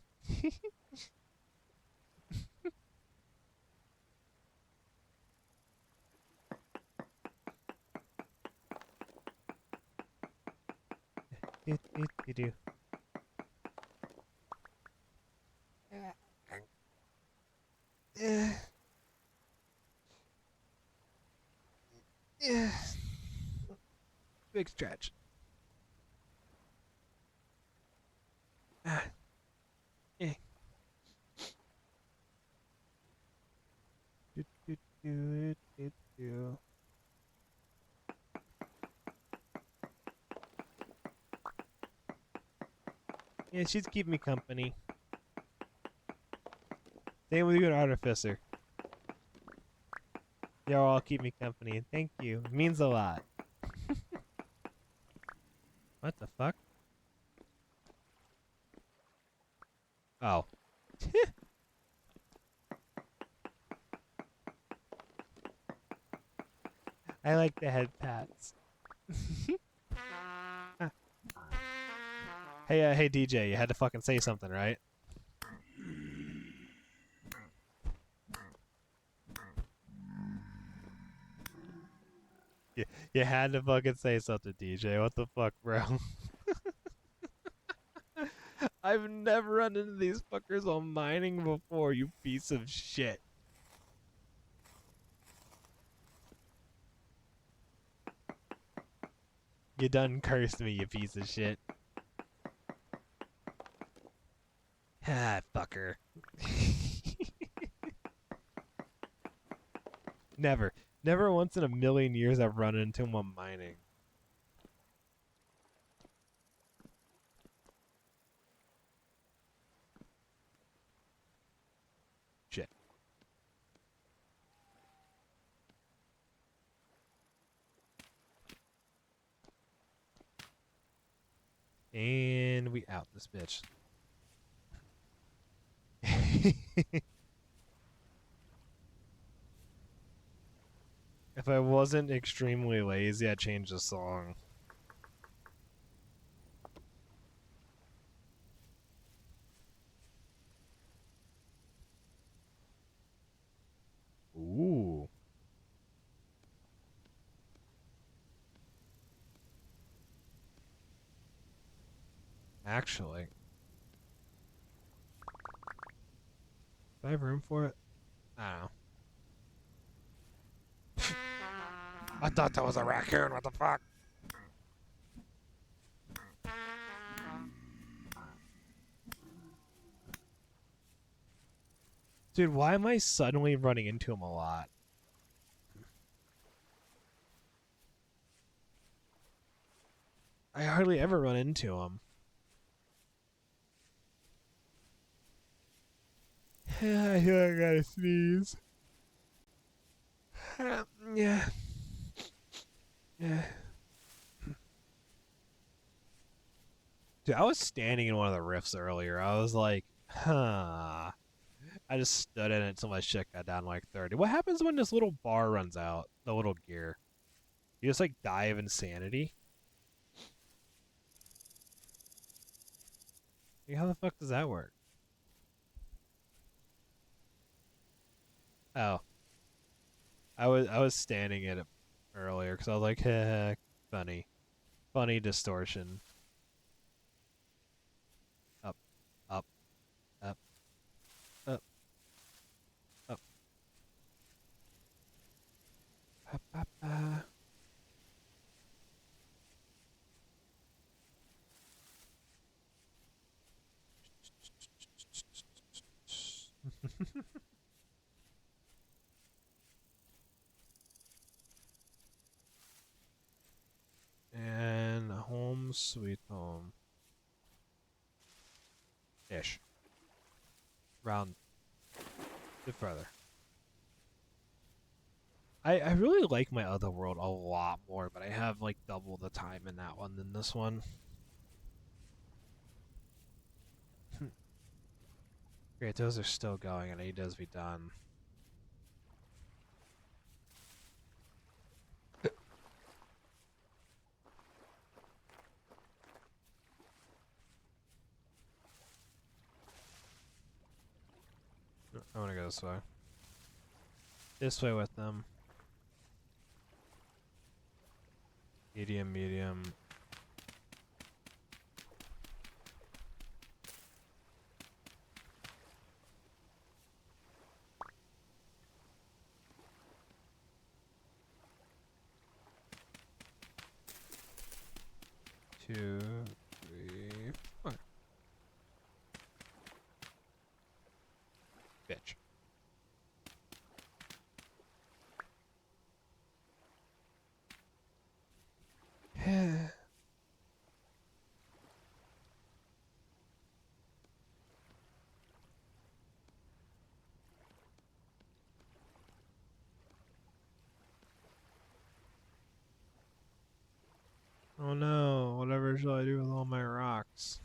[SPEAKER 1] do. Yeah. Big stretch. Yeah. Do. Yeah, she's keeping me company. Same with you, an artificer. Y'all all keep me company. Thank you. It means a lot. What the fuck? Oh. I like the head pats. Hey, hey DJ, you had to fucking say something, right? You had to fucking say something, DJ. What the fuck, bro? I've never run into these fuckers on mining before, you piece of shit. You done cursed me, you piece of shit. Ah, fucker. Never. Never once in a million years I've run into him while mining. Shit. And we out this bitch. If I wasn't extremely lazy, I'd change the song. Ooh. Actually. Do I have room for it? I don't know. I thought that was a raccoon. What the fuck? Dude, why am I suddenly running into him a lot? I hardly ever run into him. I feel like I gotta sneeze. Yeah. Yeah. Dude, I was standing in one of the rifts earlier. I was like, huh. I just stood in it until my shit got down to like 30. What happens when this little bar runs out? The little gear. You just like die of insanity? Like, how the fuck does that work? Oh. I was standing in it earlier because I was like, heck, funny. Funny distortion. Up, up, up, up, up. Up, up, And home sweet home. Ish. Round bit further. I really like my other world a lot more, but I have like double the time in that one than this one. Great, those are still going and he does be done. I wanna go this way. This way with them. Medium, medium. Two, three, four. Bitch. Oh no, whatever shall I do with all my rocks?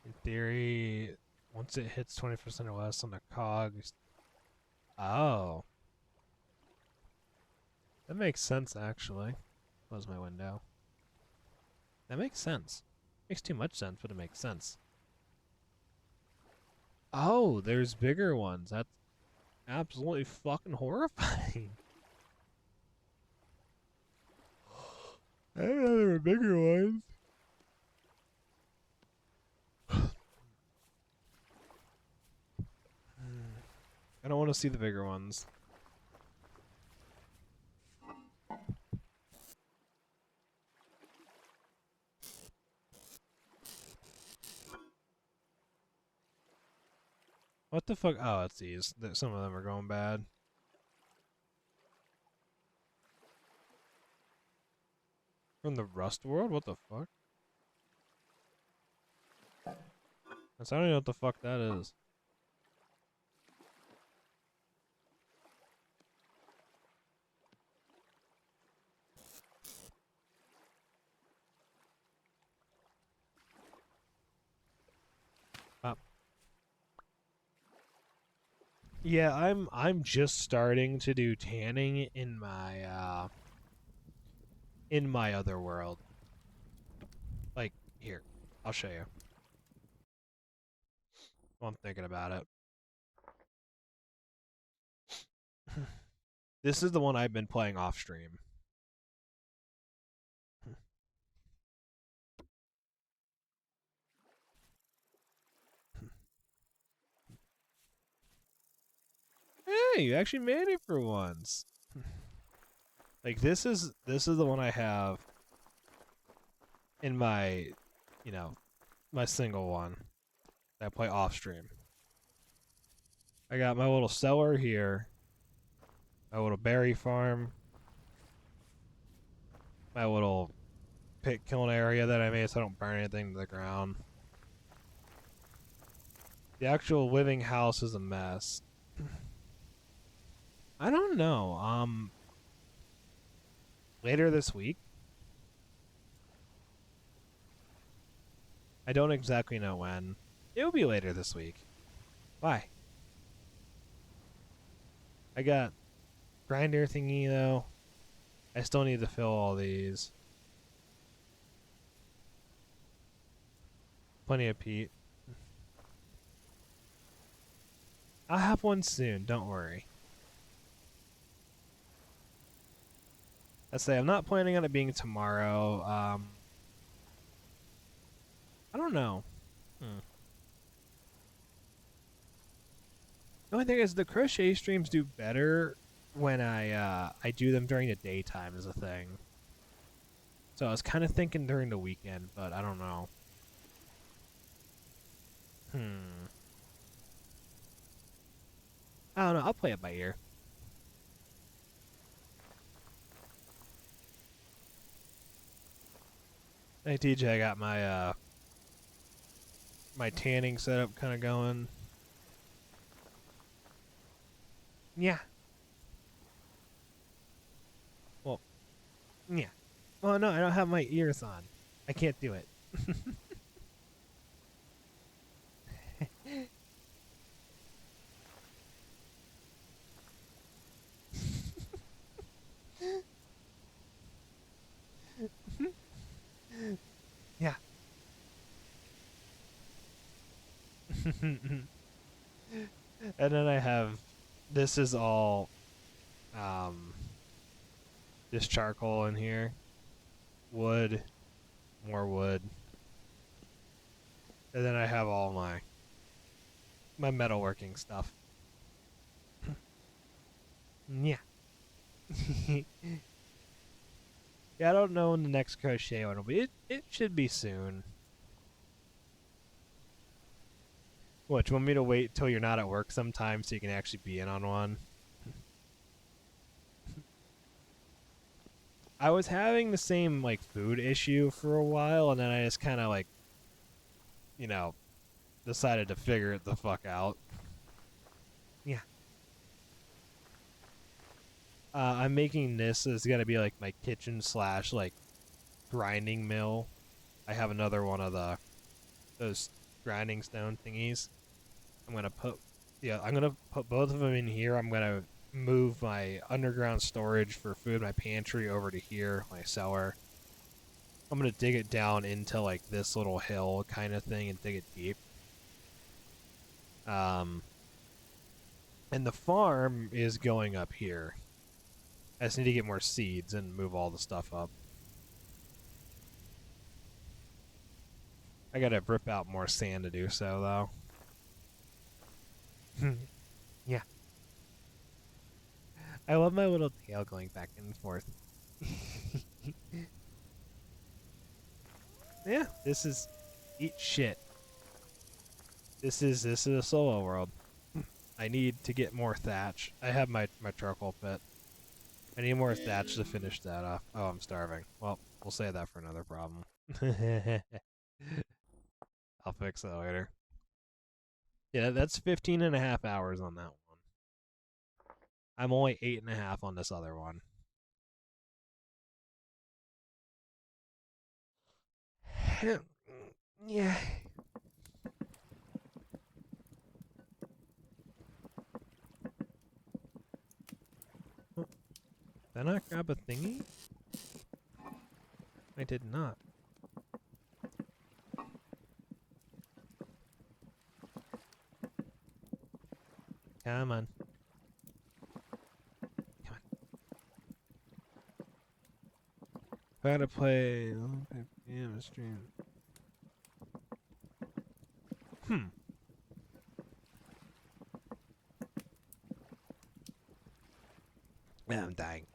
[SPEAKER 1] In theory, once it hits 20% or less on the cogs. Oh. That makes sense, actually. Close my window. That makes sense. Makes too much sense, but it makes sense. Oh, there's bigger ones. That's absolutely fucking horrifying. I didn't know there were bigger ones. I don't want to see the bigger ones. What the fuck? Oh, it's these. Some of them are going bad. From the Rust world? What the fuck? I don't even know what the fuck that is. Yeah, I'm just starting to do tanning in my other world. Like here, I'll show you. While I'm thinking about it. This is the one I've been playing off stream. Hey, you actually made it for once. Like this is the one I have in my, you know, my single one that I play off stream. I got my little cellar here, my little berry farm, my little pit killing area that I made so I don't burn anything to the ground. The actual living house is a mess. I don't know. Later this week. I don't exactly know when. It'll be later this week. Why? I got grinder thingy though. I still need to fill all these. Plenty of peat. I'll have one soon, don't worry. Let's say I'm not planning on it being tomorrow. I don't know. The only thing is the crochet streams do better when I do them during the daytime is a thing. So I was kind of thinking during the weekend, but I don't know. I don't know. I'll play it by ear. Hey TJ, I got my my tanning setup kind of going. Yeah. Well, yeah. Oh no, I don't have my ears on. I can't do it. Yeah. And then I have this is all um this charcoal in here. Wood, more wood. And then I have all my metalworking stuff. Yeah. Yeah, I don't know when the next crochet one will be. It should be soon. What, do you want me to wait till you're not at work sometime so you can actually be in on one? I was having the same like food issue for a while, and then I just kind of like, you know, decided to figure it the fuck out. Yeah. I'm making this as gonna be like my kitchen slash like grinding mill. I have another one of those grinding stone thingies. I'm gonna put I'm gonna put both of them in here. I'm gonna move my underground storage for food, my pantry, over to here, my cellar. I'm gonna dig it down into like this little hill kind of thing and dig it deep. Um, and the farm is going up here. I just need to get more seeds and move all the stuff up. I gotta rip out more sand to do so, though. Yeah. I love my little tail going back and forth. Yeah, this is eat shit. This is a solo world. I need to get more thatch. I have my charcoal pit. I need more thatch to finish that off. Oh, I'm starving. Well, we'll save that for another problem. I'll fix that later. Yeah, that's 15 and a half hours on that one. I'm only 8.5 on this other one. Yeah. Did I not grab a thingy? I did not. Come on. Come on. If I had to play PM stream. Man, I'm dying.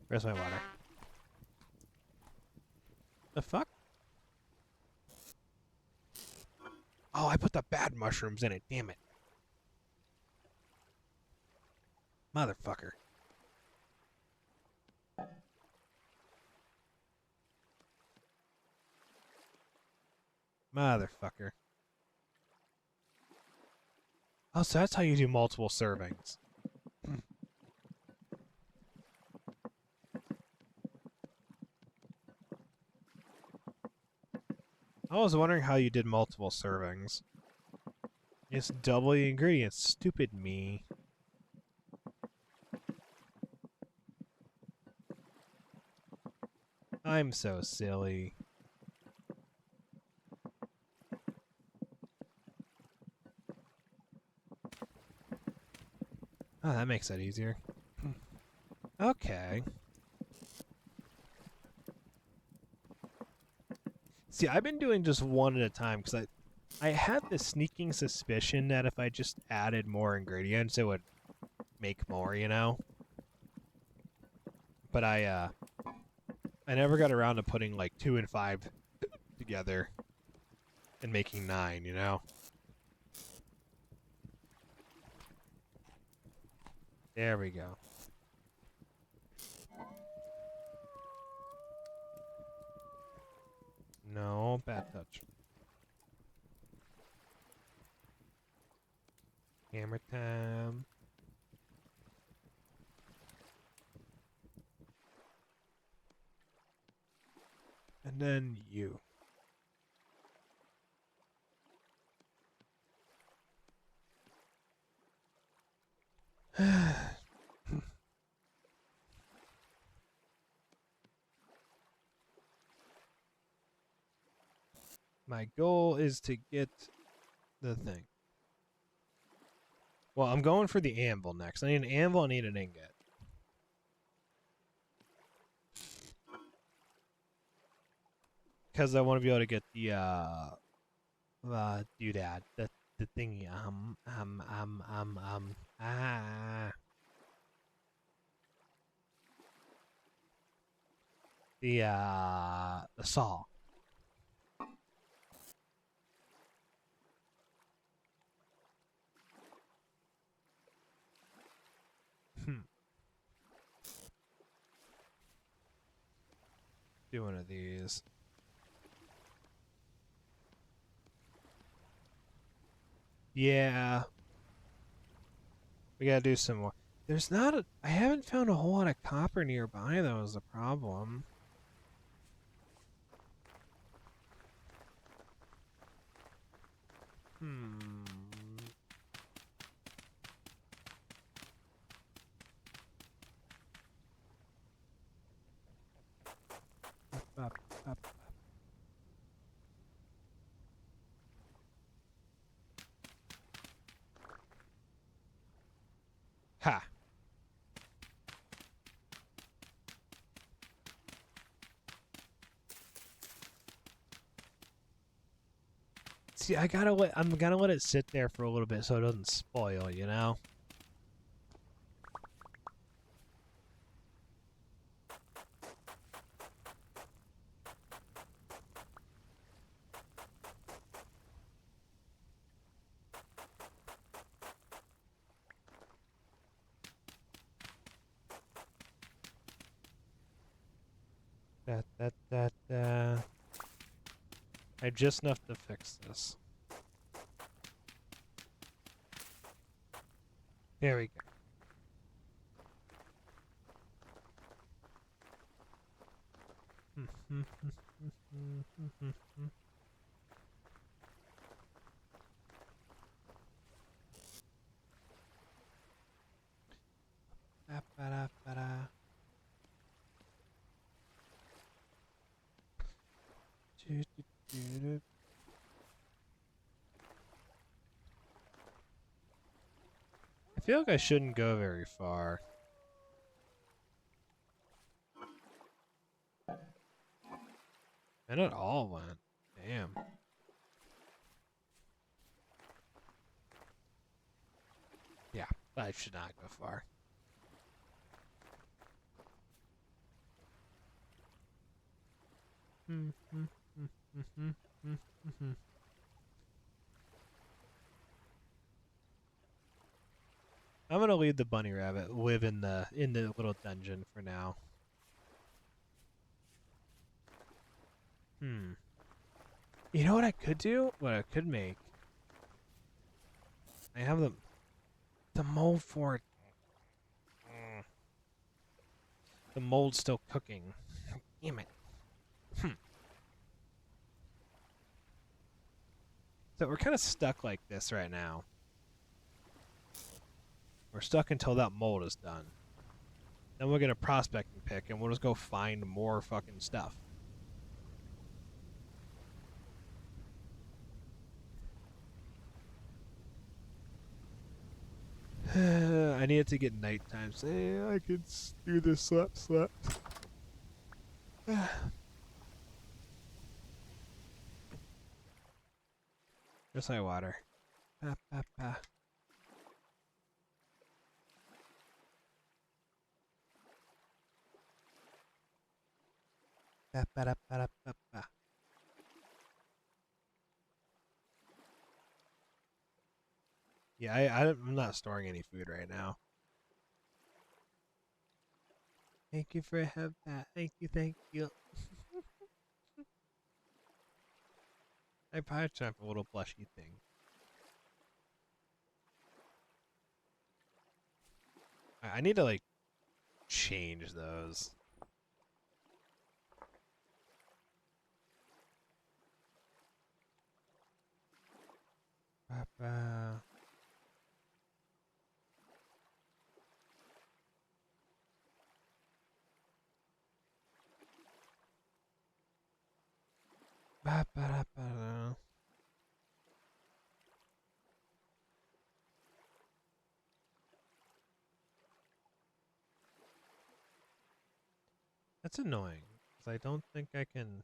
[SPEAKER 1] Where's my water? The fuck? Oh, I put the bad mushrooms in it. Damn it. Motherfucker. Motherfucker. Oh, so that's how you do multiple servings. I was wondering how you did multiple servings. It's double the ingredients. Stupid me. I'm so silly. Oh, that makes it easier. Okay. See, I've been doing just one at a time because I had the sneaking suspicion that if I just added more ingredients, it would make more, you know? But I never got around to putting like 2 and 5 together and making 9, you know? There we go. No, bad touch. Hammer time. And then you. My goal is to get the thing. Well, I'm going for the anvil next. I need an anvil, I need an ingot. Because I want to be able to get the doodad, the thingy, the saw. Do one of these. Yeah. We gotta do some more. There's not a... I haven't found a whole lot of copper nearby, though, is the problem. Hmm. Up, up. Ha! See, I'm gonna let it sit there for a little bit so it doesn't spoil, you know? I have just enough to fix this. There we go. Ba-ba-da-ba-da. Do-do-do-do. I feel like I shouldn't go very far. And it all went. Damn. Yeah, I should not go far. I'm gonna leave the bunny rabbit live in the little dungeon for now. You know what I could do? What I could make? I have the mold for it. The mold's still cooking. Damn it. So we're kind of stuck like this right now. We're stuck until that mold is done. Then we'll get a prospecting pick and we'll just go find more fucking stuff. I need it to get nighttime. So I could do this slap. Just like water. Pa, pa, pa. Pa, pa, da, pa, da, pa, pa. Yeah, I'm not storing any food right now. Thank you for having that. Thank you. I probably should have a little plushy thing. I need to like change those. Ba-ba. Ba-ba-da-ba-da. That's annoying, because I don't think I can...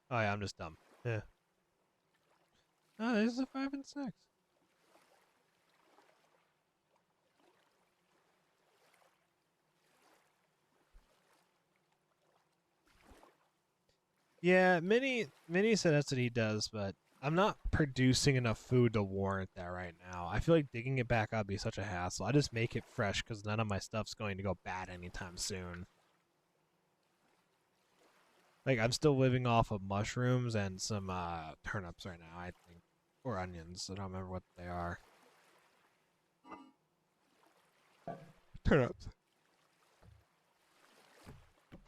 [SPEAKER 1] Oh yeah, I'm just dumb. Yeah. Oh, this is a 5 and 6. Yeah, Minnie said that's what he does, but I'm not producing enough food to warrant that right now. I feel like digging it back up would be such a hassle. I just make it fresh because none of my stuff's going to go bad anytime soon. Like, I'm still living off of mushrooms and some turnips right now, I think. Or onions. I don't remember what they are. Turnips.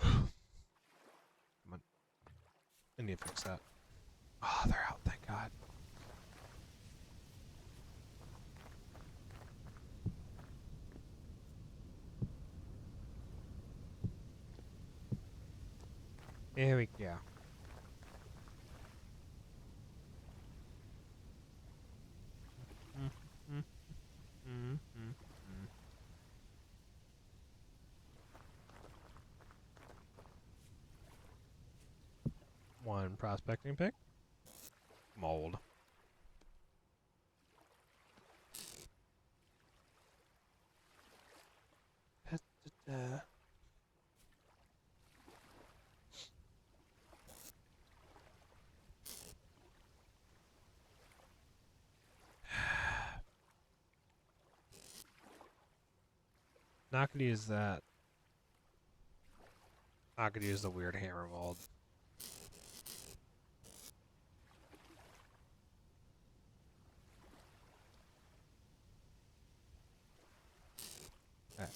[SPEAKER 1] Come on. I need to fix that. Oh, they're out, thank God. There we go. One prospecting pick. Mold. Not gonna use that. Not gonna use the weird hammer mold. Okay.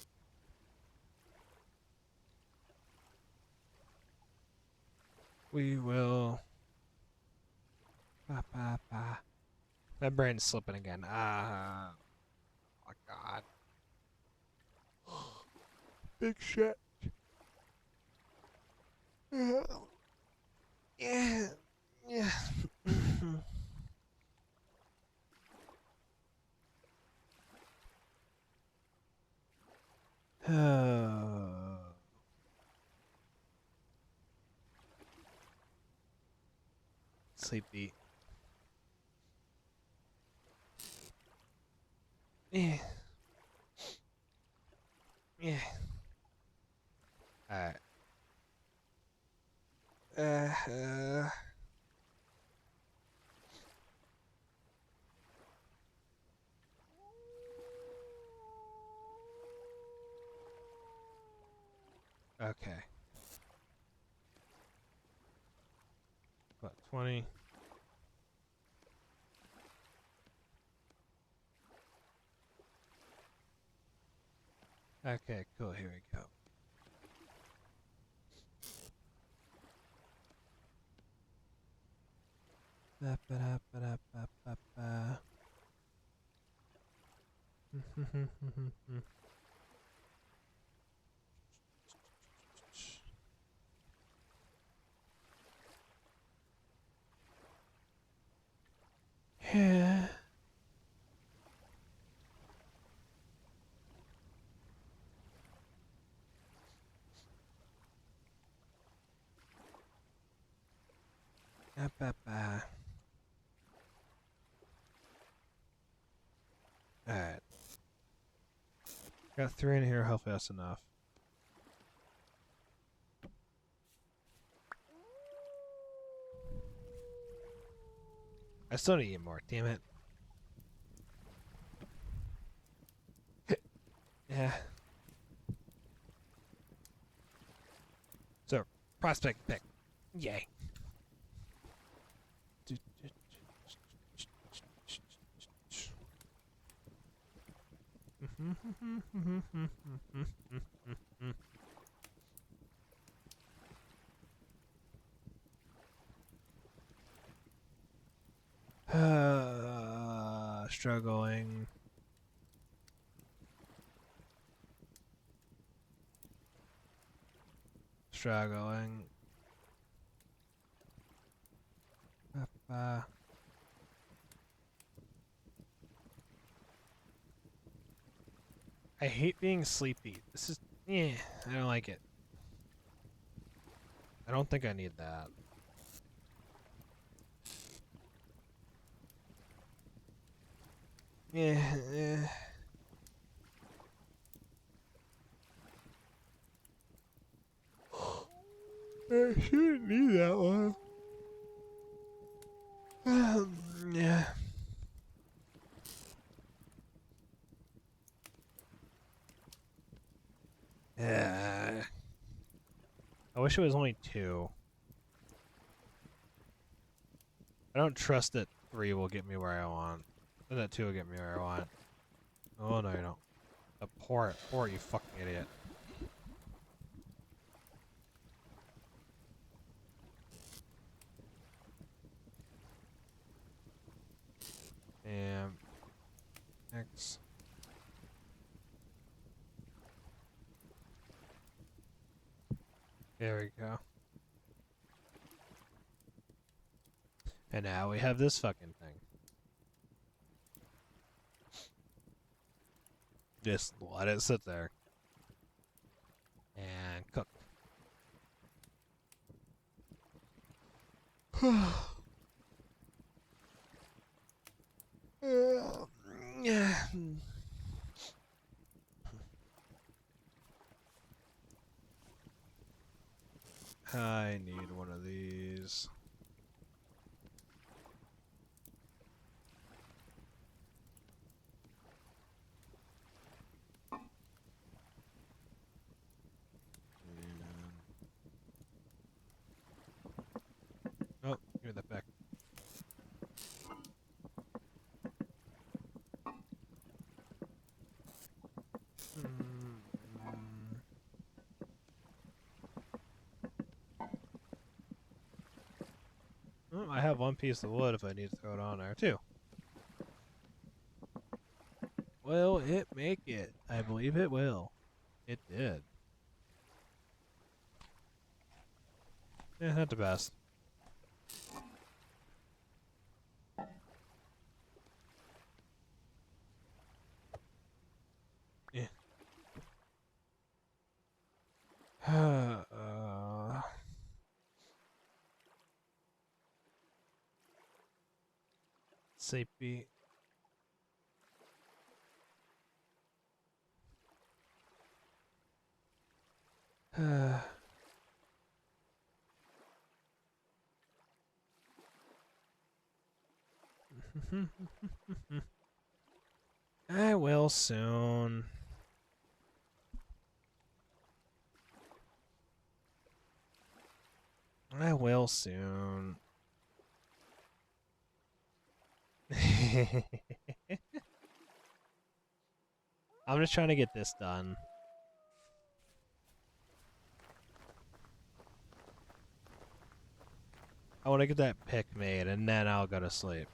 [SPEAKER 1] We will. My brain's slipping again. Oh my god. Big shit. Yeah. Yeah. Sleepy. Yeah. Yeah. Alright. Okay. What, 20? Okay, cool. Here we go. Ba-ba-da-ba-da-ba-ba-ba. Yeah. Ba-ba-ba. Alright. Got 3 in here. Hopefully that's enough. I still need to eat more. Damn it. Yeah. So, prospect pick. Yay. Struggling. Struggling. I hate being sleepy. This is, I don't like it. I don't think I need that. Yeah. I shouldn't need that one. Yeah. Yeah. I wish it was only 2. I don't trust that 3 will get me where I want. And that 2 will get me where I want. Oh, no, you don't. Pour it, you fucking idiot. And X. There we go. And now we have this fucking thing. Just let it sit there. And cook. Yeah. I need one of these. Oh, give me that back. Oh, I have one piece of wood if I need to throw it on there too. Will it make it? I believe it will. It did. Yeah, not the best. Yeah. Safety. I will soon. I will soon. I'm just trying to get this done. I want to get that pick made, and then I'll go to sleep.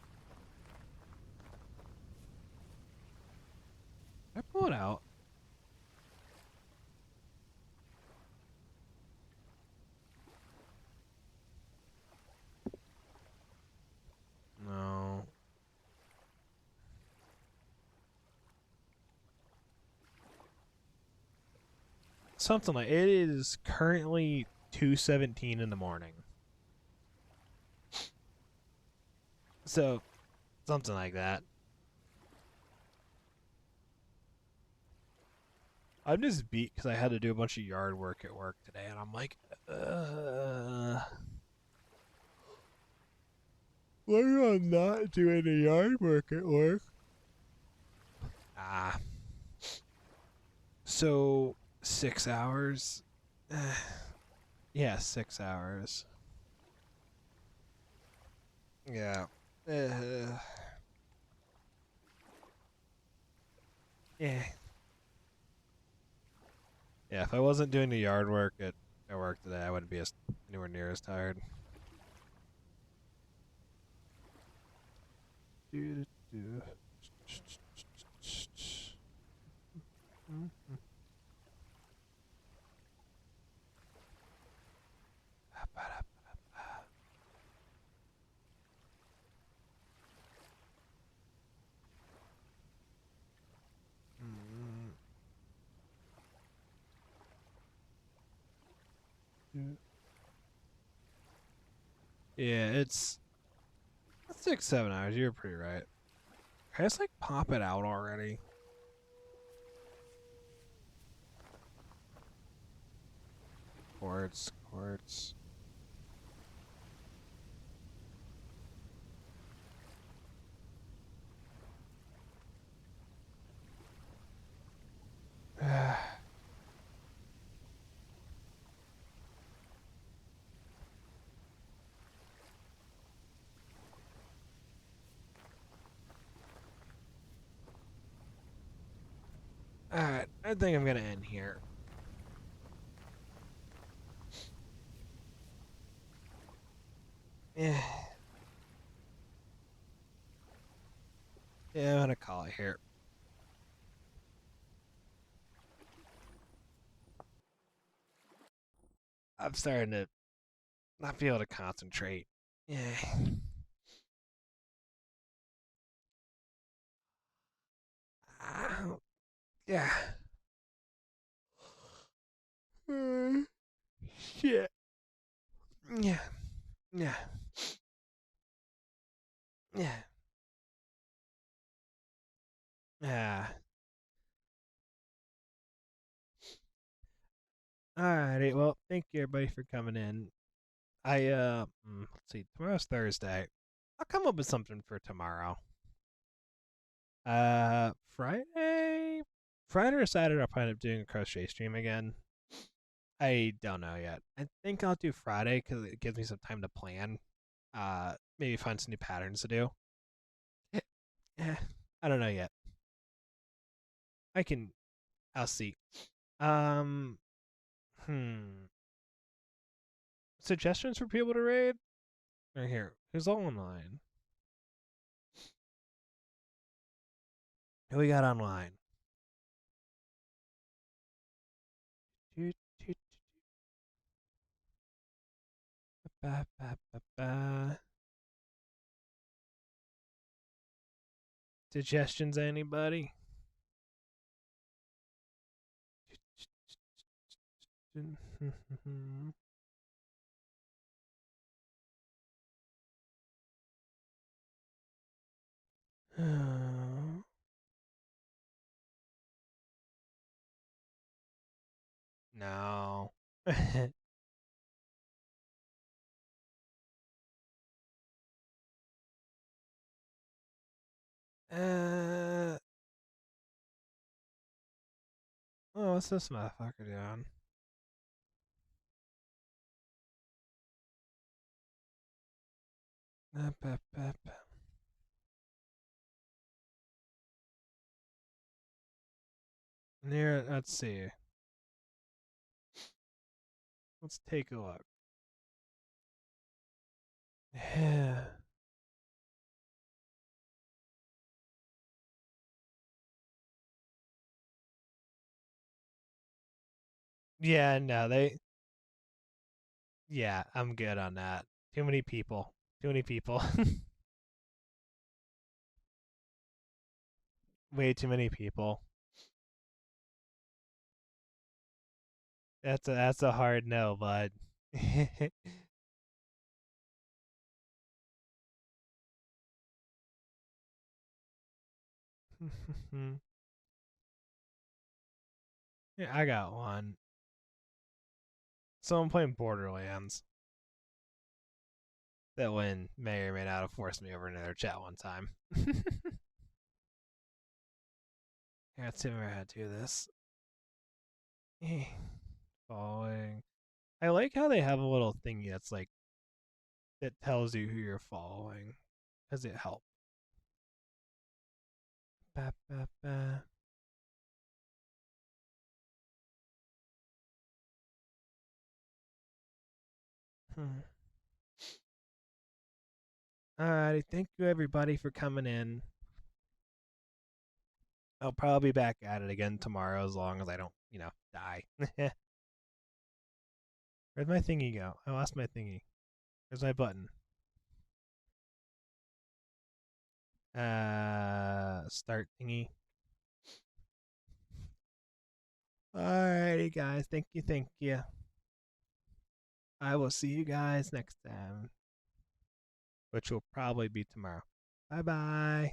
[SPEAKER 1] I pull it out. No. Something like it is currently 2:17 in the morning. So, something like that. I'm just beat because I had to do a bunch of yard work at work today, and I'm like, why am I not doing the yard work at work? Ah. So, 6 hours? Yeah, 6 hours. Yeah. Yeah. Yeah, if I wasn't doing the yard work at work today, I wouldn't be anywhere near as tired. Do-do-do. Yeah, it's 6, 7 hours. You're pretty right. Can I just like pop it out already? Quartz, quartz. Alright, I think I'm gonna end here. Yeah. Yeah, I'm gonna call it here. I'm starting to not be able to concentrate. Yeah. Yeah. Shit. Yeah. Yeah. Yeah. Yeah. Alrighty. Well, thank you everybody for coming in. Let's see. Tomorrow's Thursday. I'll come up with something for tomorrow. Friday. Friday or Saturday, I'll probably end up doing a crochet stream again. I don't know yet. I think I'll do Friday because it gives me some time to plan. Maybe find some new patterns to do. Eh, I don't know yet. I can. I'll see. Um. Hmm. Suggestions for people to raid? Right here. Who's all online? Who we got online? Toot, toot, ba, ba, ba, ba. Suggestions, anybody? No. uh, oh, what's this motherfucker doing? Near, let's see. Let's take a look. Yeah. Yeah, no, they. Yeah, I'm good on that. Too many people. Too many people. Way too many people. That's a hard no, bud. Yeah, I got one. So I'm playing Borderlands. That one may or may not have forced me over into their chat one time. Yeah, let's see if I how to do this. Following. I like how they have a little thingy that's like that tells you who you're following, because it helps. Ba, ba, ba. Hmm. Alrighty, thank you everybody for coming in. I'll probably be back at it again tomorrow as long as I don't, die. Where'd my thingy go? I lost my thingy. Where's my button? Start thingy. Alrighty, guys. Thank you. Thank you. I will see you guys next time, which will probably be tomorrow. Bye bye.